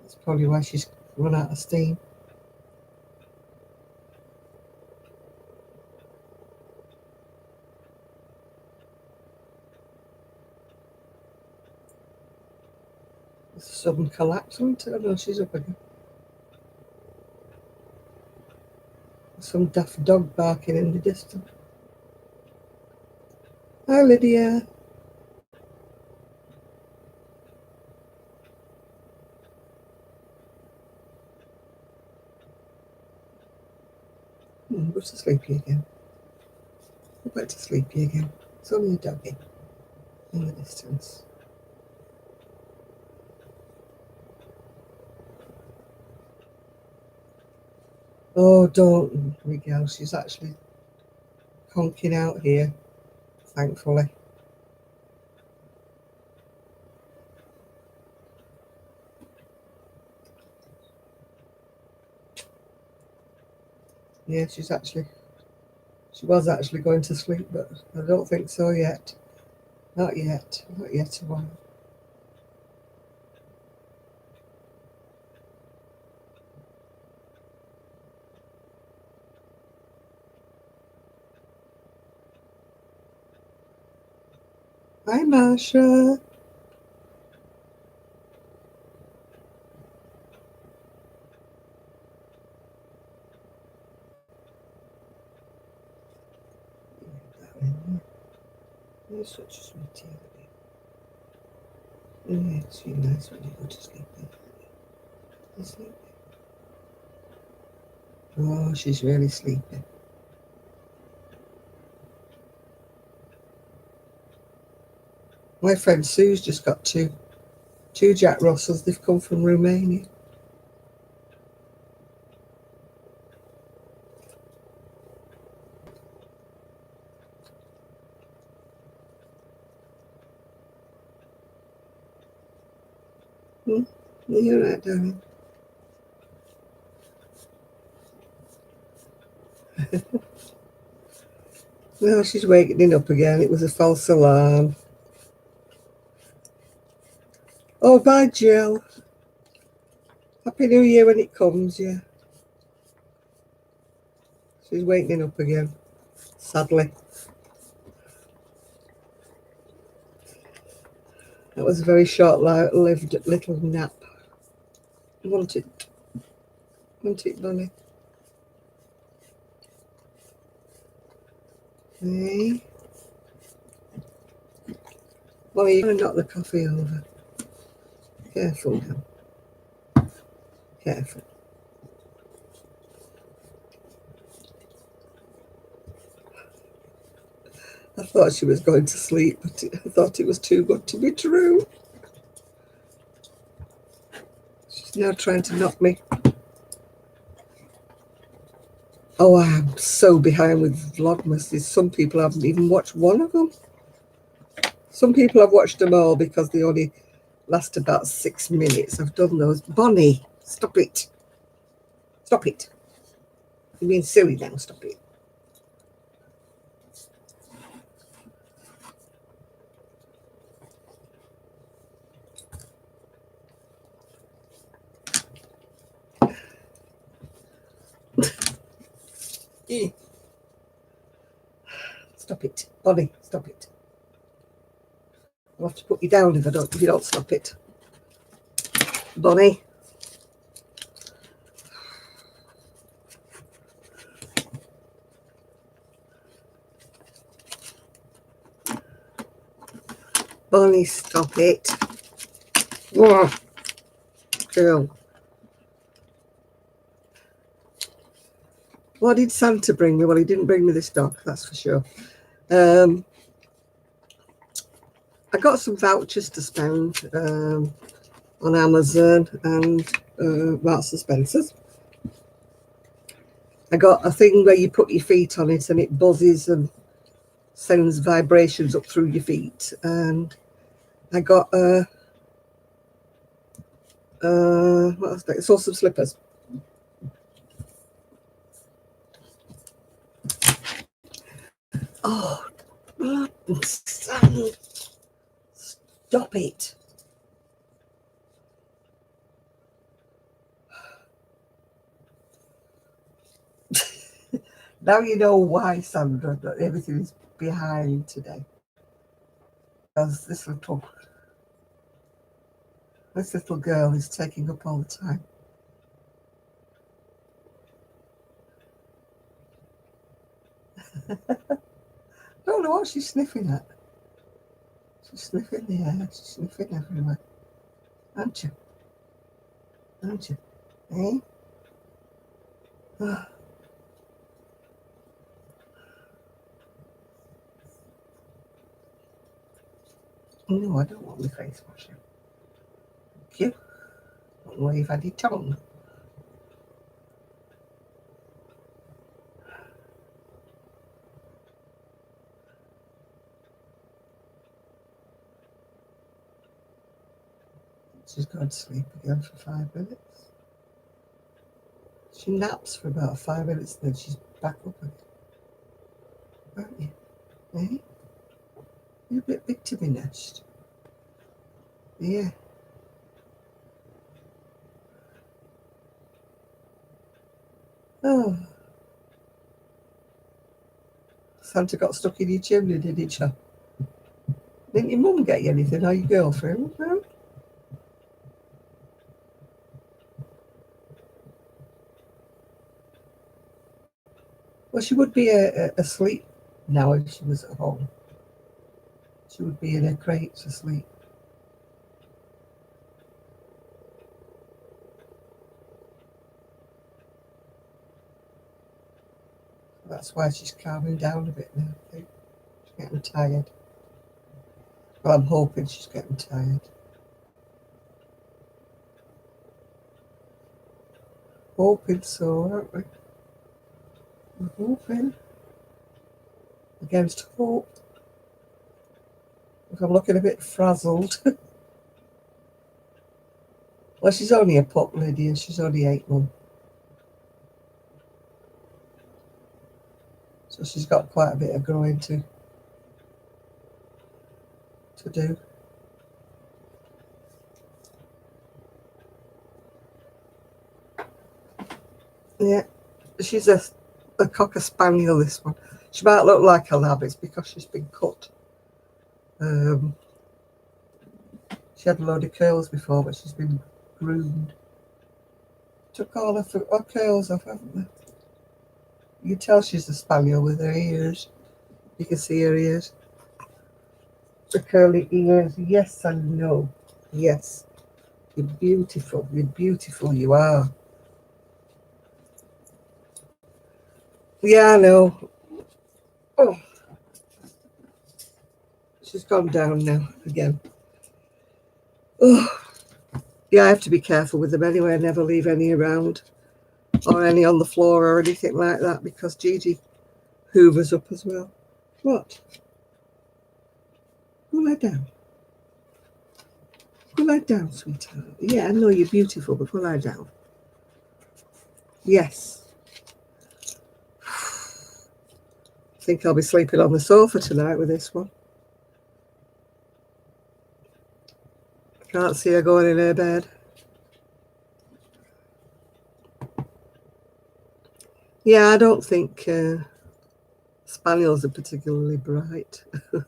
that's probably why she's run out of steam. It's a sudden collapse, isn't it? Oh no, she's up again. Some daft dog barking in the distance. Hi, Lydia. Go to sleepy again. Go back to sleepy again. It's only a doggy in the distance. Oh, don't, Miguel. She's actually conking out here, thankfully. Yeah, she was actually going to sleep, but I don't think so yet. Not yet. Not yet a while. Hi, Marsha. You're such a sweetie. Yeah, it's really nice when you go to sleep. Isn't it? Oh, she's really sleepy. My friend Sue's just got two Jack Russells. They've come from Romania. You're right, darling. Well, she's waking up again. It was a false alarm. Oh, bye, Jill. Happy New Year when it comes, yeah. She's waking up again, sadly. That was a very short-lived little nap. Want it, Bunny? Hey. Well, you're going to knock the coffee over. Careful now. Careful. I thought she was going to sleep, but I thought it was too good to be true. She's now trying to knock me. Oh, I am so behind with Vlogmas. Some people haven't even watched one of them. Some people have watched them all because they only last about 6 minutes. I've done those. Bonnie, stop it. Stop it. You're being silly now. Stop it. Stop it. Bonnie, stop it. I'll have to put you down if you don't stop it. Bonnie. Bonnie, stop it. Whoa. Girl. What did Santa bring me? Well, he didn't bring me this dog, that's for sure. I got some vouchers to spend on Amazon and Marks and Spencer's. I got a thing where you put your feet on it and it buzzes and sends vibrations up through your feet. And I got what else? I saw some slippers. Oh, blood and sand. Stop it. Now you know why, Sandra, that everything is behind today. Because this little girl is taking up all the time. I don't know what she's sniffing at. She's sniffing the air. She's sniffing everywhere. Aren't you? Aren't you? Eh? Oh, no, I don't want my face washing. Thank you. I don't know where you've had your tongue. She's gone to sleep again for 5 minutes. She naps for about 5 minutes, then she's back up again. Aren't you? Eh? You're a bit big to be nest. Yeah. Oh. Santa got stuck in your chimney, didn't she? Didn't your mum get you anything, or your girlfriend? No? Well, she would be asleep now if she was at home. She would be in her crates asleep. That's why she's calming down a bit now, I think. She's getting tired. Well, I'm hoping she's getting tired. Hoping so, aren't we? We're hoping. Against hope. If I'm looking a bit frazzled. Well, she's only a pup, Lydia. She's only 8 months. So she's got quite a bit of growing to do. Yeah, she's a cocker spaniel, this one. She might look like a lab, it's because she's been cut. She had a load of curls before, but she's been groomed. Took all her curls off, haven't they? You can tell she's a spaniel with her ears. You can see her ears. The curly ears, yes and no. Yes. You're beautiful. You're beautiful, you are. Yeah, I know. Oh. She's gone down now again. Oh. Yeah, I have to be careful with them anyway. I never leave any around or any on the floor or anything like that because Gigi hoovers up as well. What? Go lie down. Go lie down, sweetheart. Yeah, I know you're beautiful, but go lie down. Yes. I think I'll be sleeping on the sofa tonight with this one. I can't see her going in her bed. Yeah, I don't think spaniels are particularly bright. I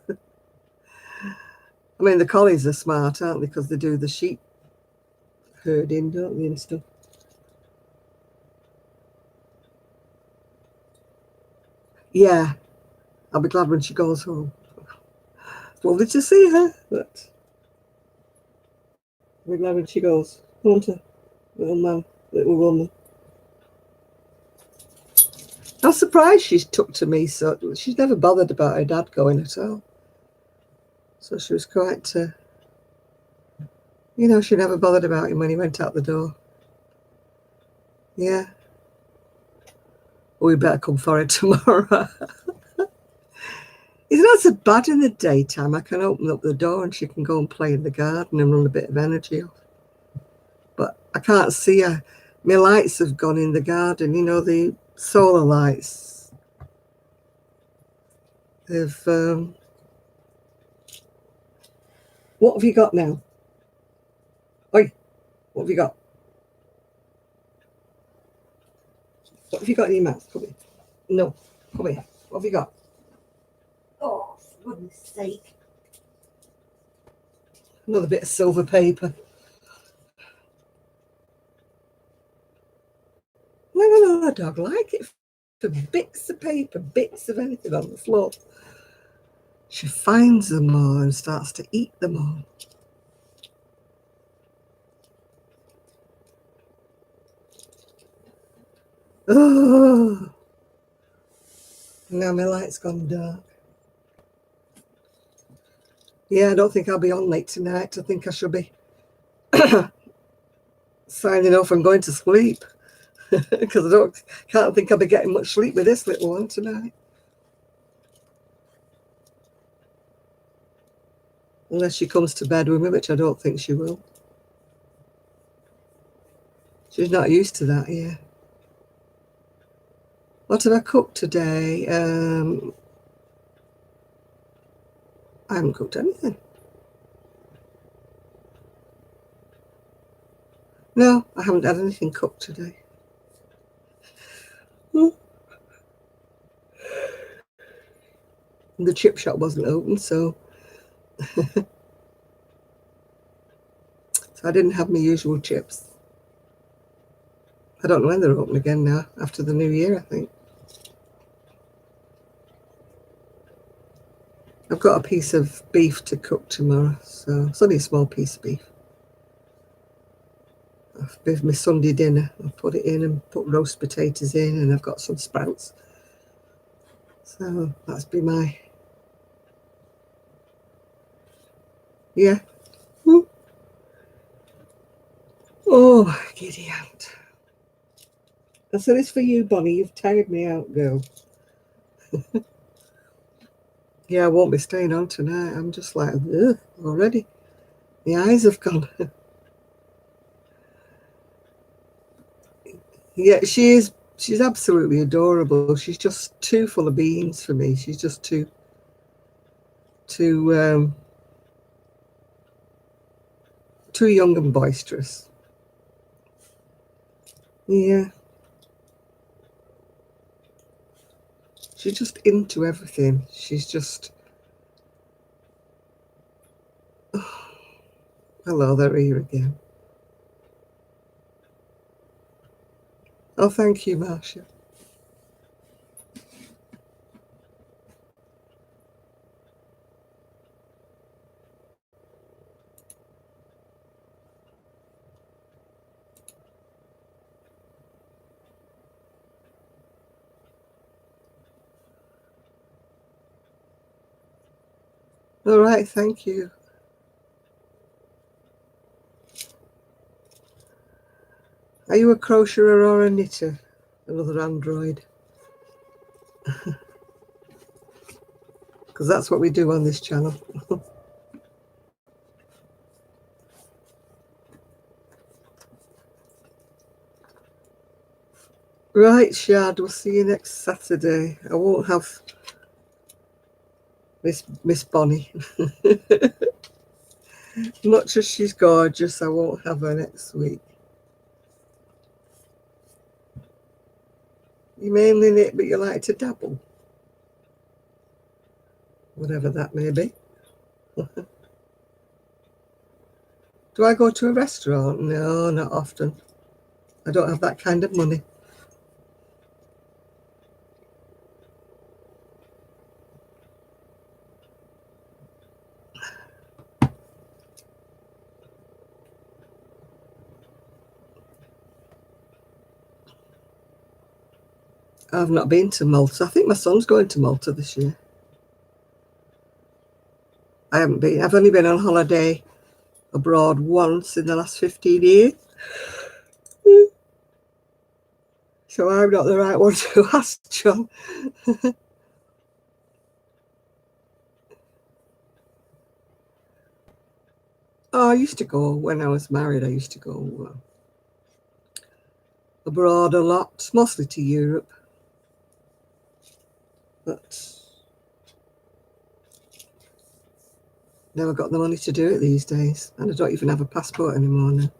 mean, the collies are smart, aren't they? Because they do the sheep herding, don't they, and stuff. Yeah, I'll be glad when she goes home. Lovely to see her, but I'll be glad when she goes, won't her? Little man, little woman. I'm surprised she's took to me, so she's never bothered about her dad going at all. So she was quite, she never bothered about him when he went out the door. Yeah. We better come for it tomorrow. It's not so bad in the daytime. I can open up the door and she can go and play in the garden and run a bit of energy off. But I can't see her. My lights have gone in the garden, the solar lights. What have you got now? Oi, what have you got? What have you got in your mouth? Come here. No, come here. What have you got? Oh, for goodness sake. Another bit of silver paper. No, I don't like it for bits of paper, bits of anything on the floor. She finds them all and starts to eat them all. Oh, now my light's gone dark. Yeah, I don't think I'll be on late tonight. I think I should be signing off and going to sleep because I can't think I'll be getting much sleep with this little one tonight. Unless she comes to bed with me, which I don't think she will. She's not used to that, yeah. What have I cooked today? I haven't cooked anything. No, I haven't had anything cooked today. The chip shop wasn't open, so I didn't have my usual chips. I don't know when they're open again now, after the new year, I think. I've got a piece of beef to cook tomorrow, so it's only a small piece of beef. With my Sunday dinner, I'll put it in and put roast potatoes in, and I've got some sprouts. So that's be my, yeah. Oh, giddy aunt. I said, it's for you, Bonnie. You've tired me out, girl. Yeah, I won't be staying on tonight. I'm just like, ugh, already. The eyes have gone. Yeah, she is. She's absolutely adorable. She's just too full of beans for me. She's just too young and boisterous. Yeah. She's just into everything. She's just... Oh, hello, they're here again. Oh, thank you, Marcia. All right, thank you. Are you a crocheter or a knitter? Another android. Because that's what we do on this channel. Right, Shad, we'll see you next Saturday. I won't have Miss Bonnie. Much as she's gorgeous, I won't have her next week. You mainly knit, but you like to dabble. Whatever that may be. Do I go to a restaurant? No, not often. I don't have that kind of money. I've not been to Malta. I think my son's going to Malta this year. I haven't been. I've only been on holiday abroad once in the last 15 years. So I'm not the right one to ask, John. Oh, I used to go when I was married. I used to go abroad a lot, mostly to Europe. But Never got the money to do it these days. And I don't even have a passport anymore now.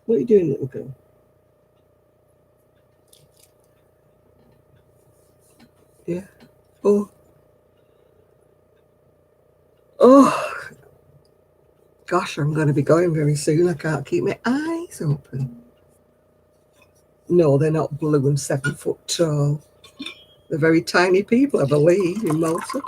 What are you doing, little girl? Yeah. Oh. Oh. Gosh, I'm going to be going very soon. I can't keep my eyes open. No, they're not blue and 7 foot tall. They're very tiny people, I believe, in Malta.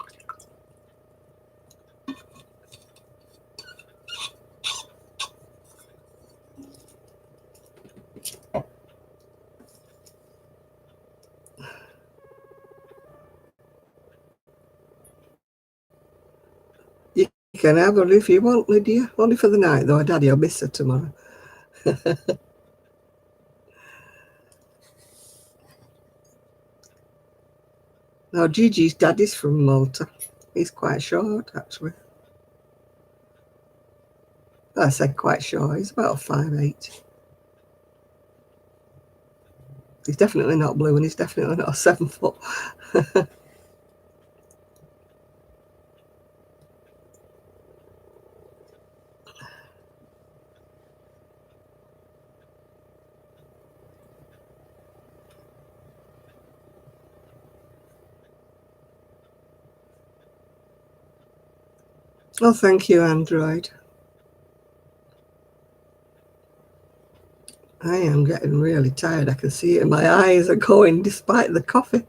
You can have her if you want, Lydia. Only for the night, though. Daddy will miss her tomorrow. Now, Gigi's daddy's from Malta. He's quite short, actually. I said quite short. He's about 5'8". He's definitely not blue, and he's definitely not 7 foot. Oh, thank you, Android. I am getting really tired. I can see it. My eyes are going, despite the coffee.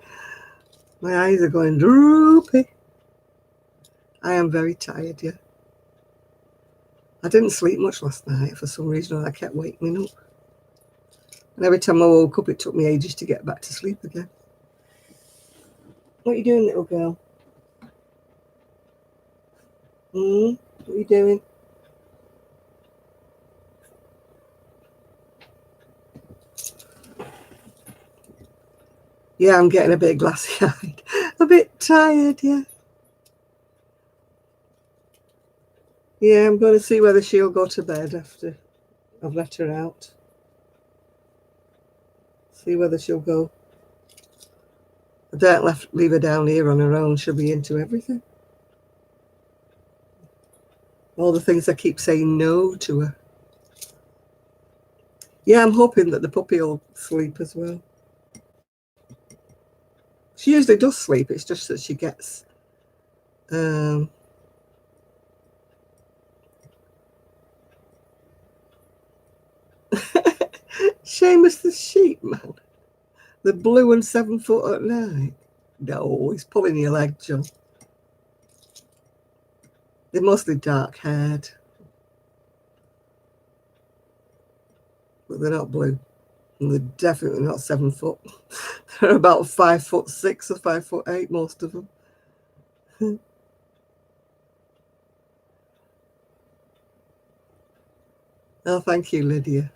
My eyes are going droopy. I am very tired, yeah. I didn't sleep much last night for some reason. I kept waking up. And every time I woke up, it took me ages to get back to sleep again. What are you doing, little girl? What are you doing? Yeah, I'm getting a bit glassy-eyed. A bit tired, yeah. Yeah, I'm going to see whether she'll go to bed after I've let her out. See whether she'll go. I don't leave her down here on her own. She'll be into everything. All the things I keep saying no to her. Yeah, I'm hoping that the puppy will sleep as well. She usually does sleep. It's just that she gets Seamus the sheep, man. The blue and 7 foot at night. No, he's pulling your leg, John. They're mostly dark haired. But they're not blue. And they're definitely not 7 foot. They're about 5'6" or 5'8", most of them. Oh, thank you, Lydia.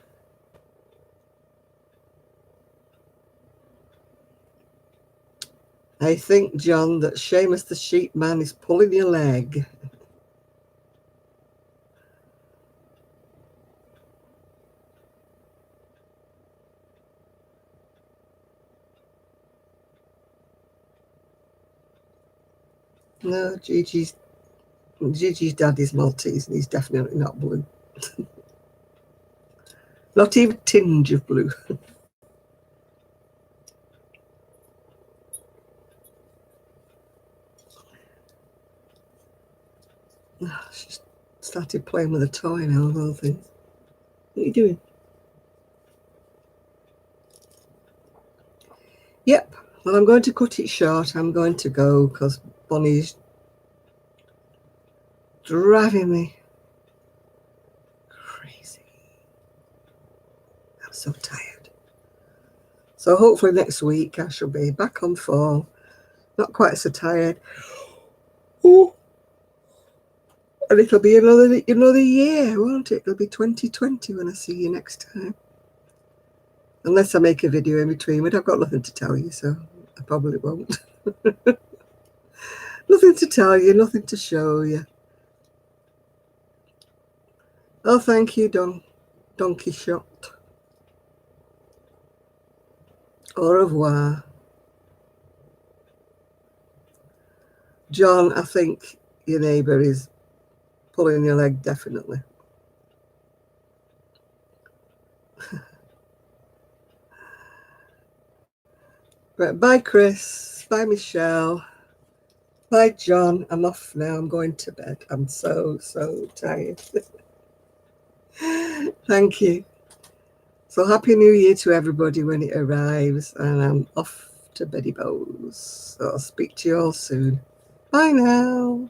I think, John, that Seamus the sheep man is pulling your leg. No, Gigi's daddy's Maltese, and he's definitely not blue. Not even a tinge of blue. She's started playing with a toy now, of all things. What are you doing? Yep. Well, I'm going to cut it short. I'm going to go because Bonnie's driving me crazy. I'm so tired. So hopefully next week I shall be back on form. Not quite so tired. Ooh. And it'll be another year, won't it? It'll be 2020 when I see you next time. Unless I make a video in between, but I've got nothing to tell you, so I probably won't. Nothing to tell you, nothing to show you. Oh, thank you, Don Quixote. Au revoir. John, I think your neighbour is pulling your leg, definitely. Right, bye Chris, bye Michelle, bye John. I'm off now, I'm going to bed. I'm so tired. Thank you. So happy new year to everybody when it arrives, and I'm off to Betty Bows. So I'll speak to you all soon. Bye now.